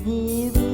దేవుడు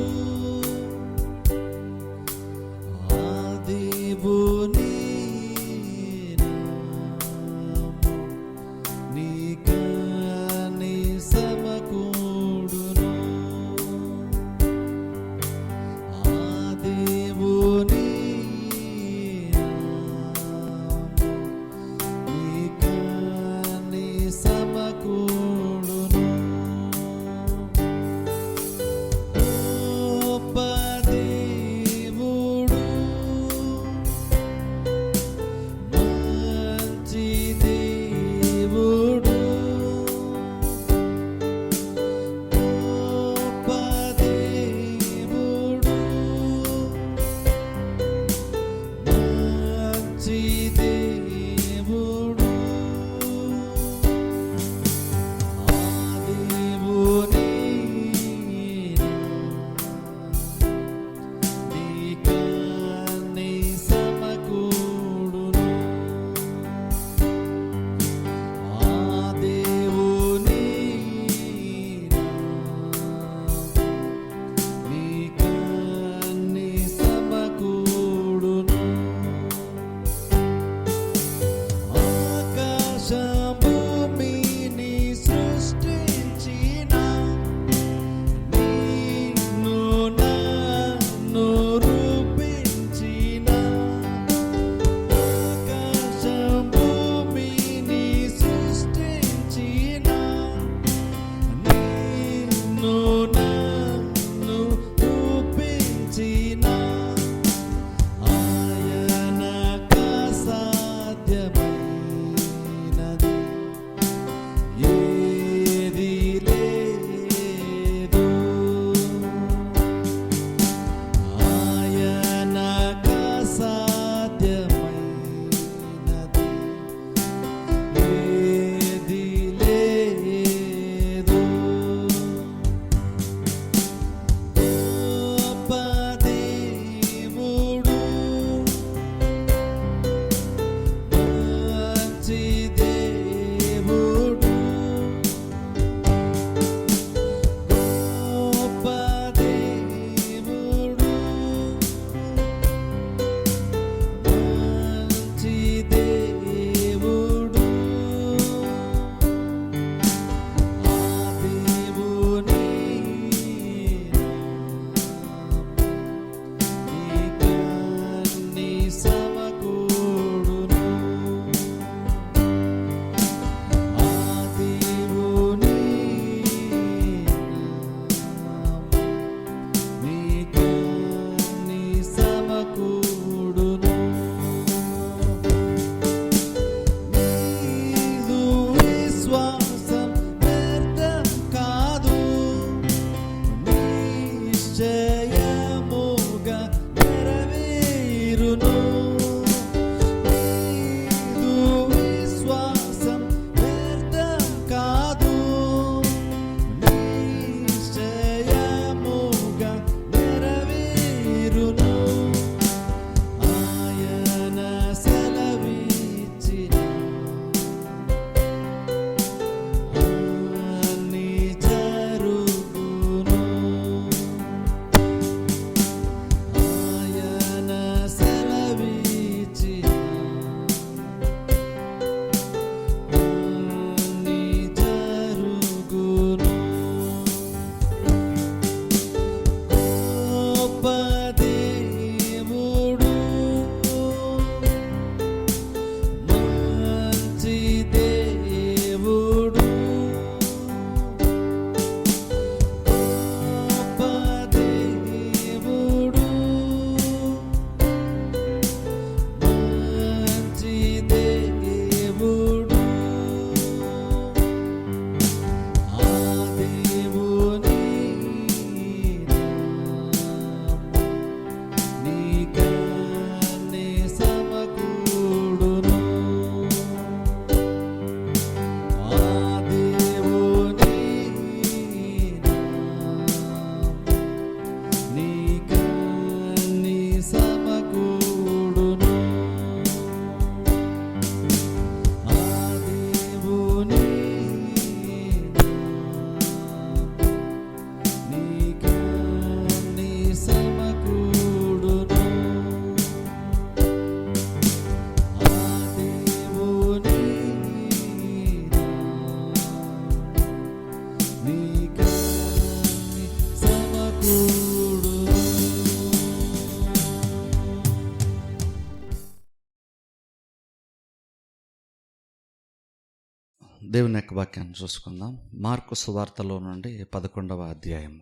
దేవుని యొక్క వాక్యాన్ని చూసుకుందాం. మార్కు సువార్తలో నుండి 11వ అధ్యాయము.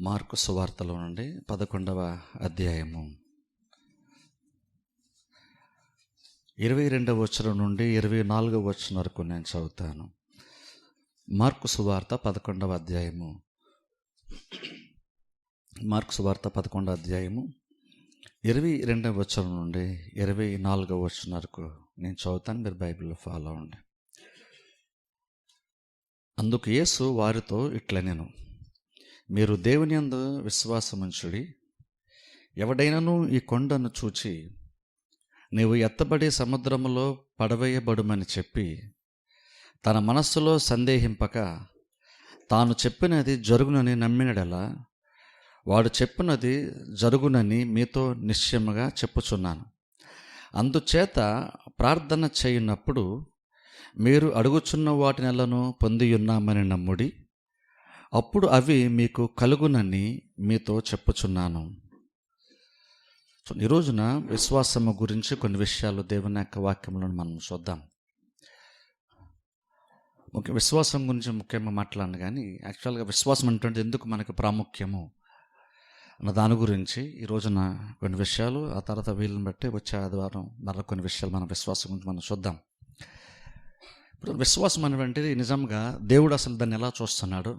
మార్కు సువార్తలో నుండి 11వ అధ్యాయము 22వ వచనం నుండి 24వ వచనం వరకు నేను చదువుతాను. మార్కు సువార్త 11వ అధ్యాయము. మార్కు సువార్త 11వ అధ్యాయము 22వ వచనం నుండి 24వ వచనం వరకు నేను చదువుతాను. మీరు బైబిల్లో ఫాలో అవ్వండి. అందుకు యేసు వారితో ఇట్లనెను, మీరు దేవుని యందు విశ్వాసముంచుడి. ఎవడైనను ఈ కొండను చూచి నీవు ఎత్తబడి సముద్రములో పడవేయబడుమని చెప్పి తన మనస్సులో సందేహింపక తాను చెప్పినది జరుగునని నమ్మినడలా వాడు చెప్పినది జరుగునని మీతో నిశ్చయముగా చెప్పుచున్నాను. అందుచేత ప్రార్థన చేయనప్పుడు మీరు అడుగుచున్న వాటినెల్లను పొందియున్నామని నమ్ముడి, అప్పుడు అవి మీకు కలుగునని మీతో చెప్పుచున్నాను. ఈ రోజున విశ్వాసము గురించి కొన్ని విషయాలు దేవుని యొక్క వాక్యంలో మనం చూద్దాం. విశ్వాసం గురించి ముఖ్యంగా మాట్లాడను, కానీ యాక్చువల్గా విశ్వాసం అంటే ఎందుకు మనకు ప్రాముఖ్యము అన్న దాని గురించి ఈ రోజున కొన్ని విషయాలు, ఆ తర్వాత వీళ్ళని బట్టి వచ్చే ఆదివారం మరొక కొన్ని విషయాలు మన విశ్వాసం గురించి మనం చూద్దాం. ఇప్పుడు విశ్వాసం అనేటువంటిది నిజంగా దేవుడు అసలు దాన్ని ఎలా చూస్తున్నాడు,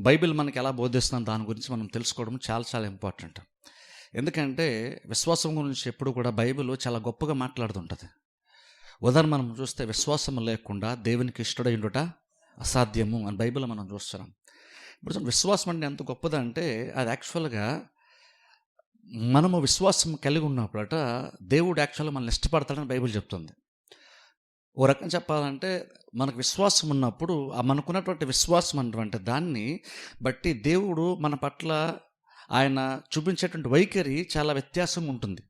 బైబిల్ మనకి ఎలా బోధిస్తున్నాడు, దాని గురించి మనం తెలుసుకోవడం చాలా చాలా ఇంపార్టెంట్. ఎందుకంటే విశ్వాసం గురించి ఎప్పుడు కూడా బైబిల్ చాలా గొప్పగా మాట్లాడుతుంటుంది. ఉదాహరణ మనం చూస్తే విశ్వాసం లేకుండా దేవునికి ఇష్టడైండుట అసాధ్యము అని బైబిల్ మనం చూస్తున్నాం. ఇప్పుడు విశ్వాసం అంటే ఎంత గొప్పదంటే అది యాక్చువల్గా మనము విశ్వాసం కలిగి ఉన్నప్పుడట దేవుడు యాక్చువల్గా మనల్ని ఇష్టపడతాడని బైబిల్ చెప్తుంది. ఓ రకం చెప్పాలంటే మనకు విశ్వాసం ఉన్నప్పుడు మనకున్నటువంటి విశ్వాసం అన్నటువంటి దాన్ని బట్టి దేవుడు మన పట్ల ఆయన చూపించేటువంటి వైఖరి చాలా వ్యత్యాసం ఉంటుంది.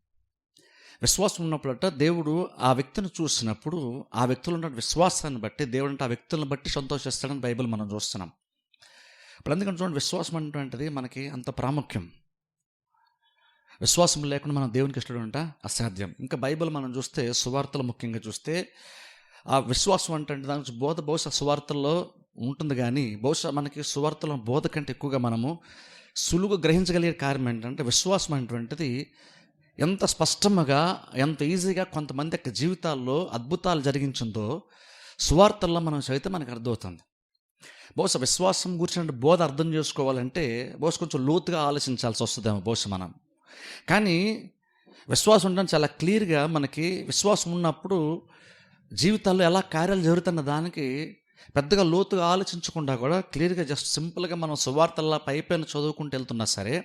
విశ్వాసం ఉన్నప్పుడట దేవుడు ఆ వ్యక్తిని చూసినప్పుడు ఆ వ్యక్తులు ఉన్న విశ్వాసాన్ని బట్టి దేవుడు అంటే ఆ వ్యక్తులను బట్టి సంతోషిస్తాడని బైబిల్ మనం చూస్తున్నాం. ఇప్పుడు అందుకని చూడండి, విశ్వాసం అనేటువంటిది మనకి అంత ప్రాముఖ్యం. విశ్వాసం లేకుండా మనం దేవునికి ఇష్టం అంటే అసాధ్యం. ఇంకా బైబిల్ మనం చూస్తే సువార్తలు ముఖ్యంగా చూస్తే ఆ విశ్వాసం అంటే దాని గురించి బోధ బహుశా సువార్తల్లో ఉంటుంది, కానీ బహుశా మనకి సువార్తలో బోధ కంటే ఎక్కువగా మనము సులువుగా గ్రహించగలిగే కార్యం ఏంటంటే విశ్వాసం అనేటువంటిది ఎంత స్పష్టంగా ఎంత ఈజీగా కొంతమంది యొక్క జీవితాల్లో అద్భుతాలు జరిగించిందో సువార్తల్లో మనం చదివితే మనకు అర్థమవుతుంది. బహుశా విశ్వాసం గురించి బోధ అర్థం చేసుకోవాలంటే బహుశా కొంచెం లోతుగా ఆలోచించాల్సి వస్తుందేమో బహుశా మనం. కానీ విశ్వాసం ఉండడం చాలా క్లియర్గా మనకి విశ్వాసం ఉన్నప్పుడు జీవితాల్లో ఎలా కార్యాలు జరుగుతున్న దానికి పెద్దగా లోతుగా ఆలోచించకుండా కూడా క్లియర్గా జస్ట్ సింపుల్గా మనం సువార్తల్లా పైపైన చదువుకుంటూ వెళ్తున్నా సరే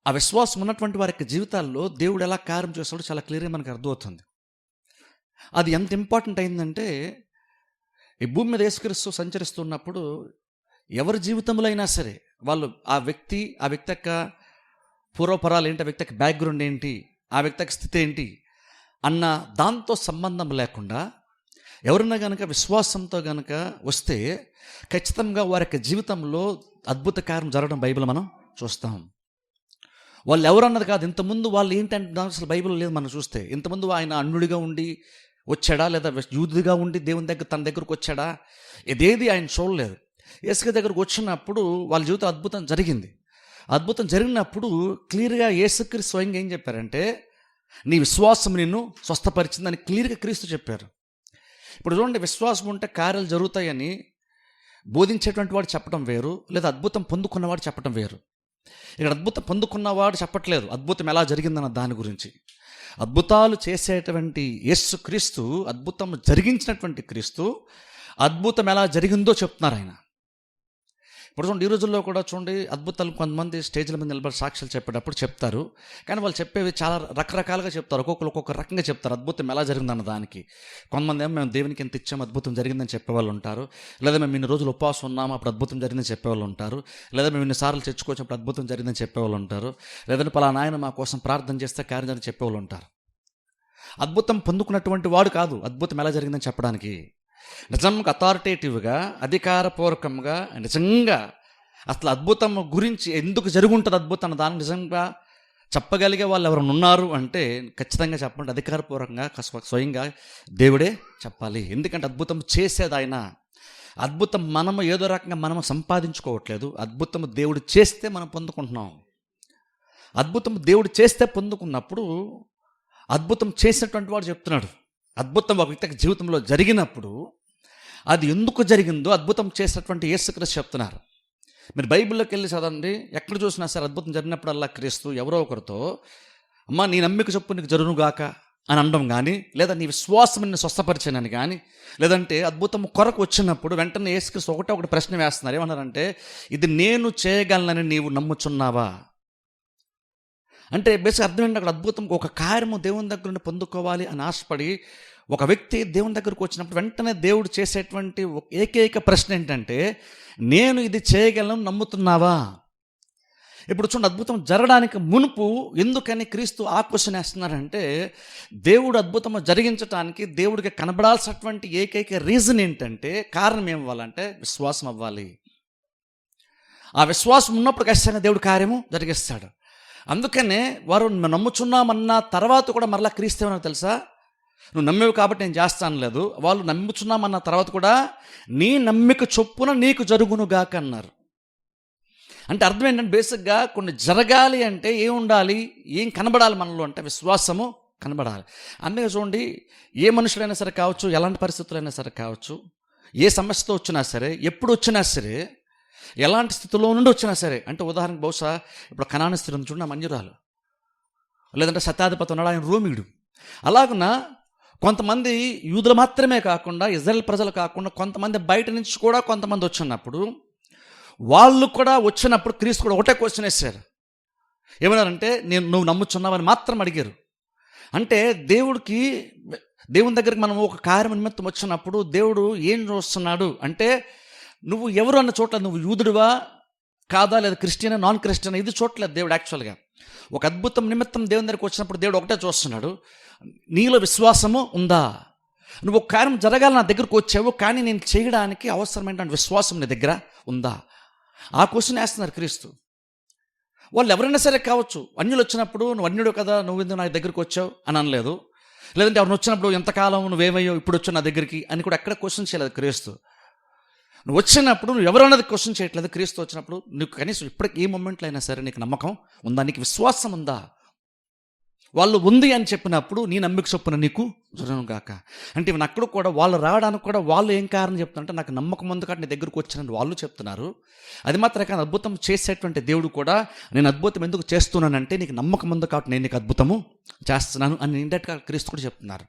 ఆ విశ్వాసం ఉన్నటువంటి వారి జీవితాల్లో దేవుడు ఎలా కార్యం చేస్తాడో చాలా క్లియర్గా మనకు అర్థమవుతుంది. అది ఎంత ఇంపార్టెంట్ అయిందంటే ఈ భూమి మీద యేసుక్రీస్తు సంచరిస్తున్నప్పుడు ఎవరి జీవితంలో అయినా సరే వాళ్ళు ఆ వ్యక్తి యొక్క పూర్వపరాలు ఏంటి, ఆ వ్యక్తి యొక్క బ్యాక్గ్రౌండ్ ఏంటి, ఆ వ్యక్తి యొక్క స్థితి ఏంటి అన్న దాంతో సంబంధం లేకుండా ఎవరైనా కనుక విశ్వాసంతో కనుక వస్తే ఖచ్చితంగా వారి యొక్క జీవితంలో అద్భుత కార్యం జరగడం బైబిల్ మనం చూస్తాం. వాళ్ళు ఎవరన్నది కాదు, ఇంతకుముందు వాళ్ళు ఏంటంటే అసలు బైబిల్ లేదు. మనం చూస్తే ఇంతకుముందు ఆయన అన్యుడిగా ఉండి వచ్చాడా, లేదా యూదుడిగా ఉండి దేవుని దగ్గర తన దగ్గరకు వచ్చాడా, ఇదేది ఆయన చూడలేదు. యేసు దగ్గరకు వచ్చినప్పుడు వాళ్ళ జీవితం అద్భుతం జరిగింది. అద్భుతం జరిగినప్పుడు క్లియర్గా యేసుక్రీస్తు స్వయంగా ఏం చెప్పారంటే నీ విశ్వాసం నిన్ను స్వస్థపరిచిందని క్లియర్గా క్రీస్తు చెప్పారు. ఇప్పుడు చూడండి, విశ్వాసం ఉంటే కార్యాలు జరుగుతాయని బోధించేటువంటి వాడు చెప్పడం వేరు, లేదా అద్భుతం పొందుకున్నవాడు చెప్పడం వేరు. ఇక్కడ అద్భుతం పొందుకున్నవాడు చెప్పట్లేదు అద్భుతం ఎలా జరిగిందన్న దాని గురించి. అద్భుతాలు చేసేటువంటి యేసు క్రీస్తు, అద్భుతం జరిగించినటువంటి క్రీస్తు అద్భుతం ఎలా జరిగిందో చెప్తున్నారు ఆయన. ఇప్పుడు చూడండి, ఈ రోజుల్లో కూడా చూడండి అద్భుతాలు కొంతమంది స్టేజ్ల మీద నిలబడి సాక్ష్యాలు చెప్పేటప్పుడు చెప్తారు, కానీ వాళ్ళు చెప్పేవి చాలా రకరకాలుగా చెప్తారు. ఒక్కొక్కరు ఒక్కొక్క రకంగా చెప్తారు అద్భుతం ఎలా జరిగిందన్న దానికి. కొంతమంది ఏమో మేము దేవునికి ఎంత ఇచ్చాము అద్భుతం జరిగిందని చెప్పేవాళ్ళు ఉంటారు, లేదా మేము ఇన్ని రోజులు ఉపవాసం ఉన్నాము అప్పుడు అద్భుతం జరిగిందని చెప్పేవాళ్ళు ఉంటారు, లేదా మేము ఇన్నిసార్లు తెచ్చుకోవచ్చినప్పుడు అద్భుతం జరిగిందని చెప్పేవాళ్ళు ఉంటారు, లేదంటే పలానా ఆయన మా కోసం ప్రార్థన చేస్తే కార్యం జరిగిందని చెప్పేవాళ్ళు ఉంటారు. అద్భుతం పొందుకున్నటువంటి వాడు కాదు అద్భుతం ఎలా జరిగిందని చెప్పడానికి. నిజంగా అథారిటేటివ్గా అధికారపూర్వకంగా నిజంగా అసలు అద్భుతం గురించి ఎందుకు జరుగుంటుంది అద్భుతం అన్న దాన్ని నిజంగా చెప్పగలిగే వాళ్ళు ఎవరైనా ఉన్నారు అంటే ఖచ్చితంగా చెప్పండి, అధికారపూర్వకంగా స్వయంగా దేవుడే చెప్పాలి. ఎందుకంటే అద్భుతం చేసేది ఆయన. అద్భుతం మనము ఏదో రకంగా మనము సంపాదించుకోవట్లేదు, అద్భుతం దేవుడు చేస్తే మనం పొందుకుంటున్నాం. అద్భుతం దేవుడు చేస్తే పొందుకున్నప్పుడు అద్భుతం చేసినటువంటి వాడు చెప్తున్నాడు. అద్భుతం ఒక వ్యక్తి జీవితంలో జరిగినప్పుడు అది ఎందుకు జరిగిందో అద్భుతం చేసినటువంటి యేసుక్రీస్తు చెప్తున్నారు. మీరు బైబిల్లోకి వెళ్ళి చదవండి, ఎక్కడ చూసినా సరే అద్భుతం జరిగినప్పుడల్లా క్రీస్తు ఎవరో ఒకరితో అమ్మ నీ నమ్మిక చొప్పు నీకు జరుగునుగాక అని అనడం కానీ, లేదా నీ విశ్వాసం నిన్ను స్వస్థపరిచానని కానీ, లేదంటే అద్భుతం కొరకు వచ్చినప్పుడు వెంటనే యేసుక్రీస్తు ఒకటి ప్రశ్న వేస్తున్నారు. ఏమన్నారంటే, ఇది నేను చేయగలనని నీవు నమ్ముచున్నావా అంటే బేసిక్ అర్థం ఏంటి, అక్కడ అద్భుతం ఒక కార్యము దేవుని దగ్గర నుండి పొందుకోవాలి అని ఆశపడి ఒక వ్యక్తి దేవుని దగ్గరకు వచ్చినప్పుడు వెంటనే దేవుడు చేసేటువంటి ఏకైక ప్రశ్న ఏంటంటే, నేను ఇది చేయగలను నమ్ముతున్నావా. ఇప్పుడు చూడండి, అద్భుతం జరగడానికి మునుపు ఎందుకని క్రీస్తు ఆ క్వశ్చన్ వేస్తున్నారంటే, దేవుడు అద్భుతం జరిగించడానికి దేవుడికి కనబడాల్సినటువంటి ఏకైక రీజన్ ఏంటంటే, కారణం ఏం అవ్వాలంటే విశ్వాసం అవ్వాలి. ఆ విశ్వాసం ఉన్నప్పుడు ఖచ్చితంగా దేవుడు కార్యము జరిగిస్తాడు. అందుకనే వారు నమ్ముచున్నామన్న తర్వాత కూడా మరలా క్రీస్తు ఏమన్నా తెలుసా, నువ్వు నమ్మేవు కాబట్టి నేను చేస్తాను లేదు, వాళ్ళు నమ్ముచున్నామన్న తర్వాత కూడా నీ నమ్మిక చొప్పున నీకు జరుగునుగాక అన్నారు. అంటే అర్థం ఏంటంటే బేసిక్గా కొన్ని జరగాలి అంటే ఏం ఉండాలి, ఏం కనబడాలి మనలో అంటే విశ్వాసము కనబడాలి. అందుకే చూడండి, ఏ మనుషులైనా సరే కావచ్చు, ఎలాంటి పరిస్థితులైనా సరే కావచ్చు, ఏ సమస్యతో వచ్చినా సరే, ఎప్పుడు వచ్చినా సరే, ఎలాంటి స్థితిలో నుండి వచ్చినా సరే, అంటే ఉదాహరణకు బహుశా ఇప్పుడు కనాను స్త్రీ ఉంది చూడండి, మంజురాలు, లేదంటే శతాధిపతి ఉన్నాడు ఆయన రోమియుడు. అలాగున కొంతమంది యూదులు మాత్రమే కాకుండా ఇజ్రాయెల్ ప్రజలు కాకుండా కొంతమంది బయట నుంచి కూడా కొంతమంది వచ్చినప్పుడు వాళ్ళు కూడా వచ్చినప్పుడు క్రీస్తు కూడా ఒకటే క్వశ్చన్ వేశారు. ఏమన్నారంటే, నువ్వు నమ్ముచున్నావని మాత్రం అడిగారు. అంటే దేవుని దగ్గరికి మనం ఒక కార్యం నిమిత్తం వచ్చినప్పుడు దేవుడు ఏం చూస్తున్నాడు అంటే, నువ్వు ఎవరు అన్న చోట్ల నువ్వు యూదుడివా కాదా, లేదా క్రిస్టియనా నాన్ క్రిస్టియనా ఇది చూడలేదు దేవుడు. యాక్చువల్గా ఒక అద్భుతం నిమిత్తం దేవుని దగ్గరికి వచ్చినప్పుడు దేవుడు ఒకటే చూస్తున్నాడు, నీలో విశ్వాసము ఉందా. నువ్వు ఒక కార్యం జరగాలి నా దగ్గరకు వచ్చావు, కానీ నేను చేయడానికి అవసరమైనటువంటి విశ్వాసం నీ దగ్గర ఉందా. ఆ క్వశ్చన్ వేస్తున్నారు క్రీస్తు. వాళ్ళు ఎవరైనా సరే కావచ్చు, అన్యులు వచ్చినప్పుడు నువ్వు అన్యుడు కదా, నువ్వు ఎందుకు నా దగ్గరికి వచ్చావు అని అనలేదు. లేదంటే ఎవరిని వచ్చినప్పుడు ఎంతకాలం నువ్వేమయ్యో ఇప్పుడు వచ్చావు నా దగ్గరికి అని కూడా ఎక్కడ క్వశ్చన్ చేయలేదు క్రీస్తు. నువ్వు వచ్చినప్పుడు నువ్వు ఎవరన్నది క్వశ్చన్ చేయట్లేదు. క్రీస్తు వచ్చినప్పుడు నీకు కనీసం ఇప్పటికి ఏ మూమెంట్లో అయినా సరే నీకు నమ్మకం ఉందా, నీకు విశ్వాసం ఉందా. వాళ్ళు ఉంది అని చెప్పినప్పుడు నీ నమ్మిక చొప్పున నీకు జరుగునుగాక. అంటే ఇవన్నీ అక్కడ కూడా వాళ్ళు రావడానికి కూడా వాళ్ళు ఏం కారణం చెప్తున్నారంటే, నాకు నమ్మకం ఉంది కాబట్టి నీ దగ్గరకు వచ్చినట్టు వాళ్ళు చెప్తున్నారు. అది మాత్రమే కానీ అద్భుతం చేసేటువంటి దేవుడు కూడా, నేను అద్భుతం ఎందుకు చేస్తున్నానంటే నీకు నమ్మకం ఉంది కాబట్టి నేను నీకు అద్భుతము చేస్తున్నాను అని ఇండైరెక్ట్గా క్రీస్తు కూడా చెప్తున్నారు.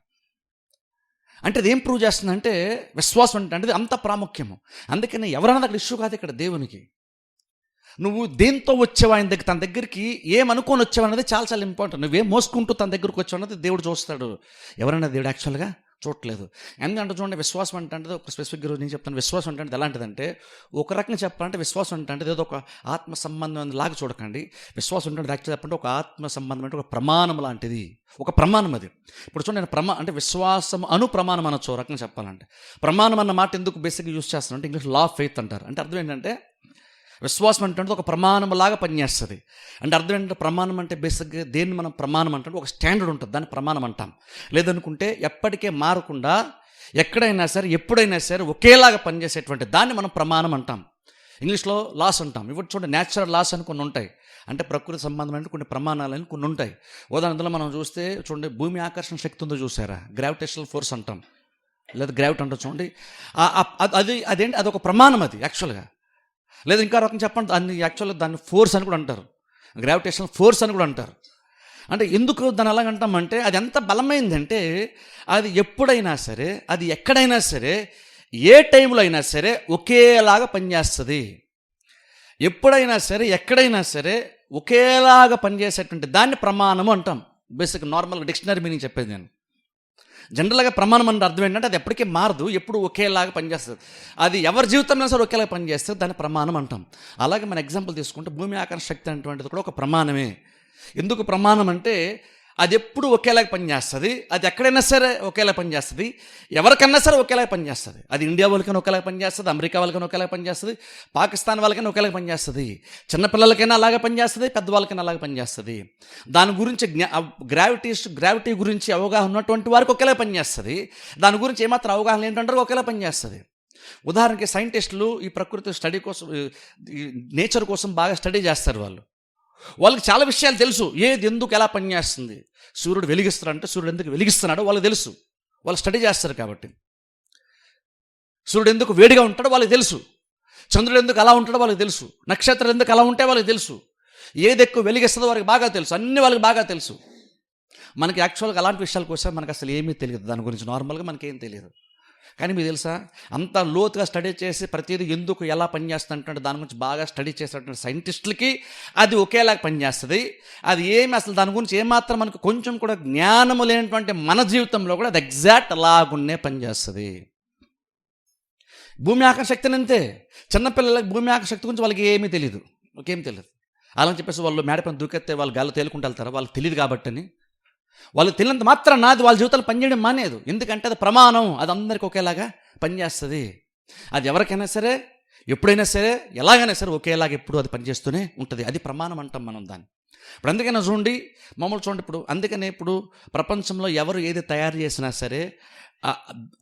అంటే అది ఏం ప్రూవ్ చేస్తుందంటే విశ్వాసం అంటే అంత ప్రాముఖ్యము. అందుకని ఎవరన్నది అక్కడ ఇష్యూ కాదు ఇక్కడ దేవునికి. నువ్వు దేంతో వచ్చావు ఆయన దగ్గర, తన దగ్గరికి ఏమనుకొని వచ్చావు అన్నది చాలా చాలా ఇంపార్టెంట్. నువ్వేం మోసుకుంటూ తన దగ్గరకు వచ్చావు అన్నది దేవుడు చూస్తాడు, ఎవరైనా దేవుడు యాక్చువల్గా చూడట్లేదు. ఎందుకంటే చూడండి, విశ్వాసం అంటే ఒక స్పెసిఫిక్గా నేను చెప్తాను. విశ్వాసం అంటే ఎలాంటిదంటే, ఒక రకంగా చెప్పాలంటే విశ్వాసం అంటే ఏదో ఒక ఆత్మ సంబంధం లాగా చూడకండి. విశ్వాసం అంటే యాక్చువల్ చెప్పంటే ఒక ఆత్మ సంబంధం అంటే ఒక ప్రమాణం లాంటిది, ఒక ప్రమాణం అది. ఇప్పుడు చూడండి, నేను అంటే విశ్వాసం ప్రమాణం అనొచ్చు ఒక రకంగా చెప్పాలంటే. ప్రమాణం అన్న మాట ఎందుకు బేసిక్గా యూజ్ చేస్తాను అంటే, ఇంగ్లీష్ లా ఆఫ్ ఫెయిత్ అంటారు. అంటే అర్థం ఏంటంటే విశ్వాసం అంటే ఒక ప్రమాణం లాగా పనిచేస్తుంది. అంటే అర్థం ఏంటంటే, ప్రమాణం అంటే బేసిక్గా దేన్ని మనం ప్రమాణం అంటే ఒక స్టాండర్డ్ ఉంటుంది, దాన్ని ప్రమాణం అంటాం. లేదనుకుంటే ఎప్పటికే మారకుండా ఎక్కడైనా సరే ఎప్పుడైనా సరే ఒకేలాగా పనిచేసేటువంటి దాన్ని మనం ప్రమాణం అంటాం. ఇంగ్లీష్లో లాస్ అంటాం. ఇప్పుడు చూడండి, న్యాచురల్ లాస్ అని కొన్ని ఉంటాయి, అంటే ప్రకృతి సంబంధమైన కొన్ని ప్రమాణాలని కొన్ని ఉంటాయి. ఉదాహరణలో మనం చూస్తే చూడండి, భూమి ఆకర్షణ శక్తి ఉందో చూసారా, గ్రావిటేషనల్ ఫోర్స్ అంటాం, లేదా గ్రావిటీ అంటాం. చూడండి, అదేంటి, అదొక ప్రమాణం అది యాక్చువల్గా. లేదా ఇంకా రకం చెప్పండి, దాన్ని యాక్చువల్గా దాన్ని ఫోర్స్ అని కూడా అంటారు, గ్రావిటేషనల్ ఫోర్స్ అని కూడా అంటారు. అంటే ఎందుకు దాన్ని అలాగంటామంటే, అది ఎంత బలమైందంటే అది ఎప్పుడైనా సరే, అది ఎక్కడైనా సరే, ఏ టైంలో అయినా సరే ఒకేలాగా పనిచేస్తుంది. ఎప్పుడైనా సరే ఎక్కడైనా సరే ఒకేలాగా పనిచేసేటువంటి దాన్ని ప్రమాణము అంటాం. బేసిక్ నార్మల్ డిక్షనరీ మీనింగ్ చెప్పేది నేను. జనరల్గా ప్రమాణం అంటే అర్థం ఏంటంటే, అది ఎప్పటికీ మారదు, ఎప్పుడు ఒకేలాగా పనిచేస్తుంది. అది ఎవరి జీవితంలో సరే ఒకేలాగా పనిచేస్తుంది, దాన్ని ప్రమాణం అంటాం. అలాగే మన ఎగ్జాంపుల్ తీసుకుంటే, భూమి ఆకర్షణ శక్తి అనేటువంటిది కూడా ఒక ప్రమాణమే. ఎందుకు ప్రమాణం అంటే, అది ఎప్పుడు ఒకేలాగా పనిచేస్తుంది. అది ఎక్కడైనా సరే ఒకేలా పనిచేస్తుంది. ఎవరికన్నా సరే ఒకేలాగా పనిచేస్తుంది. అది ఇండియా వాళ్ళకైనా ఒకేలాగా పనిచేస్తుంది, అమెరికా వాళ్ళకైనా ఒకేలాగా పనిచేస్తుంది, పాకిస్తాన్ వాళ్ళకైనా ఒకేలాగా పనిచేస్తుంది, చిన్నపిల్లలకైనా అలాగే పనిచేస్తుంది, పెద్దవాళ్ళకైనా అలాగే పనిచేస్తుంది. దాని గురించి గ్రావిటీ గురించి అవగాహన ఉన్నటువంటి వారికి ఒకేలా పనిచేస్తుంది. దాని గురించి ఏమాత్రం అవగాహన ఏంటంటారు ఒకేలా పనిచేస్తుంది. ఉదాహరణకి సైంటిస్టులు ఈ ప్రకృతి స్టడీ కోసం, ఈ నేచర్ కోసం బాగా స్టడీ చేస్తారు. వాళ్ళకి చాలా విషయాలు తెలుసు. ఏది ఎందుకు ఎలా పనిచేస్తుంది. సూర్యుడు వెలిగిస్తాడంటే సూర్యుడు ఎందుకు వెలిగిస్తున్నాడో వాళ్ళకి తెలుసు. వాళ్ళు స్టడీ చేస్తారు కాబట్టి. సూర్యుడు ఎందుకు వేడిగా ఉంటాడో వాళ్ళకి తెలుసు. చంద్రుడు ఎందుకు అలా ఉంటాడో వాళ్ళకి తెలుసు. నక్షత్రం ఎందుకు అలా ఉంటే వాళ్ళకి తెలుసు. ఏది ఎక్కువ వెలిగిస్తుందో వాళ్ళకి బాగా తెలుసు. అన్నీ వాళ్ళకి బాగా తెలుసు. మనకి యాక్చువల్గా అలాంటి విషయాల కోసం మనకు అసలు ఏమీ తెలియదు. దాని గురించి నార్మల్గా మనకేం తెలియదు. కానీ మీకు తెలుసా, అంత లోతుగా స్టడీ చేసి ప్రతిదీ ఎందుకు ఎలా పనిచేస్తుందంటే దాని గురించి బాగా స్టడీ చేసినటువంటి సైంటిస్టులకి అది ఒకేలాగా పనిచేస్తుంది. అది ఏమి అసలు దాని గురించి ఏమాత్రం మనకు కొంచెం కూడా జ్ఞానము లేనటువంటి మన జీవితంలో కూడా అది ఎగ్జాక్ట్ అలాగున్నే పనిచేస్తుంది. భూమి ఆకాశ శక్తిని అంతే. చిన్నపిల్లలకి భూమి ఆకాశ శక్తి గురించి వాళ్ళకి ఏమీ తెలియదు. ఒకేం తెలియదు. అలా చెప్పేసి వాళ్ళు మేడపైన దూకెత్తే వాళ్ళు గాల్లో తేలుకుంటూ వెళ్తారు. వాళ్ళకి తెలియదు కాబట్టి. వాళ్ళు తెలియనంత మాత్రం నాది వాళ్ళ జీవితాలు పనిచేయడం మానేదు. ఎందుకంటే అది ప్రమాణం. అది అందరికీ ఒకేలాగా పనిచేస్తుంది. అది ఎవరికైనా సరే, ఎప్పుడైనా సరే, ఎలాగైనా సరే ఒకేలాగా ఎప్పుడు అది పనిచేస్తూనే ఉంటుంది. అది ప్రమాణం అంటాం మనం దాన్ని. ఇప్పుడు అందుకనే చూడండి, మామూలు చూడండి, ఇప్పుడు అందుకనే ఇప్పుడు ప్రపంచంలో ఎవరు ఏది తయారు చేసినా సరే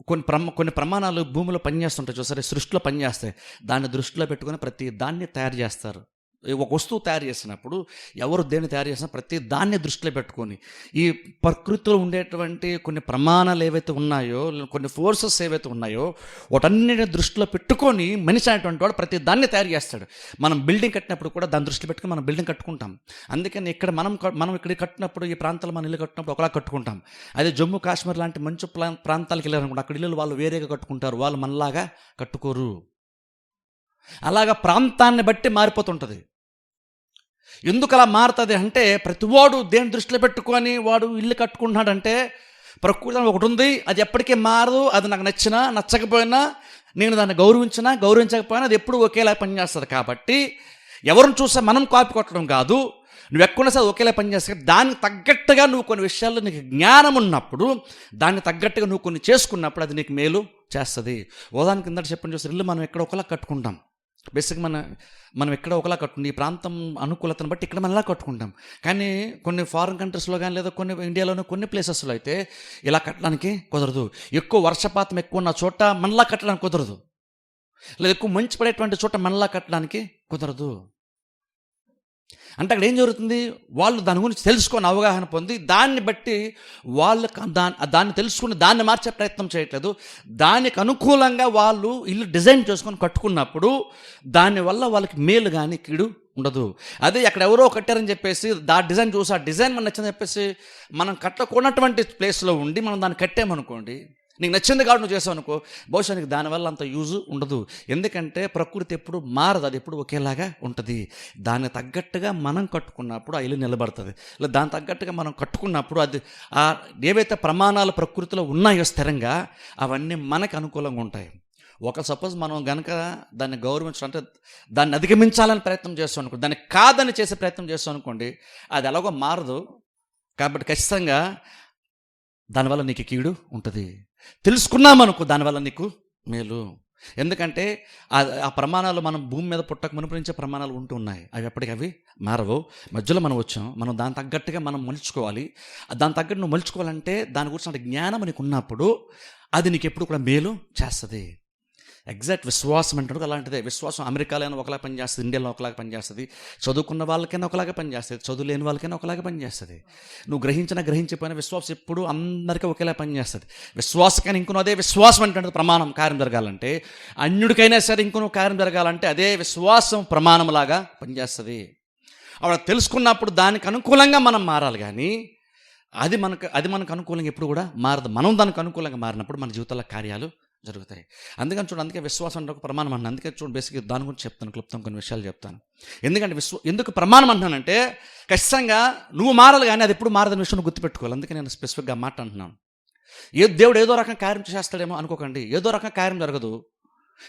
కొన్ని ప్రమాణాలు భూమిలో పనిచేస్తుంటాయి చూసారే, సృష్టిలో పనిచేస్తాయి. దాన్ని దృష్టిలో పెట్టుకొని ప్రతి దాన్ని తయారు చేస్తారు. ఒక వస్తువు తయారు చేసినప్పుడు ఎవరు దేన్ని తయారు చేసినా ప్రతి దాన్ని దృష్టిలో పెట్టుకొని ఈ ప్రకృతిలో ఉండేటువంటి కొన్ని ప్రమాణాలు ఏవైతే ఉన్నాయో, కొన్ని ఫోర్సెస్ ఏవైతే ఉన్నాయో వాటన్నిటిని దృష్టిలో పెట్టుకొని మనిషి అనేటువంటి వాడు ప్రతి దాన్ని తయారు చేస్తాడు. మనం బిల్డింగ్ కట్టినప్పుడు కూడా దాన్ని దృష్టిలో పెట్టుకుని మనం బిల్డింగ్ కట్టుకుంటాం. అందుకని ఇక్కడ మనం ఇక్కడ కట్టినప్పుడు ఈ ప్రాంతాలు మన ఇల్లు కట్టినప్పుడు ఒకలా కట్టుకుంటాం. అదే జమ్మూ కాశ్మీర్ లాంటి మంచు ప్రాంతాలకు వెళ్ళారనుకుంటే అక్కడ ఇల్లు వాళ్ళు వేరేగా కట్టుకుంటారు. వాళ్ళు మనలాగా కట్టుకోరు. అలాగా ప్రాంతాన్ని బట్టి మారిపోతుంటుంది. ఎందుకు అలా మారుతుంది అంటే ప్రతివాడు దేని దృష్టిలో పెట్టుకొని వాడు ఇల్లు కట్టుకుంటున్నాడంటే ప్రకృతి ఒకటి ఉంది, అది ఎప్పటికీ మారదు. అది నాకు నచ్చినా నచ్చకపోయినా, నేను దాన్ని గౌరవించకపోయినా అది ఎప్పుడు ఒకేలా పనిచేస్తుంది. కాబట్టి ఎవరిని చూసా మనం కాపీ కొట్టడం కాదు. నువ్వు ఎక్కడున్నా సరే ఒకేలా పనిచేస్తా. దానికి తగ్గట్టుగా నువ్వు కొన్ని విషయాల్లో నీకు జ్ఞానం ఉన్నప్పుడు, దాన్ని తగ్గట్టుగా నువ్వు కొన్ని చేసుకున్నప్పుడు అది నీకు మేలు చేస్తుంది. ఉదాహరణకి కిందట చెప్పండి చూస్తే, ఇల్లు మనం ఎక్కడ ఒకలా కట్టుకుంటాం. బేసిక్గా మనం ఎక్కడ ఒకలా కట్టుకుంటాం. ఈ ప్రాంతం అనుకూలతను బట్టి ఇక్కడ మనలా కట్టుకుంటాం. కానీ కొన్ని ఫారిన్ కంట్రీస్లో కానీ లేదా కొన్ని ఇండియాలోనే కొన్ని ప్లేసెస్లో అయితే ఇలా కట్టడానికి కుదరదు. ఎక్కువ వర్షపాతం ఎక్కువ ఉన్న చోట మనలా కట్టడానికి కుదరదు. లేదా ఎక్కువ మంచు పడేటువంటి చోట మనలా కట్టడానికి కుదరదు. అంటే అక్కడ ఏం జరుగుతుంది, వాళ్ళు దాని గురించి తెలుసుకొని అవగాహన పొంది దాన్ని బట్టి వాళ్ళు దాన్ని తెలుసుకుని దాన్ని మార్చే ప్రయత్నం చేయట్లేదు. దానికి అనుకూలంగా వాళ్ళు ఇల్లు డిజైన్ చేసుకొని కట్టుకున్నప్పుడు దానివల్ల వాళ్ళకి మేలు కానీ కీడు ఉండదు. అదే అక్కడ ఎవరో కట్టారని చెప్పేసి డిజైన్ చూసి ఆ డిజైన్ మనకు నచ్చిందని చెప్పేసి మనం కట్టకున్నటువంటి ప్లేస్లో ఉండి మనం దాన్ని కట్టామనుకోండి, నీకు నచ్చింది కాబట్టి నువ్వు చేసావు అనుకో, బహుశా నీకు దానివల్ల అంత యూజ్ ఉండదు. ఎందుకంటే ప్రకృతి ఎప్పుడు మారదు, అది ఎప్పుడు ఒకేలాగా ఉంటుంది. దాన్ని తగ్గట్టుగా మనం కట్టుకున్నప్పుడు ఆ ఇల్లు నిలబడుతుంది. లేదా దాని తగ్గట్టుగా మనం కట్టుకున్నప్పుడు అది ఏవైతే ప్రమాణాలు ప్రకృతిలో ఉన్నాయో స్థిరంగా అవన్నీ మనకు అనుకూలంగా ఉంటాయి. సపోజ్ మనం కనుక దాన్ని గౌరవించడం అంటే దాన్ని అధిగమించాలని ప్రయత్నం చేస్తాం అనుకోండి, దాన్ని కాదని చేసే ప్రయత్నం చేస్తాం అనుకోండి, అది ఎలాగో మారదు. కాబట్టి ఖచ్చితంగా దానివల్ల నీకు కీడు ఉంటుంది. తెలుసుకున్నామనుకో దానివల్ల నీకు మేలు. ఎందుకంటే ఆ ప్రమాణాలు మనం భూమి మీద పుట్టక మునుపు నుంచే ప్రమాణాలు ఉంటూ ఉన్నాయి. అవి ఎప్పటికవి మారవు. మధ్యలో మనం వచ్చాం, మనం దాని తగ్గట్టుగా మనం మలుచుకోవాలి. దాని తగ్గట్టు నువ్వు మలుచుకోవాలంటే దాని గురించి జ్ఞానం నీకు ఉన్నప్పుడు అది నీకు ఎప్పుడు కూడా మేలు చేస్తుంది. ఎగ్జాక్ట్ విశ్వాసం అంటాడు అలాంటిదే. విశ్వాసం అమెరికాలోనే ఒకలా పనిచేస్తుంది, ఇండియాలో ఒకలాగా పనిచేస్తుంది, చదువుకున్న వాళ్ళకైనా ఒకలాగా పనిచేస్తుంది, చదువు లేని వాళ్ళకైనా ఒకలాగా పనిచేస్తుంది. నువ్వు గ్రహించిపోయినా విశ్వాసం ఎప్పుడు అందరికీ ఒకేలా పనిచేస్తుంది. విశ్వాసకైనా ఇంకొన అదే విశ్వాసం అంటే ప్రమాణం కార్యం జరగాలంటే, అన్యుడికైనా సరే ఇంకొన కార్యం జరగాలంటే అదే విశ్వాసం ప్రమాణంలాగా పనిచేస్తుంది. అప్పుడు తెలుసుకున్నప్పుడు దానికి అనుకూలంగా మనం మారాలి. కానీ అది మనకు అనుకూలంగా ఎప్పుడు కూడా మారదు. మనం దానికి అనుకూలంగా మారినప్పుడు మన జీవితాల్లో కార్యాలు జరుగుతాయి. అందుకే విశ్వాసం అంటే ఒక ప్రమాణం అన్నాను. అందుకే చూడండి, బేసిక్గా దాని గురించి చెప్తాను, క్లుప్తం కొన్ని విషయాలు చెప్తాను. ఎందుకంటే ఎందుకు ప్రమాణం అంటున్నానంటే, ఖచ్చితంగా నువ్వు మారాలి కానీ అది ఎప్పుడు మారదని విషయం నువ్వు గుర్తుపెట్టుకోవాలి. అందుకే నేను స్పెసిఫిక్గా మాట అంటున్నాను. దేవుడు ఏదో రకంగా కార్యం చేస్తాడేమో అనుకోకండి. ఏదో రకంగా కార్యం జరగదు.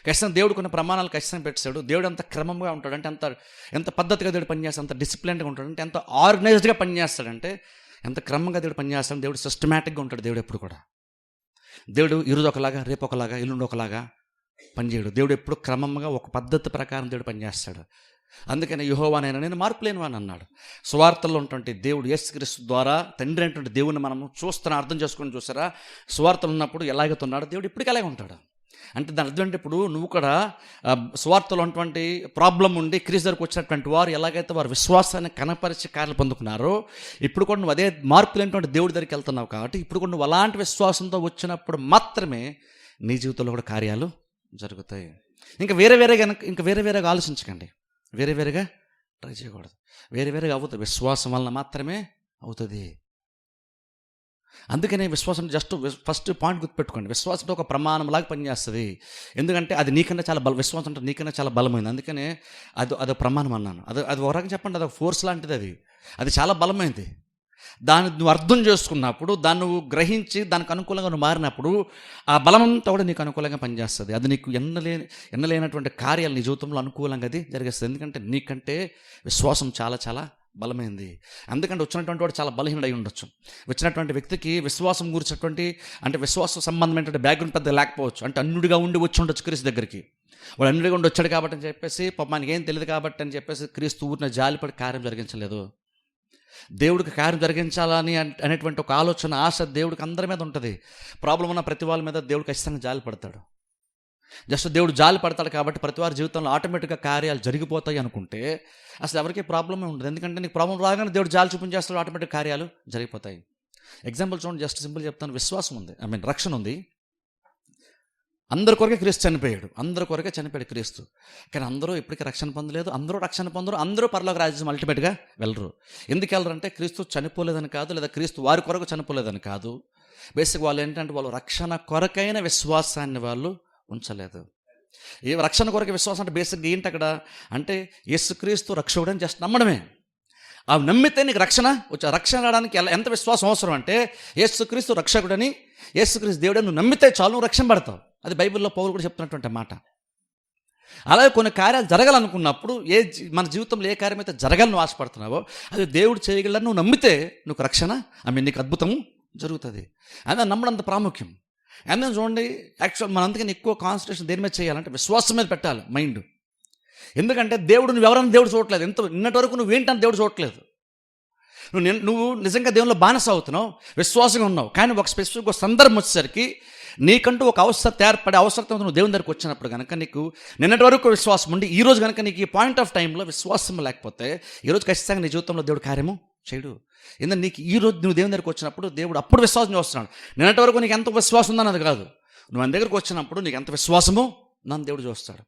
ఖచ్చితంగా దేవుడు కొన్ని ప్రమాణాలు ఖచ్చితంగా పెట్టాడు. దేవుడు ఎంత క్రమంగా ఉంటాడంటే, ఎంత పద్ధతిగా దేవుడు పనిచేస్తాడు, ఎంత డిసిప్లిన్గా ఉంటాడంటే, ఎంత ఆర్గనైజ్డ్గా పనిచేస్తాడంటే, ఎంత క్రమంగా దేవుడు పనిచేస్తాడు. దేవుడు సిస్టమేటిక్గా ఉంటాడు. దేవుడు ఎప్పుడు కూడా దేవుడు ఈరోజు ఒకలాగా, రేపు ఒకలాగా, ఎల్లుండి ఒకలాగా పనిచేయడు. దేవుడు ఎప్పుడు క్రమంగా ఒక పద్ధతి ప్రకారం దేవుడు పనిచేస్తాడు. అందుకని యెహోవానైనా నేను మార్పు లేనివాని అన్నాడు. సువార్తల్లో ఉన్నటువంటి దేవుడు యేసుక్రీస్తు ద్వారా తండ్రి అనేటువంటి దేవుని మనము చూస్తున్నా, అర్థం చేసుకొని చూసారా. సువార్తలు ఉన్నప్పుడు ఎలాగైతే ఉన్నాడో దేవుడు ఇప్పటికీ అలాగే ఉంటాడు. అంటే దాని అర్థం అంటే ఇప్పుడు నువ్వు కూడా సువార్తలో ఉన్నటువంటి ప్రాబ్లం ఉండి క్రీస్తు దగ్గరకు వచ్చినటువంటి వారు ఎలాగైతే వారు విశ్వాసాన్ని కనపరిచి కార్యాలు పొందుకున్నారో, ఇప్పుడు కూడా నువ్వు అదే మార్పు లేనటువంటి దేవుడి దగ్గరికి వెళ్తున్నావు. కాబట్టి ఇప్పుడు కూడా నువ్వు అలాంటి విశ్వాసంతో వచ్చినప్పుడు మాత్రమే నీ జీవితంలో కూడా కార్యాలు జరుగుతాయి. ఇంకా వేరే వేరేగా ఆలోచించకండి. వేరే వేరేగా ట్రై చేయకూడదు. వేరే వేరేగా అవుతుంది. విశ్వాసం వలన మాత్రమే అవుతుంది. అందుకనే విశ్వాసం జస్ట్ ఫస్ట్ పాయింట్ గుర్తుపెట్టుకోండి. విశ్వాసం ఒక ప్రమాణంలాగా పనిచేస్తుంది. ఎందుకంటే అది నీకన్నా చాలా విశ్వాసం అంటే నీకన్నా చాలా బలమైంది. అందుకనే అది ప్రమాణం అన్నాను. అది ఒక రకంగా చెప్పండి, అది ఒక ఫోర్స్ లాంటిది. అది చాలా బలమైంది. దాన్ని నువ్వు అర్థం చేసుకున్నప్పుడు, దాన్ని నువ్వు గ్రహించి దానికి అనుకూలంగా నువ్వు మారినప్పుడు ఆ బలమంతా కూడా నీకు అనుకూలంగా పనిచేస్తుంది. అది నీకు ఎన్నలేనటువంటి కార్యాలు నీ జీవితంలో అనుకూలంగా అది జరిగిస్తుంది. ఎందుకంటే నీకంటే విశ్వాసం చాలా చాలా బలమైంది. అందుకంటే వచ్చినటువంటి వాడు చాలా బలహీనుడు అయి ఉండొచ్చు. వచ్చినటువంటి వ్యక్తికి విశ్వాసం గురించినటువంటి అంటే విశ్వాసం సంబంధమైనటువంటి బ్యాక్గ్రౌండ్ పెద్ద లేకపోవచ్చు. అంటే అన్యుడిగా ఉండి వచ్చి ఉండొచ్చు క్రీస్తు దగ్గరికి. వాడు అన్యుడిగా ఉండి వచ్చాడు కాబట్టి అని చెప్పేసి పాపానికి ఏం తెలియదు కాబట్టి అని చెప్పేసి క్రీస్తు ఊరిన జాలిపడి కార్యం జరిగించలేదు. దేవుడికి కార్యం జరిగించాలని అనేటువంటి ఒక ఆలోచన, ఆశ దేవుడికి అందరి మీద ఉంటుంది. ప్రాబ్లం ఉన్న ప్రతి వాళ్ళ మీద దేవుడు ఖచ్చితంగా జాలి పడతాడు. జస్ట్ దేవుడు జాలి పడతాడు కాబట్టి ప్రతి వారి జీవితంలో ఆటోమేటిక్గా కార్యాలు జరిగిపోతాయి అనుకుంటే అసలు ఎవరికి ప్రాబ్లమే ఉండదు. ఎందుకంటే నీకు ప్రాబ్లం రాగానే దేవుడు జాలి చూపించేస్తాడు, ఆటోమేటిక్ కార్యాలు జరిగిపోతాయి. ఎగ్జాంపుల్ చూడండి, జస్ట్ సింపుల్ చెప్తాను. విశ్వాసం ఉంది, రక్షణ ఉంది. అందరి కొరకే క్రీస్తు చనిపోయాడు. అందరి కొరకే చనిపోయాడు క్రీస్తు. కానీ అందరూ ఇప్పటికీ రక్షణ పొందలేదు. అందరూ రక్షణ పొందరు. అందరూ పరలోక రాజ్యం అల్టిమేట్గా వెళ్ళరు. ఎందుకు వెళ్ళరంటే క్రీస్తు చనిపోలేదని కాదు, లేదా క్రీస్తు వారి కొరకు చనిపోలేదని కాదు. బేసిక్ వాళ్ళు ఏంటంటే వాళ్ళు రక్షణ కొరకైన విశ్వాసాన్ని వాళ్ళు ఉంచలేదు. ఏ రక్షణ కొరకు విశ్వాసం అంటే బేసిక్గా ఏంటి అక్కడ అంటే యేసుక్రీస్తు రక్షకుడని జస్ట్ నమ్మడమే. అవి నమ్మితే నీకు రక్షణ రక్షణ రావడానికి ఎంత విశ్వాసం అవసరం అంటే యేసుక్రీస్తు రక్షకుడని, యేసుక్రీస్తు దేవుడని నువ్వు నమ్మితే చాలు, నువ్వు రక్షణ పడతావు. అది బైబిల్లో పౌలు కూడా చెప్తున్నటువంటి మాట. అలాగే కొన్ని కార్యాలు జరగాలనుకున్నప్పుడు మన జీవితంలో ఏ కార్యం అయితే జరగాలని ఆశపడుతున్నావో అది దేవుడు చేయగలని నువ్వు నమ్మితే నీకు రక్షణ నీకు అద్భుతము జరుగుతుంది. అదే నమ్మడం అంత ప్రాముఖ్యం. అందుకని చూడండి, యాక్చువల్ మన అందుకని ఎక్కువ కాన్సన్ట్రేషన్ దేని మీద చేయాలంటే విశ్వాసం మీద పెట్టాలి మైండ్. ఎందుకంటే నువ్వు ఎవరైనా దేవుడు చూడట్లేదు. నిన్నటి వరకు నువ్వేంటని దేవుడు చూడట్లేదు. నువ్వు నిజంగా దేవునిలో బానిస అవుతున్నావు, విశ్వాసంగా ఉన్నావు. కానీ ఒక స్పెసిఫిక్ ఒక సందర్భం వచ్చేసరికి నీకంటూ ఒక అవసరం ఏర్పడే అవసరం నువ్వు దేవుని దగ్గరికి వచ్చినప్పుడు కనుక నీకు నిన్నటి వరకు విశ్వాసం ఉండి ఈరోజు కనుక నీకు ఈ పాయింట్ ఆఫ్ టైంలో విశ్వాసం లేకపోతే ఈరోజు ఖచ్చితంగా నీ జీవితంలో దేవుడు కార్యము చేయడు. ఎందుకంటే నీకు ఈరోజు నువ్వు దేవుని దగ్గరికి వచ్చినప్పుడు దేవుడు అప్పుడు విశ్వాసం చూస్తున్నాడు. నిన్నటి వరకు నీకు ఎంత విశ్వాసం ఉందన్నది కాదు, నువ్వు మన దగ్గరికి వచ్చినప్పుడు నీకు ఎంత విశ్వాసమో నన్ను దేవుడు చూస్తాడు.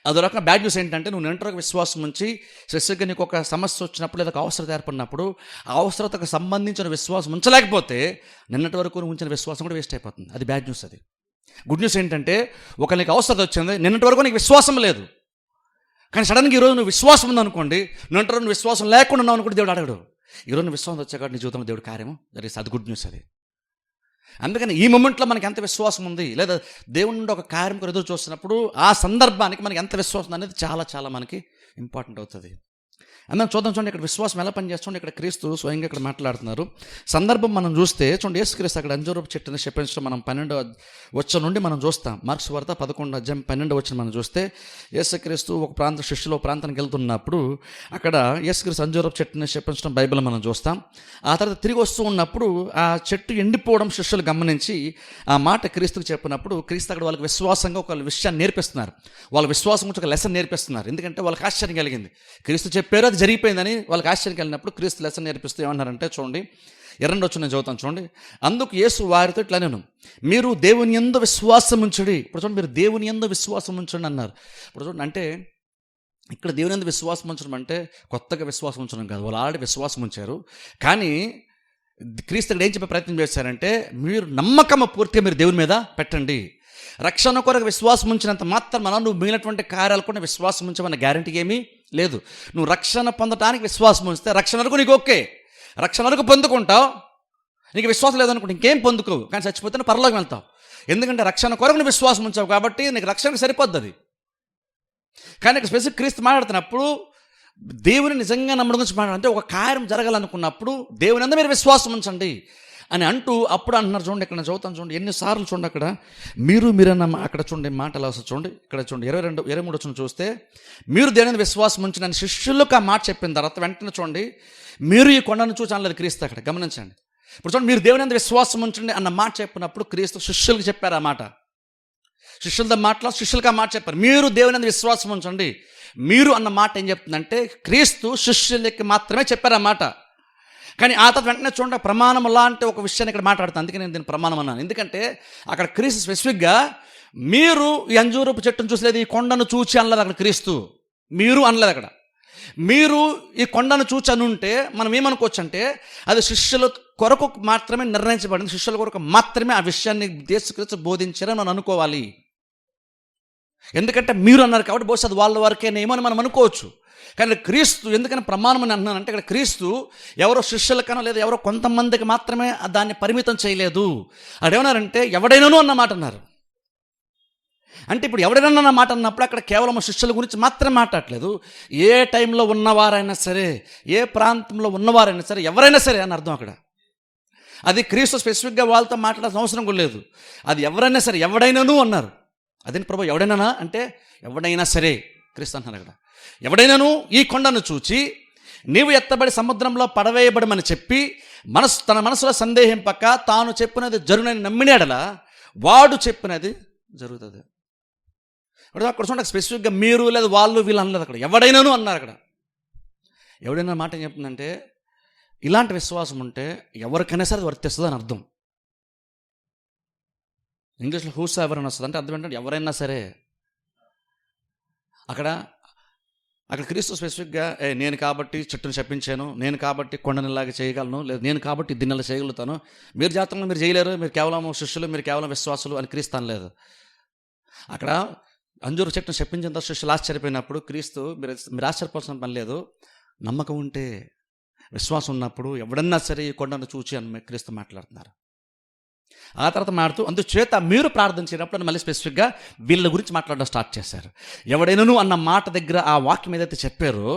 అదో రకంగా బ్యాడ్ న్యూస్ ఏంటంటే నువ్వు నిన్నటి వరకు విశ్వాసం ఉంచి స్పెసిఫిక్గా నీకు ఒక సమస్య వచ్చినప్పుడు లేదా ఒక అవసరత ఏర్పడినప్పుడు ఆ అవసరతకు సంబంధించిన విశ్వాసం ఉంచలేకపోతే నిన్నటి వరకు నువ్వు ఉంచిన విశ్వాసం కూడా వేస్ట్ అయిపోతుంది. అది బ్యాడ్ న్యూస్. అది గుడ్ న్యూస్ ఏంటంటే ఒక నీకు అవసరత వచ్చింది, నిన్నటి వరకు నీకు విశ్వాసం లేదు, కానీ సడన్గా ఈరోజు నువ్వు విశ్వాసం ఉందనుకోండి, నిన్నటి వరకు నువ్వు విశ్వాసం లేకుండా ఉన్నావు అనుకుంటే దేవుడు అడగడు. ఈరోజు నువ్వు విశ్వాసం వచ్చాక నీ జీవితంలో దేవుడు కార్యము జరిగిస్తే అది గుడ్ న్యూస్. అది అందుకని ఈ మూమెంట్లో మనకి ఎంత విశ్వాసం ఉంది లేదా దేవుని నుండి ఒక కార్యం ఎదురు చూస్తున్నప్పుడు ఆ సందర్భానికి మనకి ఎంత విశ్వాసం అనేది చాలా చాలా మనకి ఇంపార్టెంట్ అవుతుంది. అందుకని చూడండి ఇక్కడ విశ్వాసం ఎలా పనిచేస్తుంది. ఇక్కడ క్రీస్తు స్వయంగా ఇక్కడ మాట్లాడుతున్నారు. సందర్భం మనం చూస్తే చూడండి, యేసుక్రీస్తు అక్కడ అంజూరపు చెట్టుని చెప్పించడం మనం 12వ వచనం నుండి మనం చూస్తాం. మార్క్స్ వార్త 11:12 వచనం మనం చూస్తే యేసుక్రీస్తు ఒక శిష్యులు ప్రాంతానికి వెళ్తున్నప్పుడు అక్కడ యేసుక్రీస్తు అంజూరపు చెట్టుని చెప్పించడం బైబిల్ మనం చూస్తాం. ఆ తర్వాత తిరిగి వస్తూ ఉన్నప్పుడు ఆ చెట్టు ఎండిపోవడం శిష్యులు గమనించి ఆ మాట క్రీస్తుకు చెప్పినప్పుడు క్రీస్తు అక్కడ వాళ్ళకి విశ్వాసంగా ఒక విషయాన్ని నేర్పిస్తున్నారు. వాళ్ళ విశ్వాసం గురించి ఒక లెసన్ నేర్పిస్తున్నారు. ఎందుకంటే వాళ్ళకి ఆశ్చర్యం కలిగింది, క్రీస్తు చెప్పారు అది జరిగిపోయిందని వాళ్ళకి ఆశ్చర్యం కలిగినప్పుడు క్రీస్తు లెసన్ నేర్పిస్తూ ఏమన్నారంటే చూడండి, 2వ వచనం నేను చదువుతాను చూడండి. అందుకు యేసు వారితో ఇట్లా నేను మీరు దేవుని యందు విశ్వాసం ఉంచుడి. ఇప్పుడు చూడండి, మీరు దేవుని యందు విశ్వాసం ఉంచండి అన్నారు. ఇప్పుడు చూడండి, అంటే ఇక్కడ దేవుని యందు విశ్వాసం ఉంచడం అంటే కొత్తగా విశ్వాసం ఉంచడం కాదు, వాళ్ళు ఆల్రెడీ విశ్వాసం ఉంచారు. కానీ క్రీస్తు ఇక్కడ ఏం చెప్పే ప్రయత్నం చేశారంటే మీరు నమ్మకం పూర్తిగా మీరు దేవుని మీద పెట్టండి. రక్షణ కొరకు విశ్వాసం ఉంచినంత మాత్రం నువ్వు మిగిలినటువంటి కార్యాలు కూడా విశ్వాసం ఉంచమన్న గ్యారంటీ ఏమీ లేదు. నువ్వు రక్షణ పొందడానికి విశ్వాసం ఉంచితే రక్షణ వరకు నీకు ఓకే, రక్షణ వరకు పొందుకుంటావు. నీకు విశ్వాసం లేదనుకుంటే ఇంకేం పొందుకోవు, కానీ చచ్చిపోతే నువ్వు పరలోకి వెళ్తావు. ఎందుకంటే రక్షణ కొరకు నువ్వు విశ్వాసం ఉంచావు కాబట్టి నీకు రక్షణకు సరిపోద్ది అది. కానీ ఇక్కడ స్పెసిఫిక్ క్రీస్తు మాట్లాడుతున్నప్పుడు దేవుని నిజంగా నమ్మడం గురించి మాట్లాడాలంటే ఒక కార్యం జరగాలనుకున్నప్పుడు దేవుని అందు మీరు విశ్వాసం ఉంచండి అని అంటూ అప్పుడు అంటున్నారు. చూడండి, ఇక్కడ నేను చదువుతాను చూడండి, ఎన్నిసార్లు చూడండి అక్కడ మీరన్న అక్కడ చూడండి మాటలు వస్తుంది చూడండి. ఇక్కడ చూడండి 23 వచ్చిన చూస్తే, మీరు దేవుని విశ్వాసం ఉంచిన శిష్యులకు ఆ మాట చెప్పిన తర్వాత వెంటనే చూడండి, మీరు ఈ కొండను చూసి అనలేదు క్రీస్తు. అక్కడ గమనించండి. ఇప్పుడు చూడండి, మీరు దేవుని అందు విశ్వాసం ఉంచండి అన్న మాట చెప్పినప్పుడు క్రీస్తు శిష్యులకు చెప్పారు ఆ మాట. శిష్యులతో శిష్యులకు ఆ మాట చెప్పారు, మీరు దేవుని అందు విశ్వాసం ఉంచండి. మీరు అన్న మాట ఏం చెప్తుందంటే క్రీస్తు శిష్యులకి మాత్రమే చెప్పారు ఆ మాట. కానీ ఆ తర్వాత వెంటనే చూడండి, ప్రమాణం లాంటి ఒక విషయాన్ని ఇక్కడ మాట్లాడుతాను. అందుకే నేను దీన్ని ప్రమాణం అన్నాను. ఎందుకంటే అక్కడ క్రీస్తు స్పెసిఫిక్గా మీరు ఈ అంజూరపు చెట్టును చూసలేదు, ఈ కొండను చూచి అనలేదు అక్కడ క్రీస్తు. మీరు అనలేదు అక్కడ. మీరు ఈ కొండను చూచి అని ఉంటే మనం ఏమనుకోవచ్చు అంటే అది శిష్యుల కొరకు మాత్రమే నిర్ణయించబడింది, శిష్యుల కొరకు మాత్రమే ఆ విషయాన్ని యేసుక్రీస్తు బోధించారని మనం అనుకోవాలి. ఎందుకంటే మీరు అన్నారు కాబట్టి బహుశా అది వాళ్ళ వరకేనేమో అని మనం అనుకోవచ్చు. కానీ క్రీస్తు ఎందుకని ప్రమాణం అని అంటున్నానంటే ఇక్కడ క్రీస్తు ఎవరో శిష్యులకనో లేదా ఎవరో కొంతమందికి మాత్రమే దాన్ని పరిమితం చేయలేదు. అదేమన్నారంటే ఎవడైనాను అన్న మాట అన్నారు. అంటే ఇప్పుడు ఎవడైనా అన్న మాట అన్నప్పుడు అక్కడ కేవలం శిష్యుల గురించి మాత్రమే మాట్లాడలేదు. ఏ టైంలో ఉన్నవారైనా సరే, ఏ ప్రాంతంలో ఉన్నవారైనా సరే, ఎవరైనా సరే అని అర్థం అక్కడ. అది క్రీస్తు స్పెసిఫిక్గా వాళ్ళతో మాట్లాడాల్సిన అవసరం కూడా లేదు. అది ఎవరైనా సరే, ఎవడైనాను అన్నారు. అదే ప్రభు ఎవడైనా అంటే ఎవడైనా సరే క్రీస్తు అంటున్నారు అక్కడ. ఎవడైనాను ఈ కొండను చూచి నీవు ఎత్తబడి సముద్రంలో పడవేయబడమని చెప్పి తన మనసులో సందేహింపక తాను చెప్పినది జరుగునని నమ్మినాడలా వాడు చెప్పినది జరుగుతుంది. అక్కడ చూడండి, స్పెసిఫిక్గా మీరు లేదు వాళ్ళు వీళ్ళు అనలేదు అక్కడ, ఎవడైనాను అన్నారు అక్కడ. ఎవడైనా మాట ఏం చెప్తుందంటే ఇలాంటి విశ్వాసం ఉంటే ఎవరికైనా సరే అది వర్తిస్తుంది అని అర్థం. ఇంగ్లీష్లో హూస్ ఎవర్ అని వస్తుంది. అంటే అర్థం ఏంటంటే ఎవరైనా సరే. అక్కడ క్రీస్తు స్పెసిఫిక్గా నేను కాబట్టి చెట్టును చెప్పించాను, నేను కాబట్టి కొండనిలాగా చేయగలను, లేదు నేను కాబట్టి దీనిలా చేయగలుగుతాను, మీరు జాతకంలో మీరు చేయలేరు, మీరు కేవలం శిష్యులు, మీరు కేవలం విశ్వాసులు అని క్రీస్తు అనలేదు. అక్కడ అంజూరు చెట్టును చెప్పించిన తర్వాత శిష్యులు ఆశ్చర్యపోయినప్పుడు క్రీస్తు మీరు ఆశ్చర్యపోవాల్సిన పని లేదు, నమ్మకం ఉంటే విశ్వాసం ఉన్నప్పుడు ఎవడన్నా సరే ఈ కొండను చూచి అని క్రీస్తు మాట్లాడుతున్నారు. ఆ తర్వాత మాడుతూ అందుచేత మీరు ప్రార్థించినప్పుడు మళ్ళీ స్పెసిఫిక్గా వీళ్ళ గురించి మాట్లాడడం స్టార్ట్ చేశారు. ఎవడైనాను అన్న మాట దగ్గర ఆ వాక్యం ఏదైతే చెప్పారో,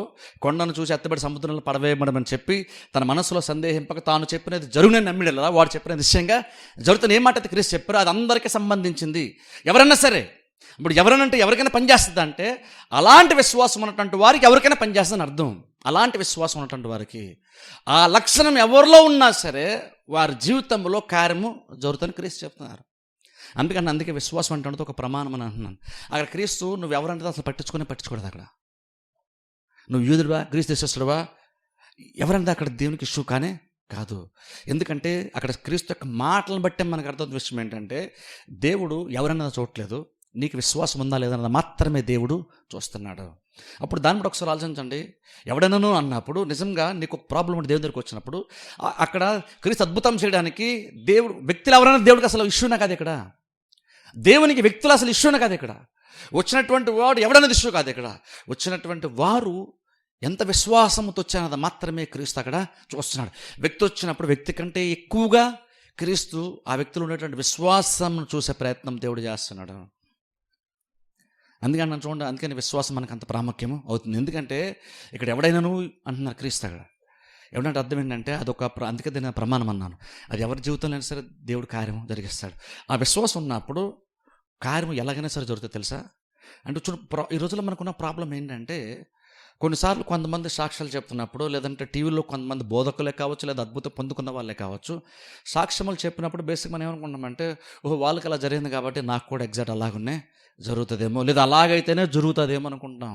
కొండను చూసి ఎత్తబడి సముద్రంలో పడవేయబడమని చెప్పి తన మనసులో సందేహింపక తాను చెప్పినది జరుగునని నమ్మిడలా వాడు చెప్పిన నిశ్చయంగా జరుగుతున్న ఏ మాట అయితే క్రీస్తు చెప్పారో అది అందరికీ సంబంధించింది. ఎవరైనా సరే, ఇప్పుడు ఎవరైనా ఎవరికైనా పనిచేస్తుంది అంటే అలాంటి విశ్వాసం ఉన్నటువంటి వారికి ఎవరికైనా పనిచేస్తుందని అర్థం. అలాంటి విశ్వాసం ఉన్నటువంటి వారికి ఆ లక్షణం ఎవరిలో ఉన్నా సరే వారి జీవితంలో కార్యము జరుగుతుందని క్రీస్తు చెప్తున్నారు. అందుకే విశ్వాసం అంటే ఒక ప్రమాణం అని అంటున్నాను. అక్కడ క్రీస్తు నువ్వు ఎవరంటే అసలు పట్టించుకోలేదు. అక్కడ నువ్వు యూదుడువా, గ్రీస్ దేశస్తుడువా, ఎవరంటే అక్కడ దేవునికి ఇష్యూ కానే కాదు. ఎందుకంటే అక్కడ క్రీస్తు యొక్క మాటలను బట్టే మనకు అర్థం విషయం ఏంటంటే దేవుడు ఎవరన్నది చూడట్లేదు, నీకు విశ్వాసం ఉందా లేదన్నది మాత్రమే దేవుడు చూస్తున్నాడు. అప్పుడు దాన్ని బట్టి ఒకసారి ఆలోచించండి. ఎవడైనాను అన్నప్పుడు నిజంగా నీకు ఒక ప్రాబ్లం ఉంటే దేవుని దగ్గరికి వచ్చినప్పుడు అక్కడ క్రీస్తు అద్భుతం చేయడానికి వ్యక్తులు ఎవరైనా దేవుడికి అసలు ఇష్యూనే కాదు. ఇక్కడ దేవునికి వ్యక్తులు అసలు ఇష్యూనే కాదు. ఇక్కడ వచ్చినటువంటి వాడు ఎవడనేది ఇష్యూ కాదు. ఇక్కడ వచ్చినటువంటి వారు ఎంత విశ్వాసంతో వచ్చానది మాత్రమే క్రీస్తు అక్కడ చూస్తున్నాడు. వ్యక్తి వచ్చినప్పుడు వ్యక్తి కంటే ఎక్కువగా క్రీస్తు ఆ వ్యక్తులు ఉన్నటువంటి విశ్వాసం చూసే ప్రయత్నం దేవుడు చేస్తున్నాడు. అందుకని నన్ను చూడండి, అందుకని విశ్వాసం మనకు అంత ప్రాముఖ్యం అవుతుంది. ఎందుకంటే ఇక్కడ ఎవడైనాను అంటున్నారు క్రీస్తు. అక్కడ ఎవడంటే అర్థం ఏంటంటే అదొక అందుకే నేను ప్రమాణం అన్నాను. అది ఎవరి జీవితంలో అయినా సరే దేవుడు కార్యం జరిగిస్తాడు. ఆ విశ్వాసం ఉన్నప్పుడు కార్యం ఎలాగైనా సరే జరుగుతుంది. తెలుసా అంటే ఈ రోజుల్లో మనకున్న ప్రాబ్లం ఏంటంటే కొన్నిసార్లు కొంతమంది సాక్ష్యాలు చెప్తున్నప్పుడు, లేదంటే టీవీలో కొంతమంది బోధకులే కావచ్చు, లేదా అద్భుతం పొందుకున్న వాళ్ళే కావచ్చు, సాక్ష్యములు చెప్పినప్పుడు బేసిక్ మనం ఏమనుకుంటామంటే వాళ్ళకి అలా జరిగింది కాబట్టి నాకు కూడా ఎగ్జాక్ట్ అలాగనే జరుగుతుందేమో, లేదా అలాగైతేనే జరుగుతుందేమో అనుకుంటాం.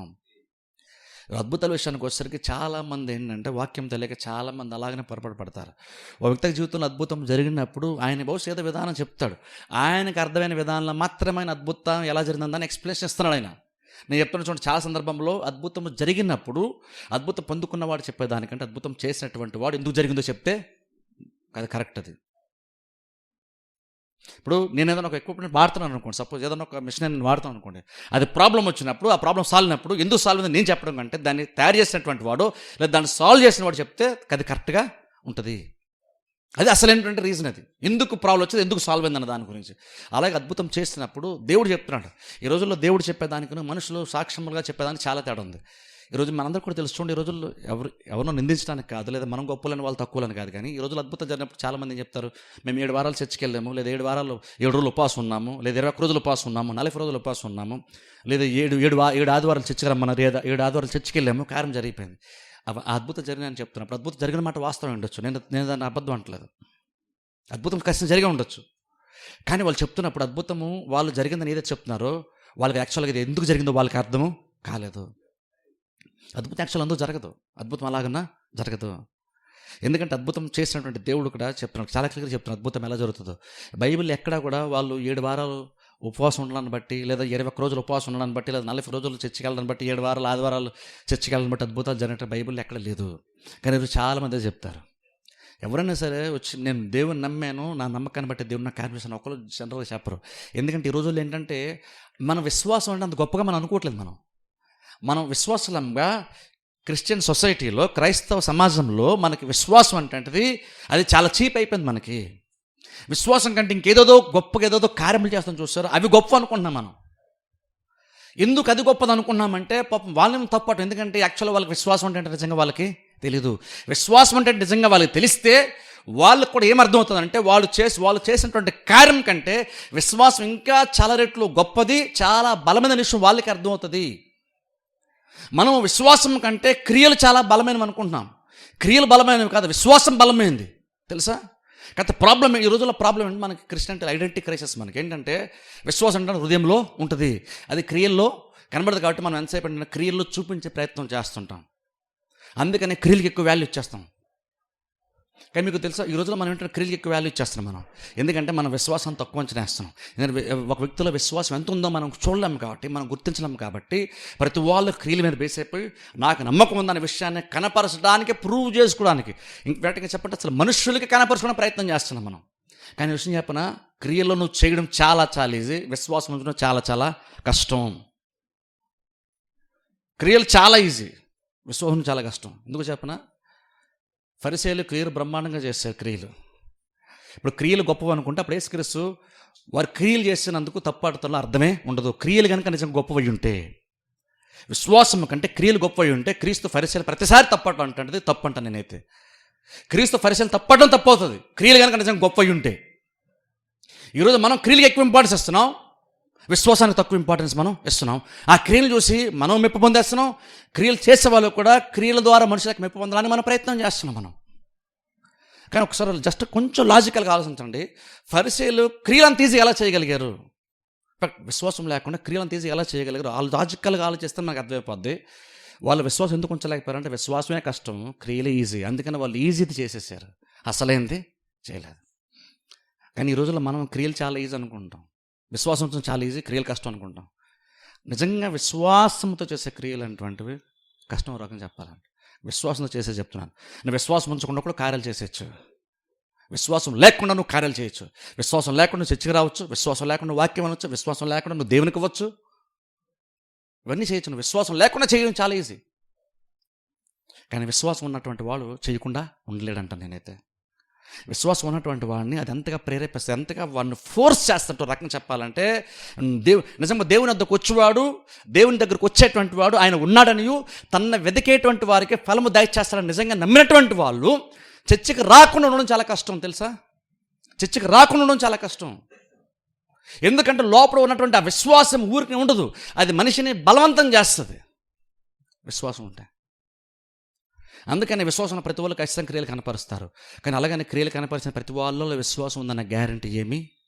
అద్భుతాల విషయానికి వచ్చేసరికి చాలామంది ఏంటంటే వాక్యం తెలియక చాలామంది అలాగనే పొరపాటు పడతారు. ఒక వ్యక్తి జీవితంలో అద్భుతం జరిగినప్పుడు ఆయన బహుశా ఏదో విధానం చెప్తాడు, ఆయనకు అర్థమైన విధానంలో మాత్రమే అద్భుతం ఎలా జరిగిందని ఎక్స్ప్లెయిన్ చేస్తున్నాడు ఆయన. నేను చెప్తున్నా చూడండి, చాలా సందర్భంలో అద్భుతం జరిగినప్పుడు అద్భుతం పొందుకున్నవాడు చెప్పేదానికంటే అద్భుతం చేసినటువంటి వాడు ఎందుకు జరిగిందో చెప్తే అది కరెక్ట్. అది ఇప్పుడు నేను ఏదైనా ఒక ఎక్విప్మెంట్ వాడుతున్నాను అనుకోండి, సపోజ్ ఏదైనా ఒక మిషన్ నేను వాడుతాను అనుకోండి, అది ప్రాబ్లం వచ్చినప్పుడు ఆ ప్రాబ్లం సాల్వ్ అయినప్పుడు ఎందుకు సాల్వ్ అయింది నేను చెప్పడం కంటే దాన్ని తయారు చేసినటువంటి వాడు లేదా దాన్ని సాల్వ్ చేసిన వాడు చెప్తే అది కరెక్ట్గా ఉంటుంది. అది అసలైనటువంటి రీజన్. అది ఎందుకు ప్రాబ్లం వచ్చేది, ఎందుకు సాల్వ్ అయిందన్న దాని గురించి. అలాగే అద్భుతం చేసినప్పుడు దేవుడు చెప్తున్నాడు. ఈ రోజుల్లో దేవుడు చెప్పేదానికి మనుషులు సాక్ష్యములుగా చెప్పేదానికి చాలా తేడా ఉంది. ఈరోజు మనందరూ కూడా తెలుసు చూడండి, ఈ రోజుల్లో ఎవరినో నిందించడానికి కాదు, లేదా మనం గొప్పలని వాళ్ళు తక్కువలని కాదు, కానీ ఈ రోజులు అద్భుతం జరిగినప్పుడు చాలామంది ఏం చెప్తారు, మేము 7 వారాలు చర్చికి వెళ్ళాము, లేదా 7 వారాలు 7 రోజులు ఉపవాసం ఉన్నాము, లేదా 21 రోజులు ఉపవాసం ఉన్నాము, 40 రోజులు ఉపవాసం ఉన్నాము, లేదా 7 ఆదివారాలు చర్చికి రమ్మన్నారు, 7 ఆదివారాలు చర్చికి వెళ్ళాము, కార్యం జరిగిపోయింది. ఆ అద్భుతం జరిగిందని చెప్తున్నప్పుడు అద్భుతం జరిగిన మాట వాస్తవం ఉండొచ్చు, నేను దాన్ని అబద్ధం అంటలేదు, అద్భుతం ఖచ్చితంగా జరిగే ఉండొచ్చు. కానీ వాళ్ళు చెప్తున్నప్పుడు అద్భుతము వాళ్ళు జరిగిందని ఏదైతే చెప్తున్నారో వాళ్ళకి యాక్చువల్గా ఇది ఎందుకు జరిగిందో వాళ్ళకి అర్థము కాలేదు. అద్భుతం యాక్చువల్ అందుకు జరగదు, అద్భుతం అలాగన్నా జరగదు. ఎందుకంటే అద్భుతం చేసినటువంటి దేవుడు కూడా చెప్తున్నాడు, చాలా క్లియర్గా చెప్తున్నాడు అద్భుతం ఎలా జరుగుతుందో. బైబిల్ ఎక్కడా కూడా వాళ్ళు 7 వారాలు ఉపవాసం ఉండడాన్ని బట్టి, లేదా 21 రోజులు ఉపవాసం ఉండడాన్ని బట్టి, లేదా 40 రోజులు చర్చికి వెళ్ళడాన్ని బట్టి, 7 వారాలు ఆదివారాలు చర్చికి వెళ్ళడాన్ని బట్టి అద్భుతాలు జరిగినట్టు బైబిల్ ఎక్కడ లేదు. కానీ ఈరోజు చాలామంది చెప్తారు. ఎవరైనా సరే వచ్చి నేను దేవుని నమ్మాను, నా నమ్మకాన్ని బట్టి దేవుని నాకు కార్యం చేశాను ఒకళ్ళు జనరల్గా చెప్పరు. ఎందుకంటే ఈ రోజుల్లో ఏంటంటే మన విశ్వాసం అంటే అంత గొప్పగా మనం అనుకోవట్లేదు. మనం విశ్వాసంగా క్రిస్టియన్ సొసైటీలో, క్రైస్తవ సమాజంలో మనకి విశ్వాసం అంటే అది చాలా చీప్ అయిపోయింది. మనకి విశ్వాసం కంటే ఇంకేదో గొప్పగా ఏదో కార్యములు చేస్తాం చూస్తారు, అవి గొప్ప అనుకుంటున్నాం మనం. ఎందుకు అది గొప్పది అనుకున్నామంటే పాపం వాళ్ళని తప్పట. ఎందుకంటే యాక్చువల్గా వాళ్ళకి విశ్వాసం అంటే నిజంగా వాళ్ళకి తెలీదు. విశ్వాసం అంటే నిజంగా వాళ్ళకి తెలిస్తే వాళ్ళకు కూడా ఏమర్థమవుతుందంటే వాళ్ళు చేసినటువంటి కార్యం కంటే విశ్వాసం ఇంకా చాలా రెట్లు గొప్పది, చాలా బలమైన విషయం వాళ్ళకి అర్థమవుతుంది. మనం విశ్వాసం కంటే క్రియలు చాలా బలమైనవి అనుకుంటున్నాం. క్రియలు బలమైనవి కాదు, విశ్వాసం బలమైనది, తెలుసా? కాకపోతే ప్రాబ్లం, ఈ రోజుల్లో ప్రాబ్లం ఏంటి, మనకి క్రిస్టియన్ ఐడెంటిటీ క్రైసిస్. మనకి ఏంటంటే విశ్వాసం అంటే హృదయంలో ఉంటుంది, అది క్రియల్లో కనబడదు. కాబట్టి మనం ఎంతసేపు అంటే క్రియల్లో చూపించే ప్రయత్నం చేస్తుంటాం, అందుకని క్రియలకు ఎక్కువ వాల్యూ ఇచ్చేస్తాం. కానీ మీకు తెలుసా, ఈ రోజుల్లో మనం ఏంటంటే క్రియలకు ఎక్కువ వాల్యూ ఇచ్చేస్తున్నాం మనం. ఎందుకంటే మనం విశ్వాసాన్ని తక్కువ అంచనా వేస్తున్నాం. ఎందుకంటే ఒక వ్యక్తిలో విశ్వాసం ఎంత ఉందో మనం చూడలేము కాబట్టి, మనం గుర్తించలేము కాబట్టి, ప్రతి వాళ్ళు క్రియల మీద బేస్ అయిపోయి నాకు నమ్మకం ఉందనే విషయాన్ని కనపరచడానికి, ప్రూవ్ చేసుకోవడానికి, ఇంకేటగా చెప్పంటే అసలు మనుషులకి కనపరచుకునే ప్రయత్నం చేస్తున్నాం మనం. కానీ విషయం చెప్పిన, క్రియల్లో నువ్వు చేయడం చాలా చాలా ఈజీ, విశ్వాసం ఉంచడం చాలా చాలా కష్టం. క్రియలు చాలా ఈజీ, విశ్వాసం చాలా కష్టం. ఎందుకు చెప్పనా, ఫరిసేయులు క్రియలు బ్రహ్మాండంగా చేశారు క్రియలు. ఇప్పుడు క్రియలు గొప్పవి అనుకుంటే అప్పుడు యేసుక్రీస్తు వారు క్రియలు చేసినందుకు తప్పాడుతున్న అర్థమే ఉండదు. క్రియలు కనుక నిజంగా గొప్పవి ఉంటే, విశ్వాసం కంటే క్రియలు గొప్పవి ఉంటే, క్రీస్తు ఫరిసేయులు ప్రతిసారి తప్పటం అంటే తప్పు అంటాను నేనైతే. క్రీస్తు ఫరిసేయులు తప్పడం తప్పు అవుతుంది, క్రియలు కనుక నిజంగా గొప్పవి ఉంటే. ఈరోజు మనం క్రియలకు ఎక్కువ ఇంపార్టెన్స్ ఇస్తున్నాం, విశ్వాసానికి తక్కువ ఇంపార్టెన్స్ మనం ఇస్తున్నాం. ఆ క్రియలు చూసి మనం మెప్పు పొందేస్తున్నాం, క్రియలు చేసే వాళ్ళు కూడా క్రియల ద్వారా మనుషులకు మెప్పు పొందాలని మనం ప్రయత్నం చేస్తున్నాం మనం. కానీ ఒకసారి జస్ట్ కొంచెం లాజికల్గా ఆలోచించండి, ఫరిసేయులు క్రియలను తీసి ఎలా చేయగలిగారు? విశ్వాసం లేకుండా క్రియలను తీసి ఎలా చేయగలిగారు? వాళ్ళు లాజికల్గా ఆలోచిస్తే మనకు అర్థమైపోద్ది. వాళ్ళు విశ్వాసం ఎందుకు ఉంచలేకపోయారంటే విశ్వాసమే కష్టం, క్రియలే ఈజీ. అందుకని వాళ్ళు ఈజీది చేసేసారు, అసలైంది చేయలేదు. కానీ ఈ రోజుల్లో మనం క్రియలు చాలా ఈజీ అనుకుంటాం, విశ్వాసంతో చాలా ఈజీ, క్రియలు కష్టం అనుకుంటాం. నిజంగా విశ్వాసంతో చేసే క్రియలు అటువంటివి కష్టం రకం చెప్పాలంటే. విశ్వాసంతో చేసే చెప్తున్నాను, నువ్వు విశ్వాసం ఉంచకుండా కూడా కార్యాలు చేసేయచ్చు, విశ్వాసం లేకుండా నువ్వు కార్యాలు చేయొచ్చు. విశ్వాసం లేకుండా నువ్వు చర్చికి రావచ్చు, విశ్వాసం లేకుండా వాక్యం అనొచ్చు, విశ్వాసం లేకుండా నువ్వు దేవునికి ఇవ్వచ్చు, ఇవన్నీ చేయొచ్చు. నువ్వు విశ్వాసం లేకుండా చేయడం చాలా ఈజీ. కానీ విశ్వాసం ఉన్నటువంటి వాడు చేయకుండా ఉండలేడంట. నేనైతే విశ్వాసం ఉన్నటువంటి వాడిని అది ఎంతగా ప్రేరేపిస్తుంది, ఎంతగా వాడిని ఫోర్స్ చేస్తుంటో రకం చెప్పాలంటే, నిజంగా దేవుని వద్దకు వచ్చేవాడు, దేవుని దగ్గరకు వచ్చేటువంటి వాడు ఆయన ఉన్నాడని, తన వెతికేటువంటి వారికి ఫలము దయచేస్తాడని నిజంగా నమ్మినటువంటి వాళ్ళు చర్చికి రాకుండా ఉండడం చాలా కష్టం, తెలుసా? చర్చికి రాకుండా ఉండడం చాలా కష్టం. ఎందుకంటే లోపల ఉన్నటువంటి ఆ విశ్వాసం ఊరికి ఉండదు, అది మనిషిని బలవంతం చేస్తుంది విశ్వాసం ఉంటే. అందుకని విశ్వాసం ప్రతి వాళ్ళు ఖచ్చితంగా క్రియలు కనపరుస్తారు. కానీ అలాగని క్రియలు కనపరిచిన ప్రతి వాళ్ళలో విశ్వాసం ఉందన్న గ్యారంటీ ఏమీ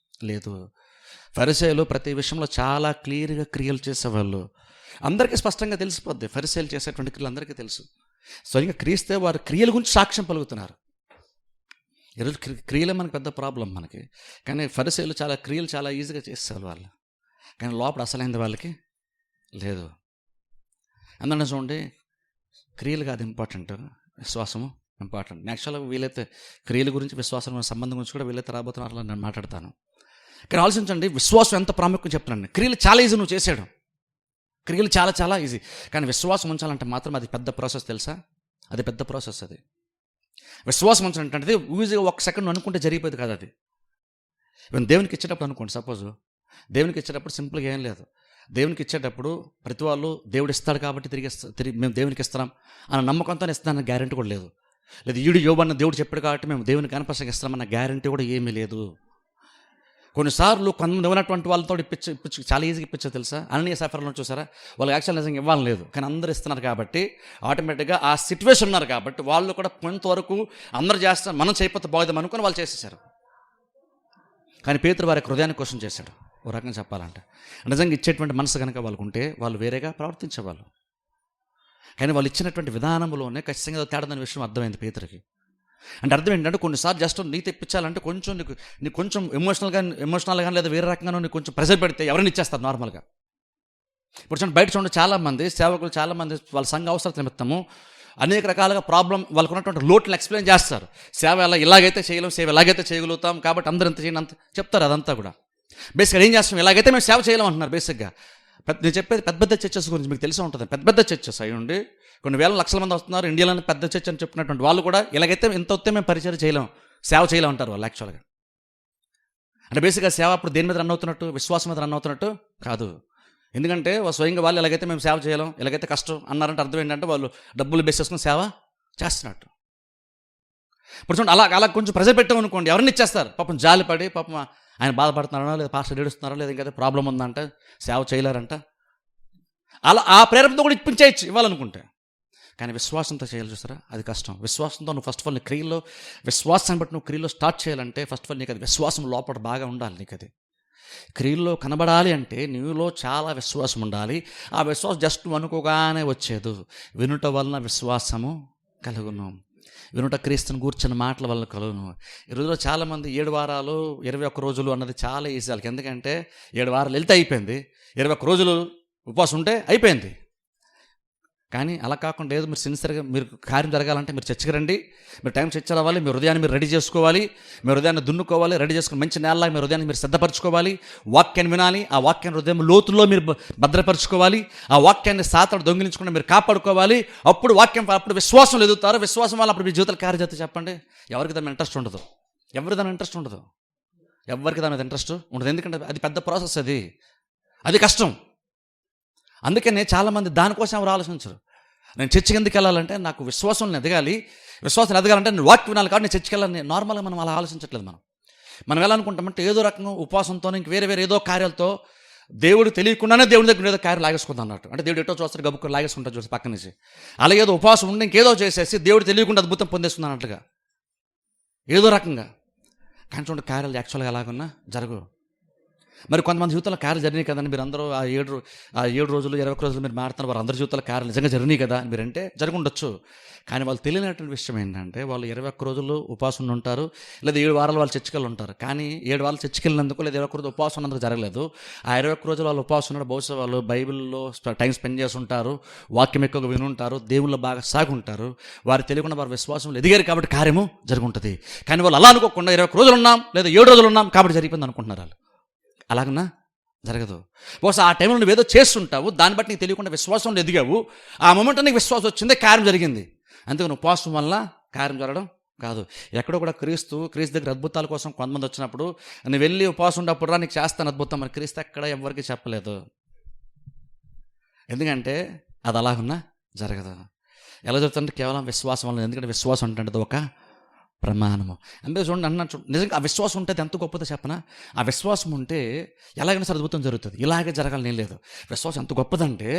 లేదు. ఫరిసేయులు ప్రతి విషయంలో చాలా క్లియర్గా క్రియలు చేసేవాళ్ళు, అందరికీ స్పష్టంగా తెలిసిపోద్ది ఫరిసేయులు చేసేటువంటి క్రియలు అందరికీ తెలుసు. సో ఇంకా క్రీస్తే వారు క్రియల గురించి సాక్ష్యం పలుకుతున్నారు. ఈరోజు క్రియలే మనకు పెద్ద ప్రాబ్లం మనకి. కానీ ఫరిసేయులు క్రియలు చాలా ఈజీగా చేసేవాళ్ళు వాళ్ళు, కానీ లోపల అసలైంది వాళ్ళకి లేదు. అందుకని చూడండి, క్రియలు కాదు ఇంపార్టెంట్, విశ్వాసము ఇంపార్టెంట్. యాక్చువల్గా వీలైతే క్రియల గురించి, విశ్వాసం సంబంధం గురించి కూడా వీలైతే రాబోతున్నారు నేను మాట్లాడతాను. కానీ ఆలోచించండి, విశ్వాసం ఎంత ప్రాముఖ్యం చెప్తున్నాను. క్రియలు చాలా ఈజీ నువ్వు చేసేయడం, క్రియలు చాలా చాలా ఈజీ. కానీ విశ్వాసం ఉంచాలంటే మాత్రం అది పెద్ద ప్రాసెస్, తెలుసా? అది పెద్ద ప్రాసెస్. అది విశ్వాసం ఉంచాలంటే ఈజీగా 1 సెకండ్ అనుకుంటే జరిగిపోయింది కాదు. అది దేవునికి ఇచ్చేటప్పుడు అనుకోండి, సపోజ్ దేవునికి ఇచ్చేటప్పుడు సింపుల్గా ఏం లేదు, దేవునికి ఇచ్చేటప్పుడు ప్రతి వాళ్ళు దేవుడు ఇస్తాడు కాబట్టి తిరిగి మేము దేవునికి ఇస్తున్నాం అన్న నమ్మకంతో ఇస్తానన్న గ్యారెంటీ కూడా లేదు. లేదు యోబన్న దేవుడు చెప్పాడు కాబట్టి మేము దేవునికి కనపసంగా ఇస్తామన్న గ్యారెంటీ కూడా ఏమీ లేదు. కొన్నిసార్లు కొంతమంది ఉన్నటువంటి వాళ్ళతో ఇప్పించి చాలా ఈజీగా ఇప్పించో తెలుసా. అననీయ సఫర్లను చూసారా, వాళ్ళకి యాక్చువల్ నిజంగా ఇవ్వాలని లేదు, కానీ అందరూ ఇస్తున్నారు కాబట్టి ఆటోమేటిక్గా ఆ సిచ్యువేషన్ ఉన్నారు కాబట్టి వాళ్ళు కూడా కొంతవరకు అందరూ చేస్తారు, మనం చేయకపోతే బాగుందాం అనుకుని వాళ్ళు చేసేసారు. కానీ పేతురు వారి హృదయాన్ని క్వశ్చన్ చేశాడు. ఓ రకంగా చెప్పాలంటే నిజంగా ఇచ్చేటువంటి మనసు కనుక వాళ్ళకు ఉంటే వాళ్ళు వేరేగా ప్రవర్తించేవాళ్ళు. కానీ వాళ్ళు ఇచ్చినటువంటి విధానంలోనే ఖచ్చితంగా తేడాదనే విషయం అర్థమైంది పేతురికి. అంటే అర్థం ఏంటంటే కొన్నిసార్లు జస్ట్ నీ తెప్పించాలంటే కొంచెం నీకు కొంచెం ఎమోషనల్గా లేదా వేరే రకంగా నీకు కొంచెం ప్రెజర్ పెడితే ఎవరైనా ఇచ్చేస్తారు నార్మల్గా. ఇప్పుడు చూడండి, బయట చూడండి చాలామంది సేవకులు చాలామంది వాళ్ళ సంఘ అవసరం నిమిత్తము అనేక రకాలుగా ప్రాబ్లం వాళ్ళకు ఉన్నటువంటి లోట్లు ఎక్స్ప్లెయిన్ చేస్తారు. సేవ ఇలాగైతే చేయలేం, సేవ ఎలాగైతే చేయగలుగుతాం కాబట్టి అందరూ ఎంత చేయండి అంత చెప్తారు. అదంతా కూడా బేసిక్గా ఏం చేస్తాం, ఇలాగైతే మేము సేవ చేయలేం అంటున్నారు. బేసిక్గా నేను చెప్పేది పెద్ద పెద్ద చర్చెస్ గురించి మీకు తెలిసి ఉంటుంది. పెద్ద పెద్ద చర్చెస్ అయి ఉండి కొన్ని వేల లక్షల మంది వస్తున్నారు ఇండియాలోని పెద్ద చర్చ్ అని చెప్పుకున్నటువంటి వాళ్ళు కూడా ఇలాగైతే ఎంత వస్తే మేము పరిచయం చేయలేం, సేవ చేయలేం అంటారు వాళ్ళు. యాక్చువల్గా అంటే బేసిక్గా సేవ అప్పుడు దేని మీద రన్ అవుతున్నట్టు, విశ్వాసం మీద రన్ అవుతున్నట్టు కాదు. ఎందుకంటే స్వయంగా వాళ్ళు ఎలాగైతే మేము సేవ చేయలేం, ఎలాగైతే కష్టం అన్నారంటే అర్థం ఏంటంటే వాళ్ళు డబ్బులు బేస్ చేసుకుని సేవ చేస్తున్నట్టు. ఇప్పుడు చూడండి, అలా కొంచెం ప్రెజర్ పెట్టామనుకోండి ఎవరిని ఇచ్చేస్తారు. పాపం జాలిపడి పాపం ఆయన బాధపడుతున్నారో లేదా పాస్టర్ ఏడుస్తున్నారో లేదా ఇంకైతే ప్రాబ్లం ఉందంటే సేవ చేయలేరంట, అలా ఆ ప్రేరణతో కూడా ఇప్పించేయచ్చు ఇవ్వాలనుకుంటే. కానీ విశ్వాసంతో చేయాలి చూస్తారా, అది కష్టం. విశ్వాసంతో నువ్వు ఫస్ట్ ఆఫ్ ఆల్ నీ క్రియలో విశ్వాసాన్ని బట్టి నువ్వు క్రియలో స్టార్ట్ చేయాలంటే ఫస్ట్ ఆఫ్ ఆల్ నీకు అది విశ్వాసం లోపల బాగా ఉండాలి. నీకు అది క్రియల్లో కనబడాలి అంటే నీలో చాలా విశ్వాసం ఉండాలి. ఆ విశ్వాసం జస్ట్ అనుకోగానే వచ్చేదు. వినుట వలన విశ్వాసము కలుగును, వినుట క్రీస్తుని కూర్చున్న మాటల వల్ల కలుగును. ఈ రోజులో చాలామంది 7 వారాలు 21 రోజులు అన్నది చాలా ఈజీ వాళ్ళకి. ఎందుకంటే 7 వారాలు వెళ్తే అయిపోయింది, 21 రోజులు ఉపవాసం ఉంటే అయిపోయింది. కానీ అలా కాకుండా ఏదో మీరు సిన్సియర్గా మీరు కార్యం జరగాలంటే మీరు చర్చకి రండి, మీరు టైం చర్చ అవ్వాలి, మీ హృదయాన్ని మీరు రెడీ చేసుకోవాలి, మీ హృదయాన్ని దున్నుకోవాలి, రెడీ చేసుకుని మంచి నేలలాగా మీ హృదయాన్ని మీరు సిద్ధపరచుకోవాలి, వాక్యాన్ని వినాలి, ఆ వాక్యాన్ని హృదయం లోతుల్లో మీరు భద్రపరచుకోవాలి, ఆ వాక్యాన్ని సాతాను దొంగిలించకుండా మీరు కాపాడుకోవాలి. అప్పుడు విశ్వాసం ఎదుగుతారు. విశ్వాసం వల్ల అప్పుడు మీ జీవితాలు కార్యం చేస్తే చెప్పండి ఎవరికి దాని ఇంట్రెస్ట్ ఉండదు, ఎవరికి దాని ఇంట్రెస్ట్ ఉండదు, ఎవరికి దాని మీద ఇంట్రెస్ట్ ఉండదు. ఎందుకంటే అది పెద్ద ప్రాసెస్, అది కష్టం. అందుకనే చాలామంది దానికోసం ఎవరు ఆలోచించరు. నేను చర్చకి ఎందుకు వెళ్ళాలంటే నాకు విశ్వాసం ఎదగాలి, విశ్వాసం ఎదగాలంటే నేను వాక్యం వినాలి కాబట్టి నేను చర్చకి వెళ్ళాలని నార్మల్గా మనం అలా ఆలోచించట్లేదు. మనం ఎలా అనుకుంటామంటే ఏదో రకంగా ఉపవాసంతో ఇంక వేరే ఏదో కార్యాలతో దేవుడు తెలియకుండానే దేవుడి దగ్గర ఏదో కార్యం లాగేసుకుంటాం అన్నట్టు. అంటే దేవుడు ఎటో చూస్తారు గబుక్కు లాగేసుకుంటారు చూసి పక్క నుంచి. అలాగే ఏదో ఉపవాసం ఉండి ఇంకేదో చేసేసి దేవుడు తెలియకుండా అద్భుతం పొందేసుకున్నాను అన్నట్టుగా ఏదో రకంగా. కానీ చూడండి, కార్యాలు యాక్చువల్గా ఎలాగున్నా జరగవు. మరి కొంతమంది జీవితంలో కార్యాలు జరిగినాయి కదండి, మీరు అందరూ ఆ 7 రోజులు 21 రోజులు మీరు మాడుతున్నారు, వారు అందరి జీవితంలో కార్యాలు నిజంగా జరిగినాయి కదా అని మీరంటే జరుగుండొచ్చు. కానీ వాళ్ళు తెలియనటువంటి విషయం ఏంటంటే వాళ్ళు 21 రోజులు ఉపవాసం ఉంటారు, లేదా 7 వారాలు వాళ్ళు చర్చకెళ్ళి ఉంటారు. కానీ 7 వారాలు చర్చకెళ్ళినందుకు లేదా 21 రోజులు ఉపవాసం ఉన్నందుకు జరగలేదు. ఆ 21 రోజులు వాళ్ళు ఉపవాసం ఉన్నాడు, బహుశా వాళ్ళు బైబిల్లో టైం స్పెండ్ చేసి ఉంటారు, వాక్యం ఎక్కువగా వినుంటారు, దేవుళ్ళు బాగా సాగుంటారు. వారు తెలియకుండా వారి విశ్వాసంలో ఎదిగారు కాబట్టి కార్యము జరుగుంటుంది. కానీ వాళ్ళు అలా అనుకోకుండా 21 రోజులు ఉన్నాం లేదా 7 రోజులు ఉన్నాం కాబట్టి జరిగిపోయింది అనుకుంటున్నారు. వాళ్ళు అలాగన్నా జరగదు. బహుశా ఆ టైంలో నువ్వేదో చేస్తుంటావు, దాన్ని బట్టి నీకు తెలియకుండా విశ్వాసంలో ఎదిగావు, ఆ మొమెంట్ నీకు విశ్వాసం వచ్చింది, కార్యం జరిగింది. అందుకని ఉపవాసం వల్ల కార్యం జరగడం కాదు. ఎక్కడో కూడా క్రీస్తు దగ్గర అద్భుతాల కోసం కొంతమంది వచ్చినప్పుడు నువ్వు వెళ్ళి ఉపవాసం ఉన్నప్పుడు రా నీకు చేస్తాను అద్భుతం అని క్రీస్తు ఎక్కడ ఎవరికి చెప్పలేదు. ఎందుకంటే అది అలాగున్నా జరగదు. ఎలా జరుగుతుందంటే కేవలం విశ్వాసం వల్ల. ఎందుకంటే విశ్వాసం అంటే ఒక ప్రమాణము. అంటే చూడండి అన్నట్టు నిజంగా ఆ విశ్వాసం ఉంటే అది ఎంత గొప్పదో చెప్పనా. ఆ విశ్వాసం ఉంటే ఎలాగైనా సరే అద్భుతం జరుగుతుంది. ఇలాగే జరగాలి నేను లేదు. విశ్వాసం ఎంత గొప్పదంటే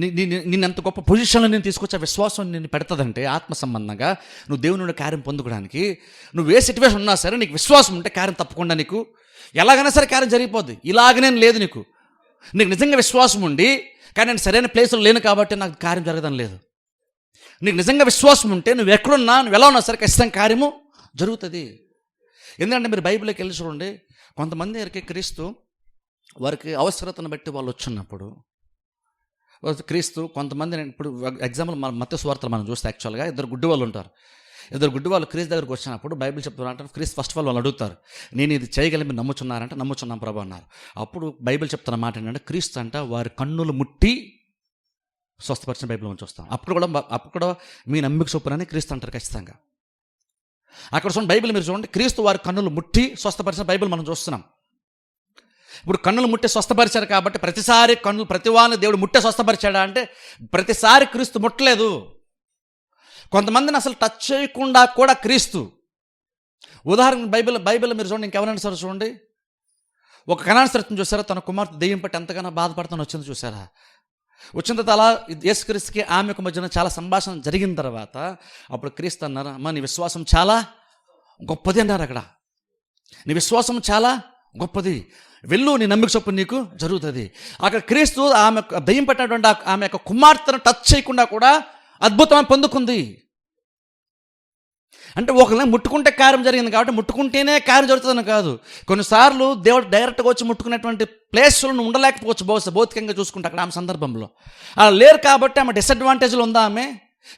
నిన్ను ఎంత గొప్ప పొజిషన్లో నేను తీసుకొచ్చే విశ్వాసం నిన్ను పెడుతుందంటే ఆత్మ సంబంధంగా నువ్వు దేవుని నుండి కార్యం పొందుకోవడానికి నువ్వు ఏ సిచ్యువేషన్ ఉన్నా సరే నీకు విశ్వాసం ఉంటే కార్యం తప్పకుండా నీకు ఎలాగైనా సరే కార్యం జరిగిపోద్ది. ఇలాగనే లేదు, నీకు నిజంగా విశ్వాసం ఉండి కానీ నేను సరైన ప్లేస్లో లేను కాబట్టి నాకు కార్యం జరగదని లేదు. నీకు నిజంగా విశ్వాసం ఉంటే నువ్వు ఎక్కడున్నా నువ్వు ఎలా ఉన్నా సరే ఖచ్చితంగా కార్యము జరుగుతుంది. ఎందుకంటే మీరు బైబిల్కి వెళ్ళి చూడండి, కొంతమంది దగ్గరికి క్రీస్తు వారికి అవసరతను బట్టి వాళ్ళు వచ్చినప్పుడు క్రీస్తు కొంతమంది, ఇప్పుడు ఎగ్జాంపుల్ మత్తయి సువార్తలు మనం చూస్తే యాక్చువల్గా 2 గుడ్డి వాళ్ళు ఉంటారు. 2 గుడ్డి వాళ్ళు క్రీస్తు దగ్గరకు వచ్చినప్పుడు బైబిల్ చెప్తున్నారు, క్రీస్తు ఫస్ట్ ఆఫ్ ఆల్ వాళ్ళు అడుగుతారు, నేను ఇది చేయగలిగి మీరు నమ్ముచున్నారంటే నమ్ముచున్నాం ప్రభు అన్నారు. అప్పుడు బైబిల్ చెప్తున్న మాట ఏంటంటే క్రీస్తు అంట వారి కన్నులు ముట్టి స్వస్థపరిచిన బైబిల్ నుంచి వస్తాం. అప్పుడు కూడా మీ నమ్మిక చొప్పునని క్రీస్తు అంటారు ఖచ్చితంగా. అక్కడ చూడండి బైబిల్ మీరు చూడండి, క్రీస్తు వారి కన్నులు ముట్టి స్వస్థపరిచిన బైబిల్ మనం చూస్తున్నాం. ఇప్పుడు కన్నులు ముట్టే స్వస్థపరిచారు కాబట్టి ప్రతిసారి కన్నులు ప్రతివాన్ని దేవుడు ముట్టే స్వస్థపరిచాడా అంటే ప్రతిసారి క్రీస్తు ముట్టలేదు. కొంతమందిని అసలు టచ్ చేయకుండా కూడా క్రీస్తు. ఉదాహరణ బైబిల్ మీరు చూడండి, ఇంకెవరైనా సరే చూడండి. ఒక కనాన స్త్రీని చూసారా, తన కుమార్తె దెయ్యం పట్టి ఎంతగానో బాధపడుతూ వచ్చింది చూసారా. వచ్చిన తర్వాత అలా యేసుక్రీస్తుకి ఆమెకు మధ్యన చాలా సంభాషణ జరిగిన తర్వాత అప్పుడు క్రీస్తు అన్నారు, అమ్మ నీ విశ్వాసం చాలా గొప్పది అన్నారు. అక్కడ నీ విశ్వాసం చాలా గొప్పది, వెళ్ళు, నీ నమ్మిక చొప్పున నీకు జరుగుతుంది. అక్కడ క్రీస్తు ఆమె దెయ్యం పట్టినటువంటి ఆమె యొక్క కుమార్తెను టచ్ చేయకుండా కూడా అద్భుతం పొందుకుంది. అంటే ఒకరిని ముట్టుకుంటే కార్యం జరిగింది కాబట్టి ముట్టుకుంటేనే కార్యం జరుగుతుందని కాదు. కొన్నిసార్లు దేవుడు డైరెక్ట్గా వచ్చి ముట్టుకునేటువంటి ప్లేస్లను ఉండలేకపోవచ్చు బహుశా భౌతికంగా చూసుకుంటే అక్కడ ఆమె సందర్భంలో అలా లేరు కాబట్టి ఆమె డిసడ్వాంటేజ్లో ఉందా ఆమె.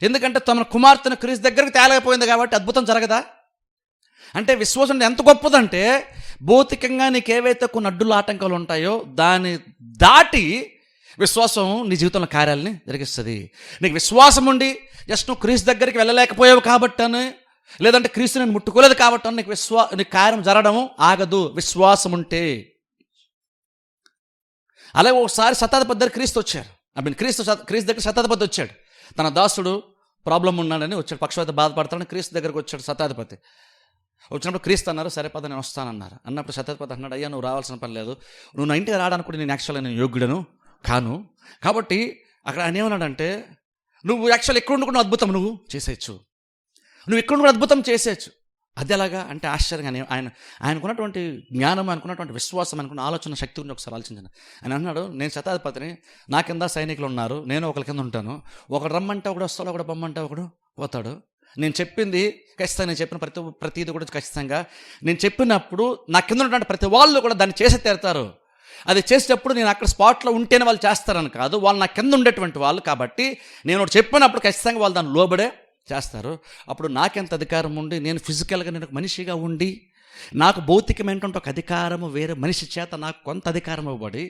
ఎందుకంటే తమ కుమార్తెను క్రీస్తు దగ్గరికి తేలేకపోయింది కాబట్టి అద్భుతం జరగదా. అంటే విశ్వాసం ఎంత గొప్పదంటే భౌతికంగా నీకేవైతే కొన్ని అడ్డుల ఆటంకాలు ఉంటాయో దాన్ని దాటి విశ్వాసం నీ జీవితంలో కార్యాలని జరిగిస్తుంది. నీకు విశ్వాసం ఉండి జస్ట్ నువ్వు క్రీస్తు దగ్గరికి వెళ్ళలేకపోయావు కాబట్టి అని, లేదంటే క్రీస్తు నేను ముట్టుకోలేదు కాబట్టి నీకు కార్యం జరగడము ఆగదు విశ్వాసం ఉంటే. అలాగే ఒకసారి శతాధిపతి దగ్గర క్రీస్తు వచ్చారు. క్రీస్తు దగ్గర శతాధిపతి వచ్చాడు. తన దాసుడు ప్రాబ్లం ఉన్నాడని వచ్చాడు, పక్షవాత బాధపడతాడని క్రీస్తు దగ్గరకు వచ్చాడు శతాధిపతి. వచ్చినప్పుడు క్రీస్తు అన్నారు, సరే పద నేను వస్తానన్నారు. అన్నప్పుడు శతాధిపతి అన్నాడు, అయ్యా నువ్వు రావాల్సిన పని లేదు, నువ్వు నా ఇంటికి రావడానికి కూడా నేను యాక్చువల్గా నేను యోగ్యుడను కాను. కాబట్టి అక్కడ ఆయన ఏమన్నాడంటే, నువ్వు యాక్చువల్ ఎక్కడుండి కూడా అద్భుతం నువ్వు చేసేయచ్చు, నువ్వు ఎక్కడుండి కూడా అద్భుతం చేసేయచ్చు. అది ఎలాగా అంటే ఆశ్చర్యంగా ఆయనకున్నటువంటి జ్ఞానం, అనుకున్నటువంటి విశ్వాసం, అనుకున్న ఆలోచన శక్తి గురించి ఒకసారి ఆలోచించాను. ఆయన అన్నాడు, నేను శతాధిపతిని, నా కింద సైనికులు ఉన్నారు, నేను ఒకరి కింద ఉంటాను, ఒకడు రమ్మంటే ఒకడు వస్తాడు, ఒకడు బొమ్మంటే ఒకడు పోతాడు. నేను చెప్పింది ఖచ్చితంగా, నేను చెప్పిన ప్రతిది కూడా ఖచ్చితంగా నేను చెప్పినప్పుడు నా కింద ఉన్నటువంటి ప్రతి వాళ్ళు కూడా దాన్ని చేసి తీరుతారు. అది చేసేటప్పుడు నేను అక్కడ స్పాట్లో ఉంటేనే వాళ్ళు చేస్తారని కాదు, వాళ్ళు నా కింద ఉండేటువంటి వాళ్ళు కాబట్టి నేను ఒకటి చెప్పినప్పుడు ఖచ్చితంగా వాళ్ళు దాన్ని లోబడే చేస్తారు. అప్పుడు నాకెంత అధికారం ఉండి, నేను ఫిజికల్గా నేను ఒక మనిషిగా ఉండి నాకు భౌతికమైనటువంటి ఒక అధికారము వేరే మనిషి చేత నాకు కొంత అధికారం ఇవ్వబడి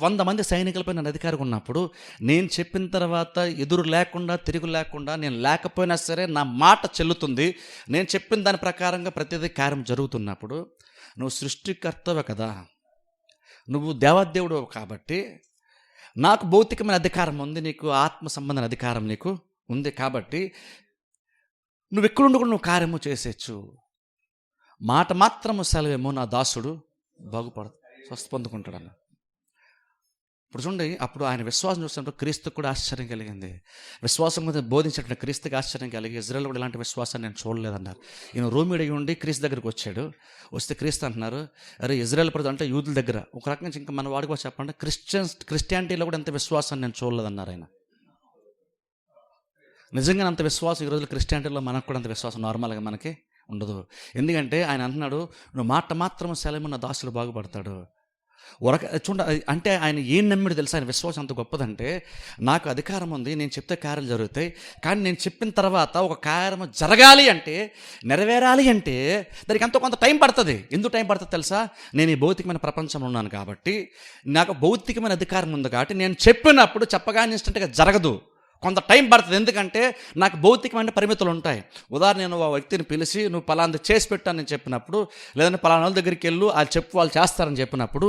100 మంది సైనికులపై నేను అధికారం ఉన్నప్పుడు నేను చెప్పిన తర్వాత ఎదురు లేకుండా తిరుగు లేకుండా నేను లేకపోయినా సరే నా మాట చెల్లుతుంది, నేను చెప్పిన దాని ప్రకారంగా ప్రతిదీ కార్యం జరుగుతున్నప్పుడు నువ్వు సృష్టికర్తవే కదా, నువ్వు దేవాదేవుడు కాబట్టి నాకు భౌతికమైన అధికారం ఉంది, నీకు ఆత్మ సంబంధమైన అధికారం నీకు ఉంది. కాబట్టి నువ్వు ఎక్కడుండి కూడా నువ్వు కార్యము చేసేయచ్చు. మాట మాత్రము సెలవేమో నా దాసుడు స్వస్థ పొందుకుంటాడు అన్న. ఇప్పుడు చూడండి, అప్పుడు ఆయన విశ్వాసం చూసినప్పుడు క్రీస్తుకు కూడా ఆశ్చర్యం కలిగింది. విశ్వాసం మీద బోధించేటువంటి క్రీస్తుకి ఆశ్చర్యం కలిగి, ఇజ్రాయెల్ కూడా ఇలాంటి విశ్వాసాన్ని నేను చూడలేదన్నారు. ఈయన రోమిడి ఉండి క్రీస్తు దగ్గరికి వచ్చాడు. వస్తే క్రీస్తు అంటున్నారు, అరే ఇజ్రాయెల్ ప్రజలు అంటే యూదుల దగ్గర ఒక రకంగా ఇంకా మన వాడికి కూడా చెప్పండి, క్రిస్టియానిటీలో కూడా ఎంత విశ్వాసాన్ని నేను చూడలేదన్నారు ఆయన. నిజంగా అంత విశ్వాసం ఈరోజు క్రిస్టియానిటీలో మనకు కూడా అంత విశ్వాసం నార్మల్గా మనకి ఉండదు. ఎందుకంటే ఆయన అంటున్నాడు, నువ్వు మాట మాత్రం సెలవు నా దాసులు బాగుపడతాడు. చూడ అంటే ఆయన ఏం నమ్మిడు తెలుసా, ఆయన విశ్వాసం అంత గొప్పదంటే, నాకు అధికారం ఉంది, నేను చెప్తే కార్యాలు జరుగుతాయి, కానీ నేను చెప్పిన తర్వాత ఒక కార్యం జరగాలి అంటే, నెరవేరాలి అంటే దానికి ఎంతో కొంత టైం పడుతుంది. ఎందుకు టైం పడుతుంది తెలుసా, నేను ఈ భౌతికమైన ప్రపంచంలో ఉన్నాను కాబట్టి, నాకు భౌతికమైన అధికారం ఉంది కాబట్టి నేను చెప్పినప్పుడు చెప్పగానే ఇన్స్టెంట్గా జరగదు, కొంత టైం పడుతుంది. ఎందుకంటే నాకు భౌతికమైన పరిమితులు ఉంటాయి. ఉదాహరణ, నేను ఆ వ్యక్తిని పిలిచి నువ్వు పలానా చేసి పెట్టాను నేను చెప్పినప్పుడు, లేదంటే పలానా వాళ్ళ దగ్గరికి వెళ్ళు వాళ్ళు చెప్పు వాళ్ళు చేస్తారని చెప్పినప్పుడు,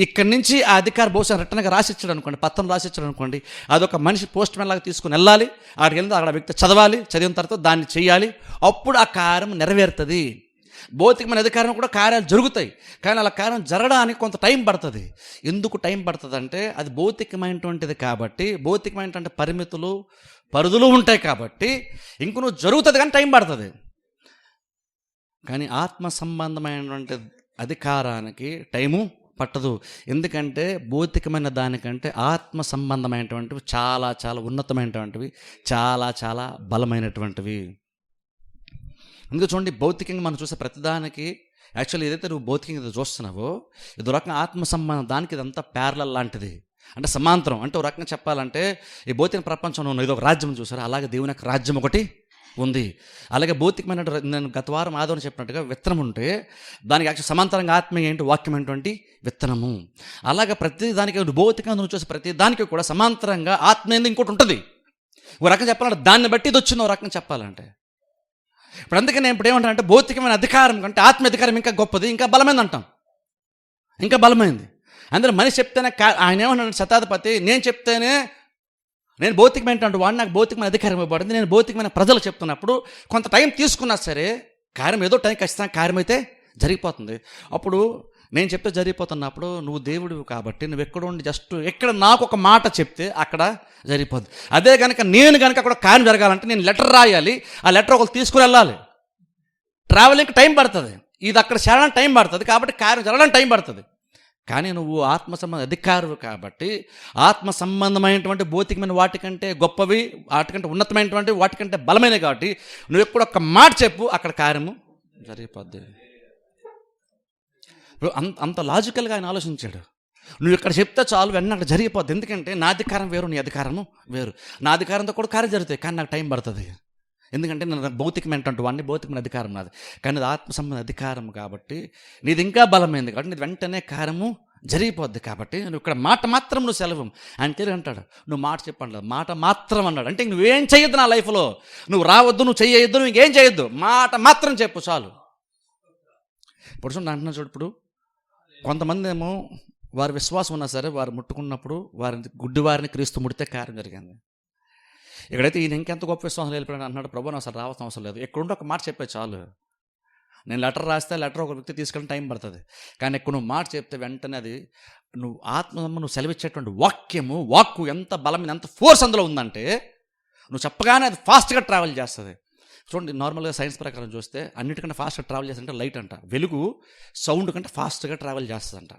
ఇక్కడి నుంచి ఆ అధికారి బహుశా రిటర్న్గా రాసిచ్చాడు అనుకోండి, పత్రం రాసిచ్చాడు అనుకోండి, అదొక మనిషి పోస్ట్ మ్యాన్ లాగా తీసుకుని వెళ్ళాలి, అక్కడికి వెళ్తే అక్కడ వ్యక్తి చదవాలి, చదివిన తర్వాత దాన్ని చేయాలి, అప్పుడు ఆ కార్యం నెరవేరుతుంది. భౌతికమైన అధికారం కూడా కార్యాలు జరుగుతాయి, కానీ అలా కార్యం జరగడానికి కొంత టైం పడుతుంది. ఎందుకు టైం పడుతుంది అంటే అది భౌతికమైనటువంటిది కాబట్టి, భౌతికమైనటువంటి పరిధులు ఉంటాయి కాబట్టి ఇంక నువ్వు జరుగుతుంది కానీ టైం పడుతుంది. కానీ ఆత్మ సంబంధమైనటువంటి అధికారానికి టైము పట్టదు. ఎందుకంటే భౌతికమైన దానికంటే ఆత్మ సంబంధమైనటువంటివి చాలా చాలా ఉన్నతమైనటువంటివి, చాలా చాలా బలమైనటువంటివి. అందుకే చూడండి, భౌతికంగా మనం చూసే ప్రతిదానికి యాక్చువల్లీ ఏదైతే నువ్వు భౌతికంగా చూస్తున్నావో ఇది రకంగా ఆత్మ సంబంధం దానికి ఇదంతా ప్యారలల్ లాంటిది, అంటే సమాంతరం. అంటే ఒక రకంగా చెప్పాలంటే ఈ భౌతిక ప్రపంచంలో ఉన్న ఏదో ఒక రాజ్యం చూసారు, అలాగే దేవుని యొక్క రాజ్యం ఒకటి ఉంది. అలాగే భౌతికమైన నేను గత వారం ఆదరణ చెప్పినట్టుగా విత్తనం ఉంటే దానికి యాక్చువల్ సమాంతరంగా ఆత్మీయ ఏంటి వాక్యం ఏంటంటే విత్తనము. అలాగే ప్రతి దానికి భౌతికంగా నువ్వు చూసే ప్రతి దానికి కూడా సమాంతరంగా ఆత్మీయంది ఇంకోటి ఉంటుంది. ఒక రకంగా చెప్పాలంటే దాన్ని బట్టి ఇది వచ్చింది. ఒక రకంగా చెప్పాలంటే ఇప్పుడు అందుకే నేను ఇప్పుడు ఏమంటానంటే భౌతికమైన అధికారం కంటే ఆత్మ అధికారం ఇంకా గొప్పది, ఇంకా బలమైంది అంటాం, ఇంకా బలమైంది. అందులో మనిషి చెప్తేనే ఆయన ఏమన్నాడు శతాధిపతి, నేను చెప్తేనే నేను భౌతికమైనటువంటి వాడు, నాకు భౌతికమైన అధికారం ఇవ్వబడింది, నేను భౌతికమైన ప్రజలు చెప్తున్నప్పుడు కొంత టైం తీసుకున్నా సరే కార్యం ఏదో టైం ఖచ్చితంగా కార్యం అయితే జరిగిపోతుంది. అప్పుడు నేను చెప్తే జరిగిపోతున్నప్పుడు నువ్వు దేవుడివి కాబట్టి నువ్వు ఎక్కడ ఉండి జస్ట్ ఎక్కడ నాకు ఒక మాట చెప్తే అక్కడ జరిగిపోద్ది. అదే కనుక నేను కనుక అక్కడ కార్యం జరగాలంటే నేను లెటర్ రాయాలి, ఆ లెటర్ ఒకరు తీసుకుని వెళ్ళాలి, ట్రావెలింగ్కి టైం పడుతుంది, ఇది అక్కడ చేరడానికి టైం పడుతుంది, కాబట్టి కార్యం జరగడానికి టైం పడుతుంది. కానీ నువ్వు ఆత్మ సంబంధ అధికారులు కాబట్టి ఆత్మ సంబంధమైనటువంటి భౌతికమైన వాటికంటే గొప్పవి, వాటికంటే ఉన్నతమైనటువంటి వాటికంటే బలమైనవి కాబట్టి నువ్వు ఎక్కడ ఒక్క మాట చెప్పు అక్కడ కార్యము జరిగిపోద్ది. అంత లాజికల్గా ఆయన ఆలోచించాడు. నువ్వు ఇక్కడ చెప్తే చాలు వెంటనే అక్కడ జరిగిపోద్ది. ఎందుకంటే నా అధికారం వేరు, నీ అధికారము వేరు. నా అధికారంతో కూడా కార్యం జరుగుతాయి, కానీ నాకు టైం పడుతుంది. ఎందుకంటే నేను భౌతికమైనటువంటి వాడిని, భౌతికమైన అధికారం నాది, కానీ అది ఆత్మ సంబంధ అధికారం కాబట్టి నీది ఇంకా బలమైంది కాబట్టి నీది వెంటనే కార్యము జరిగిపోద్ది. కాబట్టి నువ్వు ఇక్కడ మాట మాత్రం నువ్వు సెలవు ఆయన తిరిగి అంటాడు, నువ్వు మాట చెప్పండి, మాట మాత్రం అన్నాడు. అంటే నువ్వేం చేయొద్దు నా లైఫ్లో, నువ్వు రావద్దు, నువ్వు చెయ్యొద్దు, నువ్వు ఇంకేం చేయొద్దు, మాట మాత్రం చెప్పు చాలు. ఇప్పుడు చూడండి అంటున్నా చూడు, ఇప్పుడు కొంతమంది ఏమో వారి విశ్వాసం ఉన్నా సరే వారు ముట్టుకున్నప్పుడు గుడ్డివారిని క్రీస్తు ముడితే కార్యం జరిగింది. ఇక్కడైతే ఈయన ఇంకెంత గొప్ప విశ్వాసం వెళ్ళిపోయాడు అంటున్నాడు, ప్రభు నాకు అసలు రావాల్సిన అవసరం లేదు, ఎక్కడుంటే ఒక మాట చెప్పే చాలు. నేను లెటర్ రాస్తే లెటర్ ఒక వ్యక్తి తీసుకెళ్ళి టైం పడుతుంది, కానీ ఎక్కువ నువ్వు మాట చెప్తే వెంటనే అది నువ్వు ఆత్మ నువ్వు సెలవిచ్చేటువంటి వాక్కు ఎంత బలమైన ఎంత ఫోర్స్ అందులో ఉందంటే నువ్వు చెప్పగానే అది ఫాస్ట్గా ట్రావెల్ చేస్తుంది. చూడండి, నార్మల్గా సైన్స్ ప్రకారం చూస్తే అన్నిటికంటే ఫాస్ట్గా ట్రావెల్ చేస్తుంటే లైట్ అంట, వెలుగు సౌండ్ కంటే ఫాస్ట్గా ట్రావెల్ చేస్తుందంట.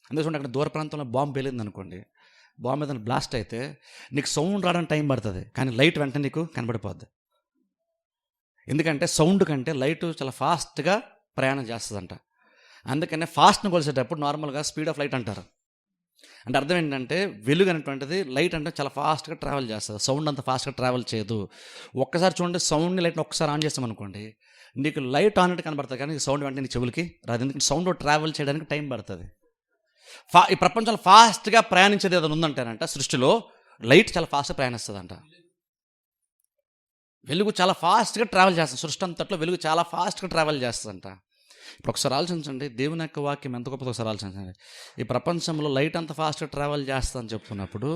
అందుకే చూడండి, అక్కడ దూర ప్రాంతంలో బాంబు పేలింది అనుకోండి, బాంబు ఏదైనా బ్లాస్ట్ అయితే నీకు సౌండ్ రావడానికి టైం పడుతుంది, కానీ లైట్ వెంటనే నీకు కనబడిపోద్ది. ఎందుకంటే సౌండ్ కంటే లైట్ చాలా ఫాస్ట్గా ప్రయాణం చేస్తుందంట. అందుకనే ఫాస్ట్ని కొలిసేటప్పుడు నార్మల్గా స్పీడ్ ఆఫ్ లైట్ అంటారు. అంటే అర్థం ఏంటంటే వెలుగు అనేటువంటిది లైట్ అంటే చాలా ఫాస్ట్గా ట్రావెల్ చేస్తుంది, సౌండ్ అంత ఫాస్ట్గా ట్రావెల్ చేయదు. ఒక్కసారి చూడండి, సౌండ్ని లైట్ని ఒక్కసారి ఆన్ చేస్తామనుకోండి, నీకు లైట్ ఆన్ అంటే కనబడుతుంది, కానీ సౌండ్ వెంటనే నీ చెవులకి రాదు, ఎందుకంటే సౌండ్ ట్రావెల్ చేయడానికి టైం పడుతుంది. ఈ ప్రపంచంలో ఫాస్ట్గా ప్రయాణించేది ఏదైనా ఉందంటేనంట సృష్టిలో లైట్ చాలా ఫాస్ట్గా ప్రయాణిస్తుందంట. వెలుగు చాలా ఫాస్ట్గా ట్రావెల్ చేస్తుంది, సృష్టి అంతట్లో వెలుగు చాలా ఫాస్ట్గా ట్రావెల్ చేస్తుందంట. ఇప్పుడు ఒకసారి ఆలోచించండి, దేవుని యొక్క వాక్యం ఎంత గొప్పదో ఒకసారి ఆలోచించండి. ఈ ప్రపంచంలో లైట్ అంత ఫాస్ట్గా ట్రావెల్ చేస్తుందని చెప్పుకున్నప్పుడు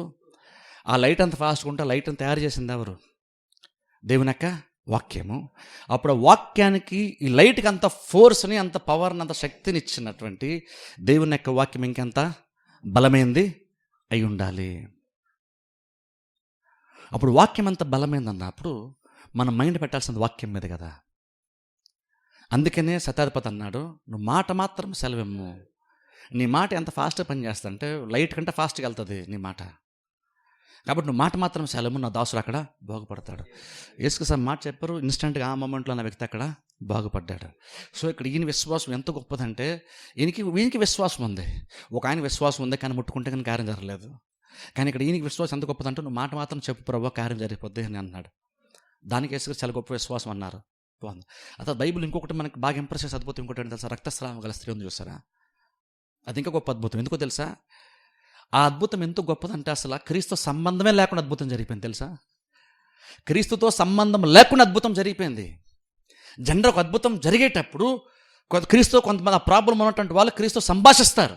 ఆ లైట్ అంత ఫాస్ట్గా ఉంటే లైట్ని తయారు చేసింది ఎవరు? దేవుని యొక్క వాక్యము. అప్పుడు ఆ వాక్యానికి ఈ లైట్కి అంత ఫోర్స్ని, అంత పవర్ని, అంత శక్తిని ఇచ్చినటువంటి దేవుని యొక్క వాక్యం ఇంకెంత బలమైంది అయి ఉండాలి. అప్పుడు వాక్యం అంత బలమైంది అన్నప్పుడు మన మైండ్ పెట్టాల్సింది వాక్యం మీద కదా. అందుకనే శతాధిపతి అన్నాడు, నువ్వు మాట మాత్రం సెలవిమ్ము. నీ మాట ఎంత ఫాస్ట్గా పనిచేస్తుంది అంటే లైట్ కంటే ఫాస్ట్గా వెళ్తుంది నీ మాట. కాబట్టి నువ్వు మాట మాత్రం సెలవు, నా దాసుడు అక్కడ బాగుపడతాడు. యేసుక్రీస్తు మాట చెప్పారు, ఇన్స్టెంట్గా ఆ మూమెంట్లో నా వ్యక్తి అక్కడ బాగుపడ్డాడు. సో ఇక్కడ ఈయన విశ్వాసం ఎంత గొప్పదంటే ఈయనకి విశ్వాసం ఉంది, ఒక ఆయన విశ్వాసం ఉంది, కానీ ముట్టుకుంటే కానీ కార్యం జరగలేదు. కానీ ఇక్కడ ఈయనకి విశ్వాసం ఎంత గొప్పదంటే నువ్వు మాట మాత్రం చెప్పు ప్రభు, కార్యం జరిగిపోద్ది అని అన్నాడు. దానికి యేసుక్రీస్తు చాలా గొప్ప విశ్వాసం అన్నారు. అసలు బైబిల్ ఇంకొకటి మనకి బాగా ఇంప్రెస్ చేసే అద్భుతం ఇంకోటి ఏంటి తెలుసా? రక్తస్రావం గల స్త్రీ ఉంది చూసారా, అది ఇంకా గొప్ప అద్భుతం. ఎందుకో తెలుసా? ఆ అద్భుతం ఎంత గొప్పదంటే అసలు క్రీస్తు సంబంధమే లేకుండా అద్భుతం జరిగిపోయింది తెలుసా. క్రీస్తుతో సంబంధం లేకుండా అద్భుతం జరిగిపోయింది. జనరల్ ఒక అద్భుతం జరిగేటప్పుడు క్రీస్తు కొంతమంది ఆ ప్రాబ్లం ఉన్నటువంటి వాళ్ళు క్రీస్తు సంభాషిస్తారు,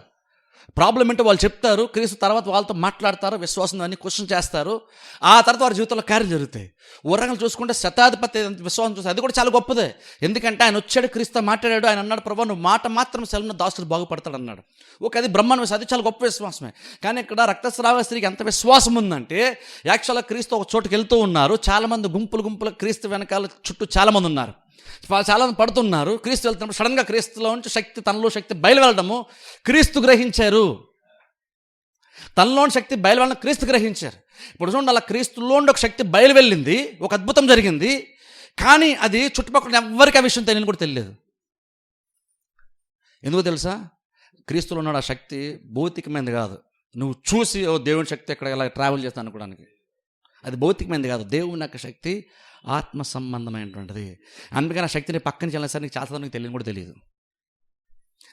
ప్రాబ్లం ఏంటో వాళ్ళు చెప్తారు, క్రీస్తు తర్వాత వాళ్ళతో మాట్లాడతారు, విశ్వాసం అన్ని క్వశ్చన్ చేస్తారు, ఆ తర్వాత వారి జీవితంలో కార్యం జరుగుతాయి. ఊరంగా చూసుకుంటే శతాధిపతి విశ్వాసం చూస్తే అది కూడా చాలా గొప్పదే. ఎందుకంటే ఆయన వచ్చాడు, క్రీస్తు మాట్లాడాడు, ఆయన అన్నాడు ప్రభు నువ్వు మాట మాత్రం సెలవున దాసుడు బాగుపడతాడు అన్నాడు. అది బ్రహ్మాండ విశ్వాసం, అది చాలా గొప్ప విశ్వాసమే. కానీ ఇక్కడ రక్తస్రావ స్త్రీకి ఎంత విశ్వాసం ఉందంటే యాక్చువల్గా క్రీస్తు ఒక చోటుకి వెళ్తూ ఉన్నారు, చాలామంది గుంపులు క్రీస్తు వెనకాల చుట్టూ చాలామంది ఉన్నారు, చాలామంది పడుతున్నారు. క్రీస్తు వెళ్తున్నప్పుడు సడన్గా క్రీస్తులో నుంచి శక్తి, తనలో శక్తి బయలు వెళ్ళడము క్రీస్తు గ్రహించారు. తనలోని శక్తి బయలు వెళ్ళడం క్రీస్తు గ్రహించారు. ఇప్పుడు చూడండి, అలా క్రీస్తులో ఒక శక్తి బయలు వెళ్ళింది, ఒక అద్భుతం జరిగింది, కానీ అది చుట్టుపక్కల ఎవరికి ఆ విషయం తెలియని కూడా తెలియదు. ఎందుకో తెలుసా? క్రీస్తులో ఉన్న ఆ శక్తి భౌతికమైనది కాదు. నువ్వు చూసి ఓ దేవుని శక్తి ఎక్కడ ఇలా ట్రావెల్ చేస్తాను అనుకోవడానికి అది భౌతికమైనది కాదు. దేవుని యొక్క శక్తి ఆత్మ సంబంధమైనటువంటిది. అందుకని ఆ శక్తిని పక్కన చెల్లిసరి నీకు చాలా నీకు తెలియని కూడా తెలియదు.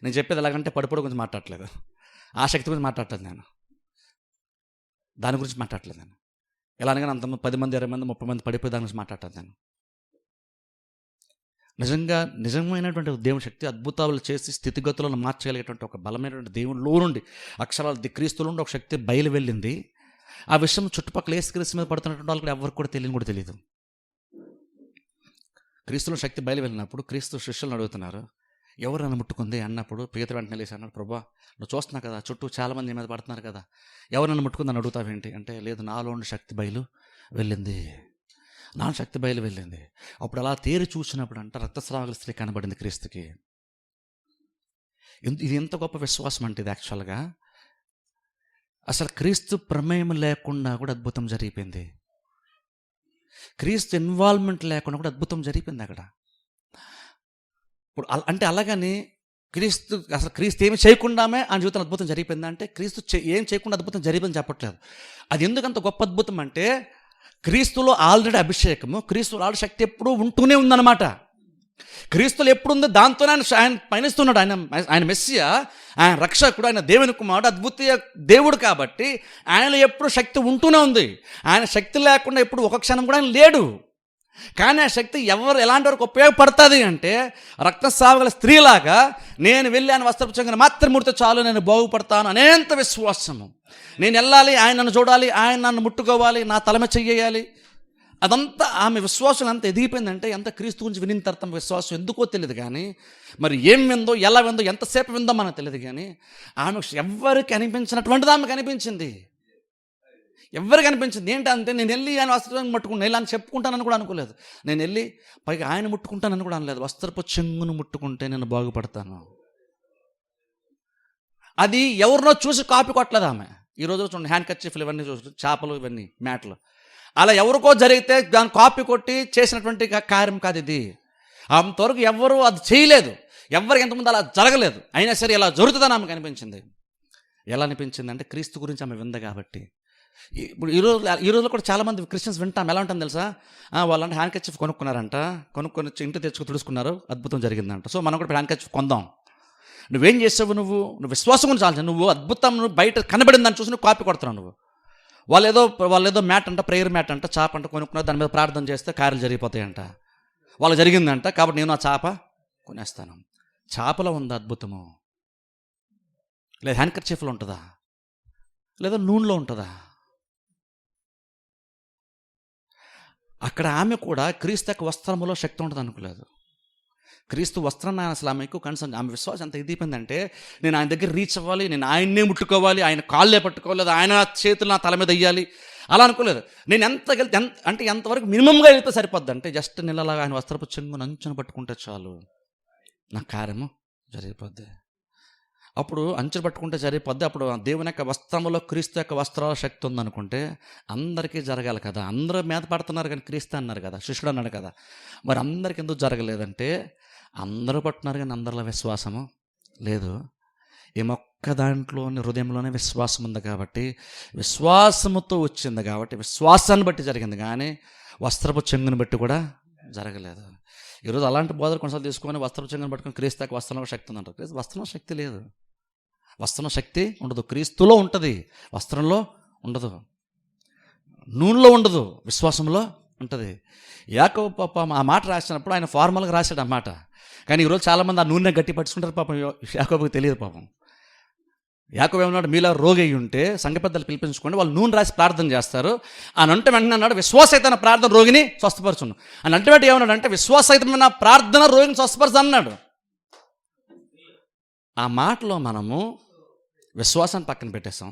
నేను చెప్పేది ఎలాగంటే పడిపోవడం గురించి మాట్లాడట్లేదు, ఆ శక్తి గురించి మాట్లాడట్లేదు, నేను దాని గురించి మాట్లాడట్లేదు. నేను ఎలా అనగానే అంత 10 మంది 20 మంది 30 మంది పడిపోయి దాని గురించి మాట్లాడతాను. నేను నిజంగా నిజమైనటువంటి దేవుని శక్తి అద్భుతాలు చేసి స్థితిగతులను మార్చగలిగేటువంటి ఒక బలమైనటువంటి దేవునిలో నుండి అక్షరాలు క్రీస్తులో నుండి ఒక శక్తి బయలు వెళ్ళింది. ఆ విషయం చుట్టుపక్కల యేసుక్రీస్తు మీద పడుతున్నటువంటి వాళ్ళు కూడా ఎవరికి కూడా తెలియని కూడా తెలియదు. క్రీస్తులో శక్తి బయలు వెళ్ళినప్పుడు క్రీస్తు శిష్యులను అడుగుతున్నారు, ఎవరు నన్ను ముట్టుకుంది అన్నప్పుడు పేతురు వెంటనే లేచి అన్నాడు, ప్రభా నువ్వు చూస్తున్నావు కదా చుట్టూ చాలామంది నీ మీద పడుతున్నారు కదా, ఎవరు నన్ను ముట్టుకుందని అడుగుతావేంటి అంటే, లేదు నాలో ఉండి శక్తి బయలు వెళ్ళింది, నా శక్తి బయలు వెళ్ళింది. అప్పుడు అలా తేరి చూసినప్పుడు అంట రక్తస్రావాల స్త్రీ కనబడింది క్రీస్తుకి. ఇది ఎంత గొప్ప విశ్వాసం అంటే ఇది యాక్చువల్గా అసలు క్రీస్తు ప్రమేయం లేకుండా కూడా అద్భుతం జరిగిపోయింది. క్రీస్తు ఇన్వాల్వ్మెంట్ లేకుండా కూడా అద్భుతం జరిగిపోయింది అక్కడ. ఇప్పుడు అంటే అలాగని క్రీస్తు ఏమి చేయకుండామే ఆ జీవితంలో అద్భుతం జరిగిపోయింది అంటే, క్రీస్తు ఏం చేయకుండా అద్భుతం జరిగిపోయింది చెప్పట్లేదు. అది ఎందుకంత గొప్ప అద్భుతం అంటే, క్రీస్తులో ఆల్రెడీ అభిషేకము, క్రీస్తులో ఆల్రెడీ శక్తి ఎప్పుడూ ఉంటూనే ఉందన్నమాట. క్రీస్తులు ఎప్పుడుంది దాంతోనే ఆయన పయనిస్తున్నాడు. ఆయన మెస్సియా, ఆయన రక్షకుడు, ఆయన దేవుని కుమారుడు, అద్భుత దేవుడు కాబట్టి ఆయనలో ఎప్పుడు శక్తి ఉంటూనే ఉంది. ఆయన శక్తి లేకుండా ఎప్పుడు ఒక క్షణం కూడా ఆయన లేడు. కానీ ఆ శక్తి ఎలాంటి వరకు ఉపయోగపడుతుంది అంటే, రక్తస్రావగల స్త్రీలాగా నేను వెళ్ళి ఆయన వస్త్రపు చెంగున మాత్రం ముడితే చాలు నేను బాగుపడతాను అనేంత విశ్వాసము. నేను వెళ్ళాలి, ఆయన నన్ను చూడాలి, ఆయన నన్ను ముట్టుకోవాలి, నా తలమ చెయ్యాలి, అదంతా ఆమె విశ్వాసం ఎంత ఎదిగిపోయిందంటే, ఎంత క్రీస్తు గురించి వినిన తర్వాత విశ్వాసం ఎందుకో తెలియదు కానీ, మరి ఏం విందో ఎలా విందో ఎంతసేపు విందో మనకు తెలియదు కానీ, ఆమె ఎవరికి అనిపించినటువంటిది ఆమెకు అనిపించింది. ఎవరికి అనిపించింది ఏంటంటే, నేను వెళ్ళి ఆయన వస్త్రం ముట్టుకుంటాను, ఇలా అని చెప్పుకుంటానని కూడా అనుకోలేదు. నేను వెళ్ళి పైగా ఆయన ముట్టుకుంటానని కూడా అనలేదు. వస్త్రపు చెంగును ముట్టుకుంటే నేను బాగుపడతాను. అది ఎవరినో చూసి కాపీ కొట్టలేదు ఆమె. ఈరోజు చూడండి, హ్యాండ్ కర్చీఫ్లు ఇవన్నీ చూసి, చేపలు ఇవన్నీ మ్యాట్లు, అలా ఎవరికో జరిగితే దాన్ని కాపీ కొట్టి చేసినటువంటి కార్యం కాదు ఇది. అంతవరకు ఎవరు అది చేయలేదు, ఎవరికి ఎంతమంది అలా జరగలేదు. అయినా సరే ఇలా జరుగుతుందని ఆమెకు అనిపించింది. ఎలా అనిపించింది అంటే, క్రీస్తు గురించి ఆమె వింది కాబట్టి. ఇప్పుడు ఈ రోజులో కూడా చాలామంది క్రిస్టియన్స్ వింటాం. ఎలా ఉంటుంది తెలుసా, వాళ్ళంటే హ్యాండ్ కర్చీఫ్ కొనుక్కున్నారంట, కొనుక్కొని ఇంటి తెచ్చుకు తుడుచుకున్నారు, అద్భుతం జరిగిందంట. సో మనం కూడా హ్యాండ్ కర్చీఫ్ కొందాం. నువ్వేం చేసావు, నువ్వు విశ్వాసం గురించి ఆలోచన, నువ్వు అద్భుతం నువ్వు బయట కనబడిందని చూసి నువ్వు కాపీ కొడుతున్నావు. నువ్వు వాళ్ళు ఏదో మ్యాట్ అంట, ప్రేయర్ మ్యాట్ అంట, చాప అంట కొనుక్కున్నారు, దాని మీద ప్రార్థన చేస్తే కార్యాలు జరిగిపోతాయంట. వాళ్ళు జరిగిందంట కాబట్టి నేను ఆ చాప కొనేస్తాను. చాపలో ఉందా అద్భుతము? లేదా హ్యాండ్ కర్చీఫ్లో ఉంటుందా? లేదా నూనెలో ఉంటుందా? అక్కడ ఆమె కూడా క్రీస్తు యొక్క వస్త్రములో శక్తి ఉంటుంది అనుకోలేదు. క్రీస్తు వస్త్రాన్ని అసలు ఆమెకు కన్సర్న్, ఆమె విశ్వాసం ఎంత ఎదిగిపోయిందంటే, నేను ఆయన దగ్గర రీచ్ అవ్వాలి, నేను ఆయన్నే ముట్టుకోవాలి, ఆయన కాళ్ళే పట్టుకోలేదు, ఆయన చేతులు నా తల మీద వెయ్యాలి అలా అనుకోలేదు. నేను ఎంతవరకు మినిమంగా వెళ్తే సరిపోద్ది అంటే, జస్ట్ నెలలాగా ఆయన వస్త్రపు చెంగు అంచును పట్టుకుంటే చాలు నా కార్యము జరిగిపోద్ది. అప్పుడు అంచును పట్టుకుంటే సరిపోద్ది. అప్పుడు దేవుని యొక్క వస్త్రములో క్రీస్తు యొక్క వస్త్రాల శక్తి ఉందనుకుంటే అందరికీ జరగాలి కదా. అందరూ మీద పడుతున్నారు కానీ క్రీస్తు అన్నారు కదా, శిష్యుడు అన్నాడు కదా. మరి అందరికి ఎందుకు జరగలేదంటే, అందరూ పట్టున్నారు కానీ అందరిలో విశ్వాసము లేదు. ఏమొక్క దాంట్లోని హృదయంలోనే విశ్వాసం ఉంది కాబట్టి, విశ్వాసముతో వచ్చింది కాబట్టి, విశ్వాసాన్ని బట్టి జరిగింది కానీ వస్త్రపు చెంగుని బట్టి కూడా జరగలేదు. ఈరోజు అలాంటి బోధలు కొన్నిసార్లు తీసుకొని వస్త్రపు చెంగుని పట్టుకొని క్రీస్తుకి వస్త్రంలో శక్తి ఉందంటారు. క్రీస్తు వస్త్రంలో శక్తి లేదు, వస్త్రంలో శక్తి ఉండదు. క్రీస్తులో ఉంటుంది, వస్త్రంలో ఉండదు. నూనెలో ఉండదు, విశ్వాసంలో ఉంటుంది. యాకోబు పాపం ఆ మాట రాసినప్పుడు ఆయన ఫార్మల్గా రాశాడు అన్నమాట. కానీ ఈరోజు చాలామంది ఆ నూనె గట్టి పట్టుకుంటారు. పాపం యాకోబుకి తెలియదు. పాపం యాకోబు ఏమన్నాడు, మీలా రోగి అయి ఉంటే సంఘ పెద్దలు పిలిపించుకోండి, వాళ్ళు నూనె రాసి ప్రార్థన చేస్తారు అని అంటే వెంటనే అన్నాడు, విశ్వాసైతమైన ప్రార్థన రోగిని స్వస్థపరచును అని అంటే ఏమన్నాడు అంటే, విశ్వాసైతమైన ప్రార్థన రోగిని స్వస్థపరచు అన్నాడు. ఆ మాటలో మనము విశ్వాసాన్ని పక్కన పెట్టేసాం,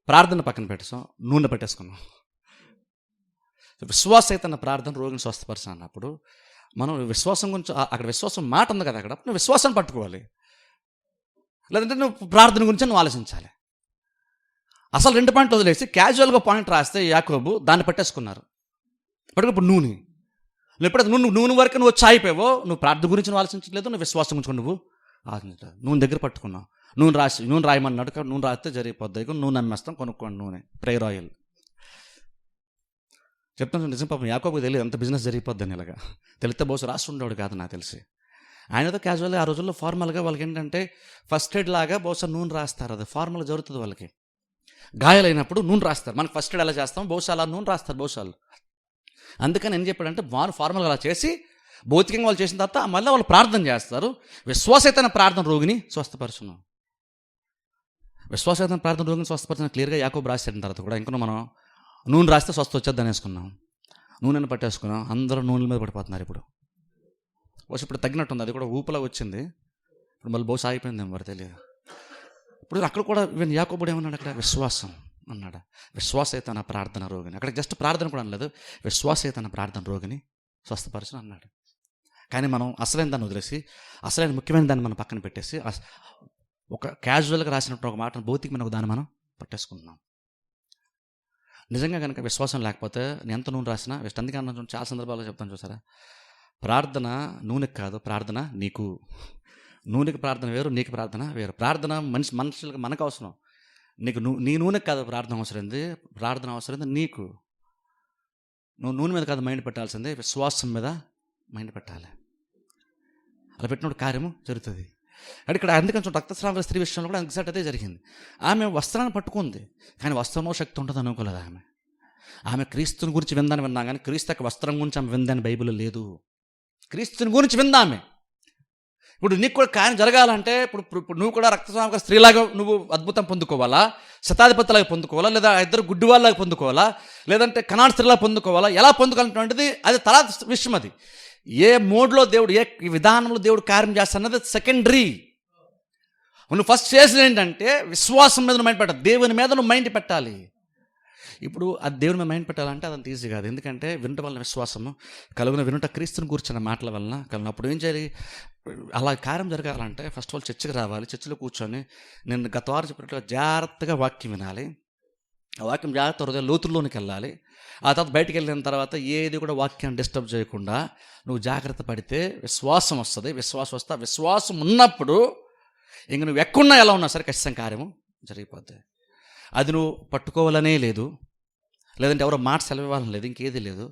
ప్రార్థన పక్కన పెట్టేసాం, నూనె పెట్టేసుకున్నాం. విశ్వాసైతమైన ప్రార్థన రోగిని స్వస్థపరచు అన్నప్పుడు మనం విశ్వాసం గురించి, అక్కడ విశ్వాసం మాట ఉంది కదా, అక్కడ నువ్వు విశ్వాసాన్ని పట్టుకోవాలి, లేదంటే నువ్వు ప్రార్థన గురించి నువ్వు ఆలోచించాలి. అసలు 2 పాయింట్లు వదిలేసి క్యాజువల్గా పాయింట్ రాస్తే యాకోబు దాన్ని పట్టేసుకున్నారు. ఇప్పుడు నూనె, నువ్వు ఎప్పుడైతే నూనె వరకు నువ్వు వచ్చి అయిపోయావో, నువ్వు ప్రార్థన గురించి నువ్వు ఆలోచించలేదు, నువ్వు విశ్వాసం గురించి నువ్వు ఆలోచించలేదు. నూనె దగ్గర పట్టుకున్నావు, నూనె రాయమన్నాడు, నూనె రాస్తే జరిగిపోద్ది. నూనె అమ్మేస్తాం, కొనుక్కోండి నూనె, ప్రేయర్ ఆయిల్ చెప్తాను. నిజం పాపం యాకోబుకి తెలియదు ఎంత బిజినెస్ జరిగిపోద్దని. ఇలాగా తెలిస్తే బహుశా రాసి ఉండేవాడు కాదు నాకు తెలిసి. ఆయనతో క్యాజువల్గా ఆ రోజుల్లో ఫార్మల్గా వాళ్ళకి ఏంటంటే ఫస్ట్ ఎయిడ్ లాగా బహుశా నూనె రాస్తారు. అది ఫార్మల్ జరుగుతుంది వాళ్ళకి. గాయాలైనప్పుడు నూనె రాస్తారు. మనకు ఫస్ట్ ఎయిడ్ ఎలా చేస్తాం బహుశా అలా నూనె రాస్తారు బహుశా. అందుకని ఏం చెప్పాడంటే, వారు ఫార్మల్గా అలా చేసి భౌతికంగా వాళ్ళు చేసిన తర్వాత మళ్ళీ వాళ్ళు ప్రార్థన చేస్తారు. విశ్వాసైతన ప్రార్థన రోగిని స్వస్థపరచును. విశ్వాసైతన ప్రార్థన రోగిని స్వస్థపరచును క్లియర్గా యాకోబు రాసిన తర్వాత కూడా ఇంకా మనం నూనె రాస్తే స్వస్థ వచ్చేది అనేసుకున్నాం. నూనెను పట్టేసుకున్నాం. అందరూ నూనెల మీద పడిపోతున్నారు. ఇప్పుడు తగ్గినట్టుంది. అది కూడా ఊపలా వచ్చింది. ఇప్పుడు మళ్ళీ బహుశా ఆగిపోయిందేమో మరి తెలియదు. ఇప్పుడు అక్కడ కూడా యాకోబుడు ఏమన్నాడు? అక్కడ విశ్వాసం అన్నాడు. విశ్వాసైతన ప్రార్థన రోగిని, అక్కడ జస్ట్ ప్రార్థన కూడా అనలేదు, విశ్వాసైతన ప్రార్థన రోగిని స్వస్థపరచును అన్నాడు. కానీ మనం అసలైన దాన్ని వదిలేసి, అసలైన ముఖ్యమైన దాన్ని మనం పక్కన పెట్టేసి ఒక క్యాజువల్గా రాసినట్టు ఒక మాటను భౌతికమైన ఒక దాన్ని మనం పట్టేసుకుంటున్నాం. నిజంగా కనుక విశ్వాసం లేకపోతే నేను ఎంత నూనె రాసినా వేస్ట్. అందుకే అన్న చాలా సందర్భాల్లో చెప్తాను చూసారా, ప్రార్థన నూనెకి కాదు, ప్రార్థన నీకు. నూనెకి ప్రార్థన వేరు, నీకు ప్రార్థన వేరు. ప్రార్థన మనుషులకు మనకు అవసరం. నీకు నీ నూనెకి కాదు ప్రార్థన అవసరమైంది, ప్రార్థన అవసరమైంది నీకు. నువ్వు నూనె మీద కాదు మైండ్ పెట్టాల్సిందే, విశ్వాసం మీద మైండ్ పెట్టాలి. అలా పెట్టినప్పుడు కార్యము జరుగుతుంది. అంటే ఇక్కడ అందుకని రక్తస్రావ స్త్రీ విషయంలో కూడా ఎగ్జాక్ట్ అదే జరిగింది. ఆమె వస్త్రాన్ని పట్టుకుంది, కానీ వస్త్రంలో శక్తి ఉంటుంది అనుకోలేదు. ఆమె క్రీస్తుని గురించి విందని విన్నా, కానీ క్రీస్తు యొక్క వస్త్రం గురించి ఆమె విందని బైబిల్లో లేదు. క్రీస్తుని గురించి విందామె. ఇప్పుడు నీకు కూడా కార్యం జరగాలంటే ఇప్పుడు నువ్వు కూడా రక్తస్రావ స్త్రీలాగా నువ్వు అద్భుతం పొందుకోవాలా, శతాధిపతిలాగా పొందుకోవాలా, లేదా ఇద్దరు గుడ్డి వాళ్ళలాగా పొందుకోవాలా, లేదంటే కనాడ్ స్త్రీలాగా పొందుకోవాలా, ఎలా పొందుకోవాలంటే అది తర్వాత విషయం. అది ఏ మోడ్లో దేవుడు, ఏ విధానంలో దేవుడు కార్యం చేస్తానన్నది సెకండరీ. నువ్వు ఫస్ట్ చేసేది ఏంటంటే విశ్వాసం మీద నువ్వు మైండ్ పెట్టాలి, దేవుని మీద నువ్వు మైండ్ పెట్టాలి. ఇప్పుడు అది దేవుని మీద మైండ్ పెట్టాలంటే అదంత ఈజీ కాదు. ఎందుకంటే వినటం వలన విశ్వాసము కలుగున, వినుట క్రీస్తుని కూర్చున్న మాటల వలన కలుగున. అప్పుడు ఏం చేయాలి? అలా కార్యం జరగాలంటే ఫస్ట్ ఆఫ్ ఆల్ చర్చికి రావాలి. చర్చిలో కూర్చొని నేను గత వారం చెప్పినట్టుగా జాగ్రత్తగా వాక్యం వినాలి. ఆ వాక్యం జాగ్రత్త హృదయ లోతుల్లోనికి వెళ్ళాలి. ఆ తర్వాత బయటికి వెళ్ళిన తర్వాత ఏది కూడా వాక్యాన్ని డిస్టర్బ్ చేయకుండా నువ్వు జాగ్రత్త పడితే విశ్వాసం వస్తుంది. విశ్వాసం ఉన్నప్పుడు ఇంక నువ్వు ఎక్కడున్నా ఎలా ఉన్నా సరే ఖచ్చితంగా కార్యము జరిగిపోద్ది. అది నువ్వు పట్టుకోవాలనే లేదు, లేదంటే ఎవరో మాట సెలవివ్వాలని లేదు, ఇంకేది లేదు.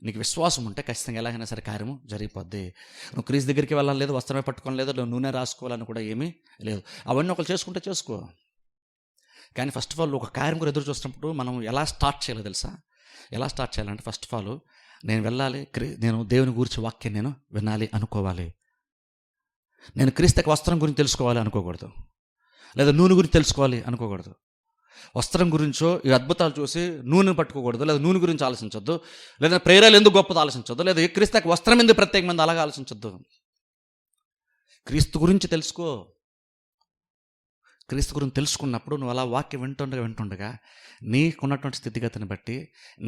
నీకు విశ్వాసం ఉంటే ఖచ్చితంగా ఎలాగైనా సరే కార్యము జరిగిపోద్ది. నువ్వు క్రీస్తు దగ్గరికి వెళ్ళాలి లేదు, వస్త్రమే పట్టుకోవాలి లేదు, నువ్వు నూనె రాసుకోవాలని కూడా ఏమీ లేదు. అవన్నీ ఒకరు చేసుకుంటే చేసుకో. కానీ ఫస్ట్ ఆఫ్ ఆల్ ఒక కార్యం కూడా ఎదురు చూసినప్పుడు మనం ఎలా స్టార్ట్ చేయాలో తెలుసా? ఎలా స్టార్ట్ చేయాలంటే ఫస్ట్ ఆఫ్ ఆల్ నేను వెళ్ళాలి, నేను దేవుని గురించి వాక్యం నేను వినాలి అనుకోవాలి. నేను క్రీస్తుకి వస్త్రం గురించి తెలుసుకోవాలి అనుకోకూడదు, లేదా నూనె గురించి తెలుసుకోవాలి అనుకోకూడదు. వస్త్రం గురించో ఈ అద్భుతాలు చూసి నూనె పట్టుకోకూడదు, లేదా నూనె గురించి ఆలోచించొద్దు, లేదా ప్రేరాలు ఎందుకు గొప్పది ఆలోచించొద్దు, లేదా క్రీస్తుకి వస్త్రం ఎందుకు ప్రత్యేకమంది అలాగా ఆలోచించొద్దు. క్రీస్తు గురించి తెలుసుకో. క్రీస్తు గురించి తెలుసుకున్నప్పుడు నువ్వు అలా వాక్యం వింటుండగా నీకున్నటువంటి స్థితిగతిని బట్టి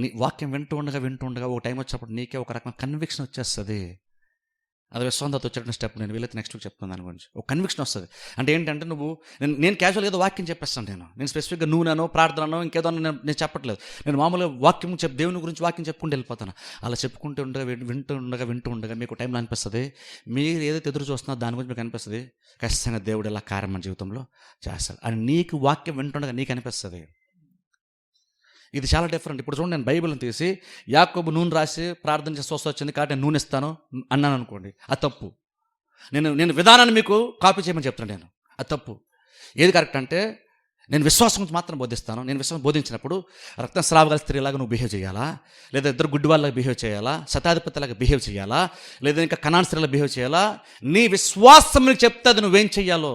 నీ వాక్యం వింటూ ఉండగా ఒక టైం వచ్చినప్పుడు నీకే ఒక రకమైన కన్విక్షన్ వచ్చేస్తుంది. అది విశ్వాసంతో వచ్చేటువంటి స్టెప్. నేను వీళ్ళైతే నెక్స్ట్ వీక్ చెప్తాను దాని గురించి. ఒక కన్విక్షన్ వస్తుంది. అంటే ఏంటంటే నేను క్యాజువల్ ఏదో వాక్యం చెప్పేస్తాను. నేను స్పెసిఫిక్గా నూనెనో ప్రార్థనో ఇంకేదో నేను చెప్పట్లేదు. నేను మామూలుగా వాక్యం దేవుని గురించి వాక్యం చెప్పుకుంటూ వెళ్ళిపోతాను. అలా చెప్పుకుంటూ వింటూ ఉండగా మీకు టైంలో అనిపిస్తుంది, మీరు ఏదైతే ఎదురు చూస్తున్నారో దాని గురించి మీకు అనిపిస్తుంది ఖచ్చితంగా దేవుడు ఎలా కార్యం మన జీవితంలో చేస్తాడు అని నీకు వాక్యం వింటుండగా నీకు అనిపిస్తుంది. ఇది చాలా డిఫరెంట్. ఇప్పుడు చూడండి, నేను బైబిల్ని తీసి యాకోబు నూనె రాసి ప్రార్థన చేసి స్వస్థ వచ్చింది కాబట్టి నేను నూనె ఇస్తాను అన్నాను అనుకోండి, అది తప్పు. నేను విధానాన్ని మీకు కాపీ చేయమని చెప్తాను. అది తప్పు. ఏది కరెక్ట్ అంటే నేను విశ్వాసం గురించి మాత్రం బోధిస్తాను. నేను విశ్వాసం బోధించినప్పుడు రక్తస్రావ స్త్రీలాగా నువ్వు బిహేవ్ చేయాలా, లేదా ఇద్దరు గుడ్డి వాళ్ళలాగా బిహేవ్ చేయాలా, శతాధిపతిలాగా బిహేవ్ చేయాలా, లేదా ఇంకా కనాన్ స్త్రీలాగా బిహేవ్ చేయాలా, నీ విశ్వాసం నీకు చెప్తుంది నువ్వేం చెయ్యాలో.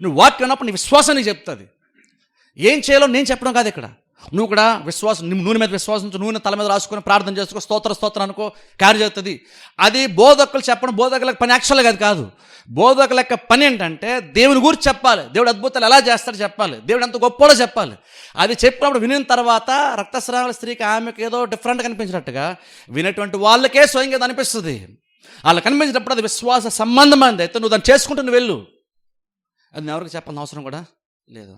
నువ్వు వాక్యం అన్నప్పుడు నీ విశ్వాసం నీకు చెప్తుంది. ఏం చేయాలో నేను చెప్పడం కాదు ఇక్కడ. నువ్వు కూడా విశ్వాసం, నూనె మీద విశ్వాసం, నూనె తల మీద రాసుకొని ప్రార్థన చేసుకో, స్తోత్రం అనుకో, కార్యం జరుగుతుంది. అది బోధకులు చెప్పడం బోధకులకు పని యాక్చువల్గా అది కాదు. బోధకుల యొక్క పని ఏంటంటే దేవుని గురించి చెప్పాలి, దేవుడు అద్భుతాలు ఎలా చేస్తాడో చెప్పాలి, దేవుడు ఎంత గొప్పడో చెప్పాలి. అది చెప్పినప్పుడు వినిన తర్వాత రక్తస్రావ స్త్రీకి ఆమెకు ఏదో డిఫరెంట్గా కనిపించినట్టుగా వినేటువంటి వాళ్ళకే స్వయంగా అది అనిపిస్తుంది. వాళ్ళకి కనిపించినప్పుడు అది విశ్వాస సంబంధమైనది అయితే నువ్వు దాన్ని చేసుకుంటూ నువ్వు వెళ్ళు. అది ఎవరికి చెప్పాల్సిన అవసరం కూడా లేదు.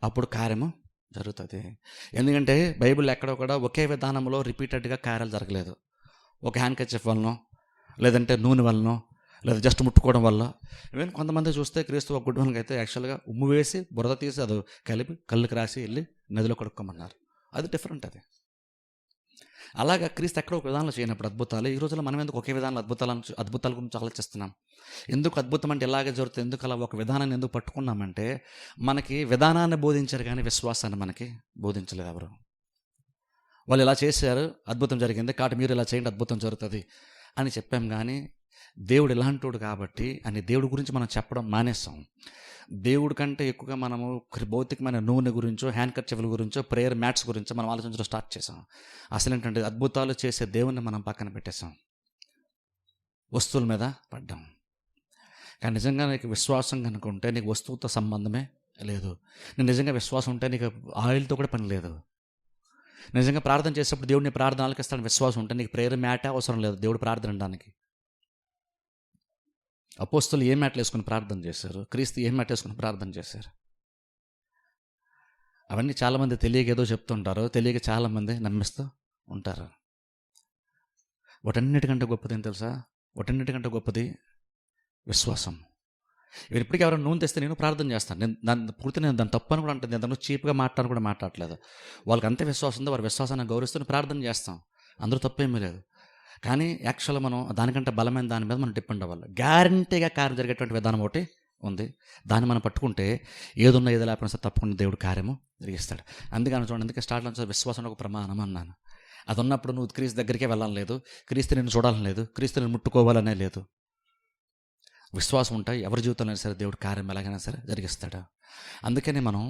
అప్పుడు కార్యము జరుగుతుంది. ఎందుకంటే బైబిల్ ఎక్కడో కూడా ఒకే విధానంలో రిపీటెడ్గా కార్యాలు జరగలేదు. ఒక హ్యాండ్ కర్చీఫ్ వలనో, లేదంటే నూనె వలనో, లేదా జస్ట్ ముట్టుకోవడం వల్ల. ఈవెన్ కొంతమంది చూస్తే క్రీస్తు ఒక గుడ్డి వాళ్ళకి అయితే యాక్చువల్గా ఉమ్ము వేసి బురద తీసి అది కలిపి కళ్ళుకి రాసి వెళ్ళి నదిలో కడుక్కోమన్నారు. అది డిఫరెంట్. అది అలాగా క్రీస్తు ఎక్కడో ఒక విధానంలో చేయనప్పుడు అద్భుతాలు. ఈ రోజుల్లో మనం ఎందుకు ఒకే విధానంలో అద్భుతాల గురించి ఆలోచిస్తున్నాం? ఎందుకు అద్భుతం అంటే ఇలాగే జరుగుతుంది, ఎందుకు అలా ఒక విధానాన్ని ఎందుకు పట్టుకున్నామంటే మనకి విధానాన్ని బోధించారు కానీ విశ్వాసాన్ని మనకి బోధించలేదు ఎవరు. వాళ్ళు ఇలా చేశారు, అద్భుతం జరిగింది, కాబట్టి మీరు ఇలా చేయండి, అద్భుతం జరుగుతుంది అని చెప్పాం. కానీ దేవుడు ఇలాంటోడు కాబట్టి అని దేవుడి గురించి మనం చెప్పడం మానేస్తాం. దేవుడి కంటే ఎక్కువగా మనము భౌతికమైన నూనె గురించో, హ్యాండ్ కర్చీఫ్ల గురించో, ప్రేయర్ మ్యాట్స్ గురించో మనం ఆలోచించడం స్టార్ట్ చేసాం. అసలు ఏంటంటే అద్భుతాలు చేసే దేవుణ్ణి మనం పక్కన పెట్టేసాం, వస్తువుల మీద పడ్డాం. కానీ నిజంగా నీకు విశ్వాసం కనుక ఉంటే నీకు వస్తువుతో సంబంధమే లేదు. నీకు నిజంగా విశ్వాసం ఉంటే నీకు ఆయిల్తో కూడా పని లేదు. నిజంగా ప్రార్థన చేసేప్పుడు దేవుడిని ప్రార్థన ఆలకిస్తాడని విశ్వాసం ఉంటే నీకు ప్రేయర్ మ్యాటే అవసరం లేదు దేవుడు ప్రార్థన అనడానికి. అపోస్తలు ఏ మ్యాట్లు వేసుకుని ప్రార్థన చేశారు? క్రీస్తు ఏ మ్యాట్ వేసుకుని ప్రార్థన చేశారు? అవన్నీ చాలామంది తెలియక ఏదో చెప్తుంటారు, తెలియక చాలామంది నమ్మిస్తూ ఉంటారు. వాటన్నిటికంటే గొప్పది ఏం తెలుసా? వాటన్నిటికంటే గొప్పది విశ్వాసం. ఇవి ఇప్పటికీ ఎవరైనా నూనె తెస్తే నేను ప్రార్థన చేస్తాను. నేను దాన్ని తప్పు అని కూడా అంటే నేను దాన్ని చీప్గా మాట్లాడని కూడా మాట్లాడలేదు. వాళ్ళకి అంతే విశ్వాసం ఉందో వారి విశ్వాసాన్ని గౌరవిస్తూ ప్రార్థన చేస్తాం, అందులో తప్పేమీ లేదు. కానీ యాక్చువల్గా మనం దానికంటే బలమైన దాని మీద మనం డిపెండ్ అవ్వాలి. గ్యారంటీగా కార్యం జరిగేటువంటి విధానం ఒకటి ఉంది, దాన్ని మనం పట్టుకుంటే ఏదున్నా ఏదో లేకపోయినా సరే తప్పకుండా దేవుడు కార్యము జరిగిస్తాడు. అందుకని చూడండి, అందుకే స్టార్ట్లో విశ్వాసం ఒక ప్రమాణం అన్నాను. అది ఉన్నప్పుడు నువ్వు క్రీస్తు దగ్గరికే వెళ్ళాలని లేదు, క్రీస్తు నిన్ను చూడాలని లేదు, క్రీస్తు నిన్ను ముట్టుకోవాలనే లేదు. విశ్వాసం ఉంటాయి, ఎవరి జీవితంలో అయినా సరే దేవుడు కార్యం ఎలాగైనా సరే జరిగిస్తాడు. అందుకని మనం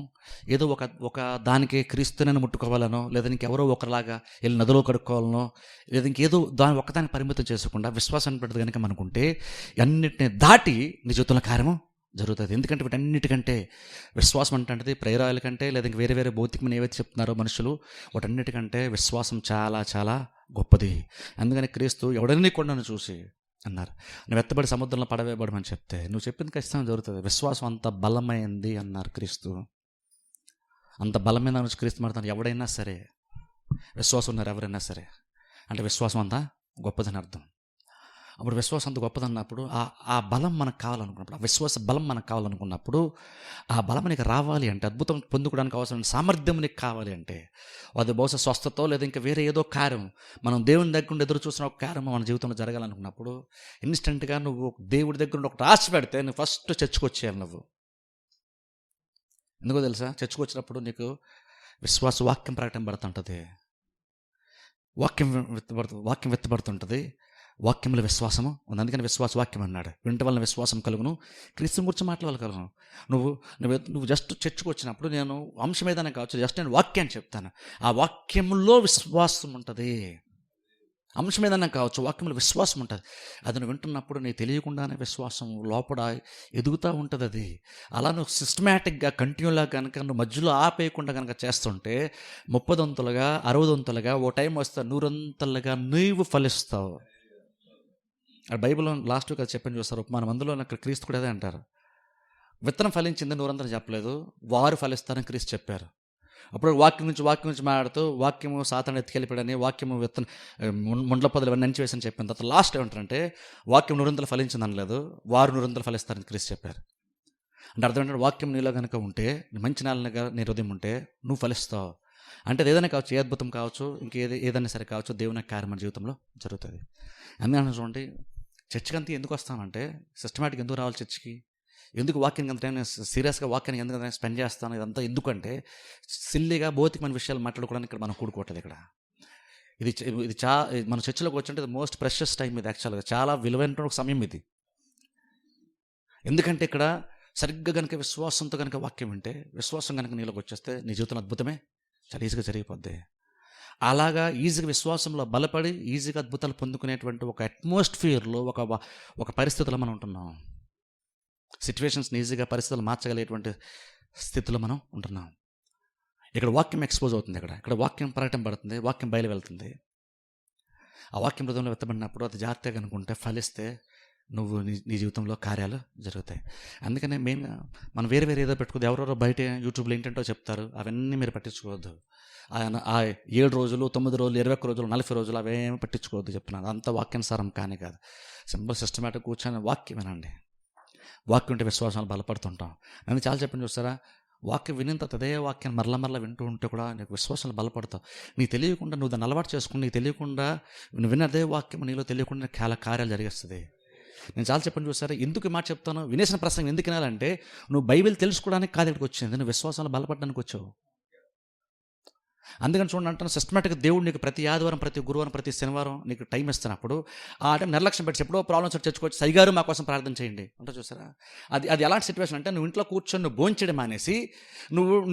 ఏదో ఒక దానికి క్రీస్తుని ముట్టుకోవాలనో, లేదా ఇంకెవరో ఒకరిలాగా వెళ్ళి నదిలో కడుక్కోవాలనో, లేదా ఇంకేదో దాని ఒక్కదాన్ని పరిమితం చేసుకుండా విశ్వాసాన్ని పెడుతుంది కనుక మనకుంటే అన్నిటిని దాటి నీ జీవితంలో కార్యము జరుగుతుంది. ఎందుకంటే వీటన్నిటికంటే విశ్వాసం అంటే ప్రేరాల కంటే, లేదా ఇంక వేరే వేరే భౌతికమైన ఏవైతే చెప్తున్నారో మనుషులు, వాటన్నిటికంటే విశ్వాసం చాలా చాలా గొప్పది. అందుకని క్రీస్తు ఎవడన్నీ కొండను చూసి అన్నారు, నువ్వు ఎత్తబడి సముద్రంలో పడవేయబడమని చెప్తే నువ్వు చెప్పింది ఖచ్చితంగా జరుగుతుంది. విశ్వాసం అంత బలమైంది అన్నారు క్రీస్తు. అంత బలమైన నుంచి క్రీస్తు మాట్లాడుతున్నారు. ఎవడైనా సరే విశ్వాసం ఉన్నారు, ఎవరైనా సరే అంటే విశ్వాసం అంతా గొప్పదని అర్థం. అప్పుడు విశ్వాసం అంత గొప్పదన్నప్పుడు ఆ బలం మనకు కావాలనుకున్నప్పుడు, ఆ విశ్వాస బలం మనకు కావాలనుకున్నప్పుడు, ఆ బలం నీకు రావాలి అంటే, అద్భుతం పొందుకోవడానికి అవసరమైన సామర్థ్యం నీకు కావాలి అంటే, అది బహుశా స్వస్థతో లేదా ఇంకా వేరే ఏదో కార్యం, మనం దేవుని దగ్గర నుండి ఎదురు చూసిన ఒక కార్యం మన జీవితంలో జరగాలనుకున్నప్పుడు ఇన్స్టెంట్గా నువ్వు దేవుడి దగ్గర నుండి ఒకటి ఆశ పెడితే నువ్వు ఫస్ట్ చర్చకొచ్చేయాలి. నువ్వు ఎందుకో తెలుసా? చర్చకొచ్చినప్పుడు నీకు విశ్వాస వాక్యం ప్రకటింపబడుతుంటుంది, వాక్యం వెత్తబడుతుంటుంది, వాక్యంలో విశ్వాసము ఉంది. అందుకని విశ్వాస వాక్యం అన్నాడు. వింట వలన విశ్వాసం కలుగును, క్రీస్తు గురించి మాట్లాడాలి కలుగును. నువ్వు జస్ట్ చర్చకు వచ్చినప్పుడు నేను అంశం ఏదైనా కావచ్చు, జస్ట్ నేను వాక్యాన్ని చెప్తాను, ఆ వాక్యంలో విశ్వాసం ఉంటుంది. అంశం ఏదైనా కావచ్చు, వాక్యంలో విశ్వాసం ఉంటుంది. అది నువ్వు వింటున్నప్పుడు నీకు తెలియకుండానే విశ్వాసం లోపల ఎదుగుతూ ఉంటుంది. అది అలా నువ్వు సిస్టమేటిక్గా కంటిన్యూలా కనుక నువ్వు మధ్యలో ఆపేయకుండా కనుక చేస్తుంటే 30 60 ఓ టైం వస్తే 100 నీవు ఫలిస్తావు. బైబిల్లో లాస్ట్ వీక్ అది చెప్పని చూస్తారు ఉపమానం, అందులో అక్కడ క్రీస్తు కూడా అదే అంటారు. విత్తనం ఫలించింది 100 చెప్పలేదు, వారు ఫలిస్తారని క్రీస్తు చెప్పారు. అప్పుడు వాక్యం నుంచి మాట్లాడుతూ వాక్యము సాతాను ఎత్తుకెళ్ళిపోయాడని, వాక్యము ముండ్ల పొదలు ఇవన్నీ నంచి వేసని చెప్పిన తర్వాత లాస్ట్ ఏమంటారంటే వాక్యం 100 ఫలించింది అనలేదు, వారు 100 ఫలిస్తారని క్రీస్తు చెప్పారు. అంటే అర్థం ఏంటంటే వాక్యం నీలో కనుక ఉంటే, మంచి నేలగా నీ హృదయం ఉంటే నువ్వు ఫలిస్తావు. అంటే అది ఏదైనా కావచ్చు, ఏ అద్భుతం కావచ్చు, ఏదైనా సరే కావచ్చు, దేవుని కార్యం మన జీవితంలో జరుగుతుంది. అందుకని చూడండి, చర్చికి అంతా ఎందుకు వస్తామంటే, సిస్టమేటిక్ ఎందుకు రావాలి చర్చికి, ఎందుకు వాక్యానికి అంత సీరియస్గా వాక్యానికి ఎందుకు స్పెండ్ చేస్తాను, ఇదంతా ఎందుకంటే సిల్లీగా భౌతికమైన విషయాలు మాట్లాడుకోవడానికి ఇక్కడ మనం కూడుకోవట్లేదు. ఇక్కడ ఇది మన చర్చిలోకి వచ్చింటే మోస్ట్ ప్రెషస్ టైం ఇది. యాక్చువల్గా చాలా విలువైన సమయం ఇది. ఎందుకంటే ఇక్కడ సరిగ్గా కనుక విశ్వాసంతో కనుక వాక్యం వింటే, విశ్వాసం కనుక నీలోకి వచ్చేస్తే నీ జీవితంలో అద్భుతమే చాలా ఈజీగా జరిగిపోద్ది. అలాగా ఈజీగా విశ్వాసంలో బలపడి ఈజీగా అద్భుతాలు పొందుకునేటువంటి ఒక అట్మాస్ఫియర్లో, ఒక పరిస్థితిలో మనం ఉంటున్నాం. సిచ్యువేషన్స్ని ఈజీగా పరిస్థితులు మార్చగలిగేటువంటి స్థితిలో మనం ఉంటున్నాం. ఇక్కడ వాక్యం ఎక్స్పోజ్ అవుతుంది, ఇక్కడ వాక్యం ప్రకటింపబడుతుంది, వాక్యం బయలు వెళ్తుంది. ఆ వాక్యం హృదయంలో వెత్తబడినప్పుడు అది జాగ్రత్తగా అనుకుంటే ఫలిస్తే నువ్వు నీ జీవితంలో కార్యాలు జరుగుతాయి. అందుకనే మెయిన్గా మనం వేరే ఏదో పెట్టుకోవద్దు. ఎవరెవరో బయట యూట్యూబ్లో ఏంటంటో చెప్తారు, అవన్నీ మీరు పట్టించుకోవద్దు. ఆ 7 రోజులు 9 రోజులు 21 రోజులు 40 రోజులు అవేమి పట్టించుకోవద్దు చెప్తున్నాను. అంత వాక్యానుసారం కానీ కాదు. సింపుల్ సిస్టమేటిక్ కూర్చొని వాక్యం వినండి. వాక్యం ఉంటే విశ్వాసాలు బలపడుతుంటాం. నన్ను చాలా చెప్పింది చూస్తారా, వాక్యం వినిన తర్వాత అదే వాక్యాన్ని మరలా వింటూ ఉంటే కూడా నీకు విశ్వాసాలు బలపడతావు. నీకు తెలియకుండా నువ్వు దాన్ని అలవాటు చేసుకుని, నీకు తెలియకుండా నువ్వు విన్న అదే వాక్యం నీలో తెలియకుండా చాలా కార్యాలు జరిగేస్తుంది. నేను చాలా చెప్పండి చూసారా, ఎందుకు ఈ మాట చెప్తాను, వినేసిన ప్రసంగం ఎందుకు వినాలంటే నువ్వు బైబిల్ తెలుసుకోవడానికి కాదు ఇక్కడికి వచ్చింది, నువ్వు విశ్వాసాలు బలపడడానికి వచ్చావు. అందుకని చూడండి అంటాను, సిస్టమేటిక్గా దేవుడు నీకు ప్రతి ఆదివారం, ప్రతి గురువారం, ప్రతి శనివారం నీకు టైం ఇస్తున్నప్పుడు ఆ టైం నిర్లక్ష్యం పెట్టి ఎప్పుడో ప్రాబ్లమ్స్ తెచ్చుకోవచ్చు, సైగారు మా కోసం ప్రార్థన చేయండి అంటే చూసారా. అది ఎలాంటి సిచ్యువేషన్ అంటే, నువ్వు ఇంట్లో కూర్చొని నువ్వు భోంచేయడం మానేసి,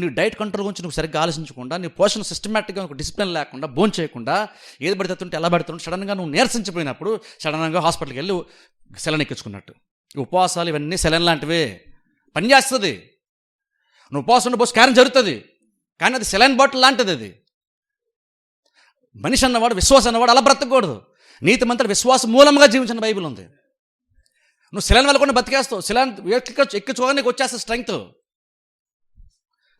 నీ డైట్ కంట్రోల్ గురించి నువ్వు సరిగ్గా ఆలోచించకుండా, నీ పోషణ సిస్టమేటిక్గా ఒక డిసిప్లిన్ లేకుండా, భోంచేయకుండా ఏది పడుతుంటే ఎలా పడుతుంటే సడన్గా నువ్వు నీరసించిపోయినప్పుడు సడన్గా హాస్పిటల్కి వెళ్ళి సెలన్ ఎక్కించుకున్నట్టు. ఉపవాసాలు ఇవన్నీ సెలన్ లాంటివే, పనిచేస్తుంది. నువ్వు ఉపవాసం పోసి కార్యం జరుగుతుంది, కానీ అది సెలైన్ బాటిల్ లాంటిది. అది మనిషి అన్నవాడు, విశ్వాసం అన్నవాడు అలా బ్రతకూడదు. నీతిమంతుడు విశ్వాసం మూలంగా జీవించిన బైబిల్ ఉంది. నువ్వు సెలైన్ వెళ్ళకుండా బతికేస్తావు. సెలైన్ ఎక్కించుకోగా నీకు వచ్చేస్తే స్ట్రెంగ్త్.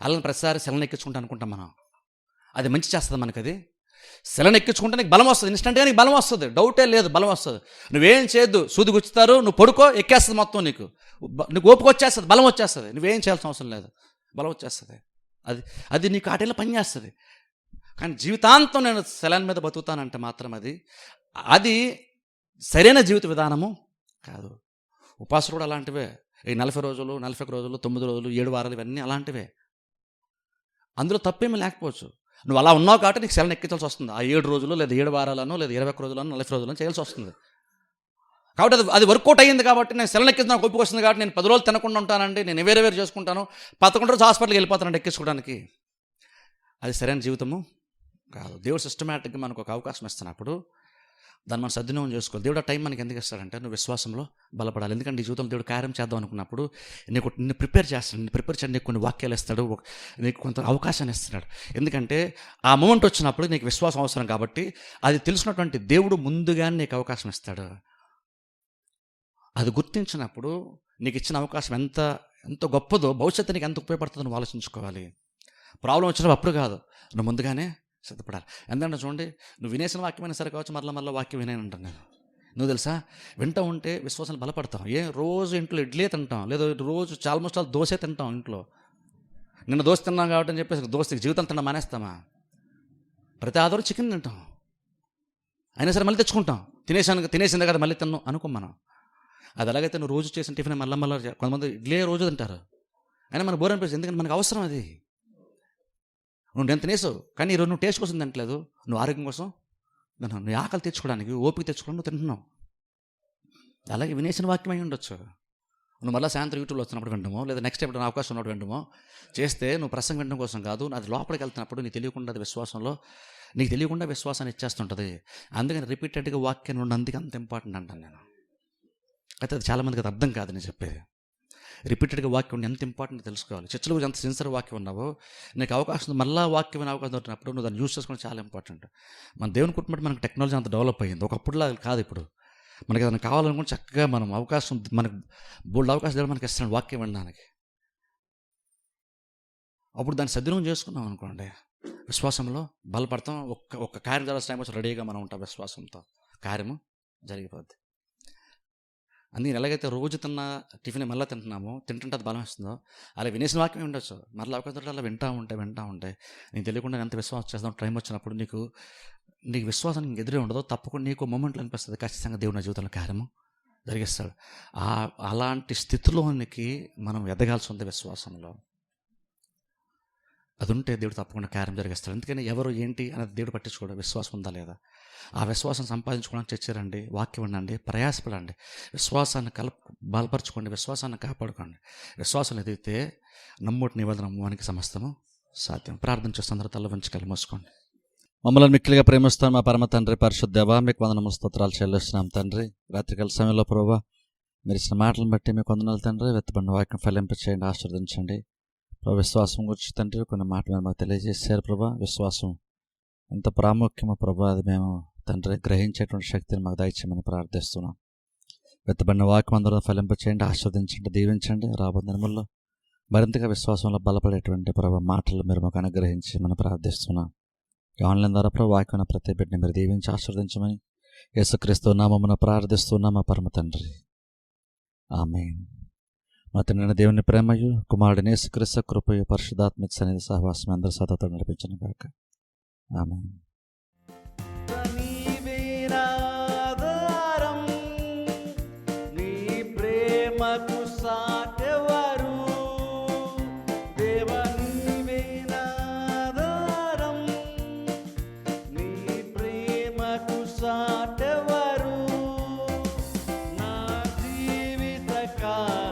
అలా ప్రతిసారి సెలైన్ ఎక్కించుకుంటా అనుకుంటాం మనం, అది మంచి చేస్తుంది మనకు. అది సెలైన్ ఎక్కించుకుంటే నీకు బలం వస్తుంది, ఇన్స్టెంట్గా నీకు బలం వస్తుంది, డౌటే లేదు, బలం వస్తుంది. నువ్వేం చేయొద్దు, సూది గుచ్చుతారు, నువ్వు పడుకో, ఎక్కేస్తుంది మొత్తం. నీకు ఓపిక వచ్చేస్తుంది, బలం వచ్చేస్తుంది, నువ్వేం చేయాల్సిన అవసరం లేదు, బలం వచ్చేస్తుంది. అది నీకు ఆటేలా పనిచేస్తుంది. కానీ జీవితాంతం నేను సెలైన్ మీద బతుకుతానంటే మాత్రం అది సరైన జీవిత విధానము కాదు. ఉపాసాలు కూడా అలాంటివే. ఈ 40 రోజులు, 41 రోజులు, 9 రోజులు, 7 వారాలు, ఇవన్నీ అలాంటివే. అందులో తప్పేమీ లేకపోవచ్చు. నువ్వు అలా ఉన్నావు కాబట్టి నీకు సెలైన్ ఎక్కించాల్సి వస్తుంది. ఆ 7 రోజులు లేదా 7 వారాలను లేదా 21 రోజులను 40 రోజులను చేయాల్సి వస్తుంది. కాబట్టి అది వర్కౌట్ అయ్యింది కాబట్టి నేను సెలైన్ ఎక్కించిన ఒప్పుకు వస్తుంది కాబట్టి నేను 10 రోజులు తినకుండా ఉంటానండి, నేను వేరే చేసుకుంటాను, 11 రోజు హాస్పిటల్కి వెళ్ళిపోతానండి ఎక్కించుకోవడానికి. అది సరైన జీవితము కాదు. దేవుడు సిస్టమేటిక్గా మనకు ఒక అవకాశం ఇస్తున్నప్పుడు దాన్ని మనం సద్వినియోగం చేసుకోవాలి. దేవుడు ఆ టైం మనకి ఎందుకు ఇస్తాడంటే, నువ్వు విశ్వాసంలో బలపడాలి. ఎందుకంటే ఈ జీవితంలో దేవుడు కార్యం చేద్దాం అనుకున్నప్పుడు నిన్ను ప్రిపేర్ చేస్తాడు. నిన్ను ప్రిపేర్ చేయడానికి నీకు కొన్ని వాక్యాలు ఇస్తాడు, నీకు కొంత అవకాశాన్ని ఇస్తున్నాడు. ఎందుకంటే ఆ మూమెంట్ వచ్చినప్పుడు నీకు విశ్వాసం అవసరం కాబట్టి, అది తెలిసినటువంటి దేవుడు ముందుగానే నీకు అవకాశం ఇస్తాడు. అది గుర్తించినప్పుడు నీకు ఇచ్చిన అవకాశం ఎంత గొప్పదో, భవిష్యత్తు నీకు ఎంత ఉపయోగపడుతుందో నువ్వు ఆలోచించుకోవాలి. ప్రాబ్లం వచ్చినప్పుడు అప్పుడు కాదు, నువ్వు ముందుగానే సిద్ధపడాలి. ఎందుకంటే చూడండి, నువ్వు వినేసిన వాక్యమైనా సరే కావచ్చు, మరలా వాక్యం వినేనంటాను నేను. నువ్వు తెలుసా, వింటూ ఉంటే విశ్వాసాలు బలపడతాం. రోజు ఇంట్లో ఇడ్లీ తింటాం, లేదా రోజు ఆల్మోస్ట్ దోశ తింటాం. ఇంట్లో నిన్న దోశ తిన్నాం కాబట్టి అని చెప్పేసి దోశకి జీవితం తినడం మానేస్తామా? ప్రతి ఆధారం చికెన్ తింటాం, అయినా సరే మళ్ళీ తెచ్చుకుంటాం. తినేసిందే కదా మళ్ళీ తిన్నాం అనుకో మనం. అది ఎలాగైతే నువ్వు రోజు చేసిన టిఫిన్ మళ్ళీ కొంతమంది ఇడ్లీ రోజు తింటారు, అయినా మనకు బోర్ అనిపిస్తుంది. ఎందుకంటే మనకు అవసరం అది. నువ్వు నేను తినేసావు, కానీ ఈరోజు నువ్వు టేస్ట్ కోసం తినట్లేదు, నువ్వు ఆరోగ్యం కోసం తిన్నావు, నీ ఆకలి తెచ్చుకోవడానికి, ఓపిక తెచ్చుకోవడానికి నువ్వు తింటున్నావు. అలాగే వినేసిన వాక్యం అయి ఉండొచ్చు. నువ్వు మళ్ళీ సాయంత్రం యూట్యూబ్లో వచ్చినప్పుడు వినడమో, లేదా నెక్స్ట్ ఎప్పుడు అవకాశం ఉన్నప్పుడు వినడమో చేస్తే నువ్వు ప్రసంగం వినడం కోసం కాదు. అది లోపలికి వెళ్తున్నప్పుడు నీకు తెలియకుండా అది విశ్వాసంలో నీకు తెలియకుండా విశ్వాసాన్ని ఇచ్చేస్తుంటుంది. అందుకని రిపీటెడ్గా వాక్యం ఉన్నందుకు అంత ఇంపార్టెంట్ అంటాను నేను. అయితే అది చాలామందికి అది అర్థం కాదు నేను చెప్పేది. రిపీటెడ్గా వాక్యం ఎంత ఇంపార్టెంట్ తెలుసుకోవాలి. చర్చలో ఎంత సిన్సియర్ వాక్యం ఉన్నావో, నీకు అవకాశం మళ్ళీ వాక్యం వినే అవకాశం దొరికినప్పుడు నువ్వు దాన్ని యూజ్ చేసుకోవడం చాలా ఇంపార్టెంట్. మన దేవుని కుటుంబం మనకు టెక్నాలజీ అంత డెవలప్ అయ్యింది, ఒకప్పుడులా కాదు. ఇప్పుడు మనకి ఏదైనా కావాలనుకుంటే చక్కగా మనం అవకాశం, మనకు బోల్డ్ అవకాశం దేవుడు మనకి ఇస్తున్నాడు వాక్యం వినడానికి. అప్పుడు దాన్ని సద్వినియోగం చేసుకున్నాం అనుకోండి, విశ్వాసంలో బలపడతాం. ఒక్క కార్యం జరగాల్సిన టైం వచ్చి రెడీగా మనం ఉంటాం, విశ్వాసంతో కార్యము జరిగిపోద్ది. అందుకని ఎలాగైతే రోజు తిన్న టిఫిన్ మళ్ళీ తింటున్నామో, తింటుంటే అది బలం ఇస్తుందో, అలా వినేసిన వాక్యం ఉండొచ్చు, మళ్ళీ అవకాశం అలా వింటూ ఉంటాయి. నీకు తెలియకుండా ఎంత విశ్వాసం చేస్తాం, టైం వచ్చినప్పుడు నీకు విశ్వాసం ఎదురే ఉండదో, తప్పకుండా నీకు మూమెంట్లు అనిపిస్తుంది, ఖచ్చితంగా దేవుడు నా జీవితంలో కార్యము జరిగిస్తాడు. అలాంటి స్థితిలోనికి మనం ఎదగాల్సి ఉంది విశ్వాసంలో. అది ఉంటే దేవుడు తప్పకుండా కార్యం జరిగిస్తాడు. ఎందుకని ఎవరు ఏంటి అనేది దేవుడు పట్టించుకోవడం, విశ్వాసం ఉందా లేదా. ఆ విశ్వాసం సంపాదించుకోవడానికి చర్చరండి, వాక్యం ఉండండి, ప్రయాసపడండి, విశ్వాసాన్ని బలపరచుకోండి, విశ్వాసాన్ని కాపాడుకోండి. విశ్వాసం ఎదిగితే నమ్ముటి నిబంధన నమ్మడానికి సమస్తము సాధ్యం. ప్రార్థన చేస్తున్న అందరూ తల వంచి కళ్ళు మూసుకోండి. మమ్మల్ని మిక్కిలిగా ప్రేమిస్తాం మా పరమ తండ్రి, పరిశుద్ధ దేవా, మీకు వందనములు స్తోత్రాలు చెల్లిస్తున్నాం తండ్రి. రాత్రికాల సమయంలో ప్రభువా, మీరు ఇచ్చిన మాటలను బట్టి మీకు వందనాలు తండ్రి. వెత్తబడిన వాక్యం ఫలింపచేయండి, ఆశీర్వదించండి. ప్రభు విశ్వాసం గురించి తండ్రి కొన్ని మాటలు మాకు తెలియజేశారు ప్రభా. విశ్వాసం ఎంత ప్రాముఖ్యమో ప్రభా, అది మేము తండ్రి గ్రహించేటువంటి శక్తిని మాకు దయచేయమని ప్రార్థిస్తున్నాం. వెత్తబడిన వాక్యం అందరూ ఫలింపచేయండి, ఆస్వాదించండి, దీవించండి. రాబోయే దినముల్లో మరింతగా విశ్వాసంలో బలపడేటువంటి ప్రభా మాటలు మీరు మాకు అనుగ్రహించి మనం ప్రార్థిస్తున్నాం. ఆన్లైన్ ద్వారా ప్రభు వాక్యం ప్రతి బిడ్డని మీరు దీవించి ఆశీర్వదించమని యేసుక్రీస్తు నామమున ప్రార్థిస్తున్నాం మా పరమ తండ్రి, ఆమేన్. మా తండ్రి దేవుని ప్రేమయు కుమారుడిని యేసుక్రీస్తు కృపయు పరిశుద్ధాత్మిక సన్నిధి సహవాసం అందరూ సతతం నడిపించును గాక. ఆమేన్. కార్యం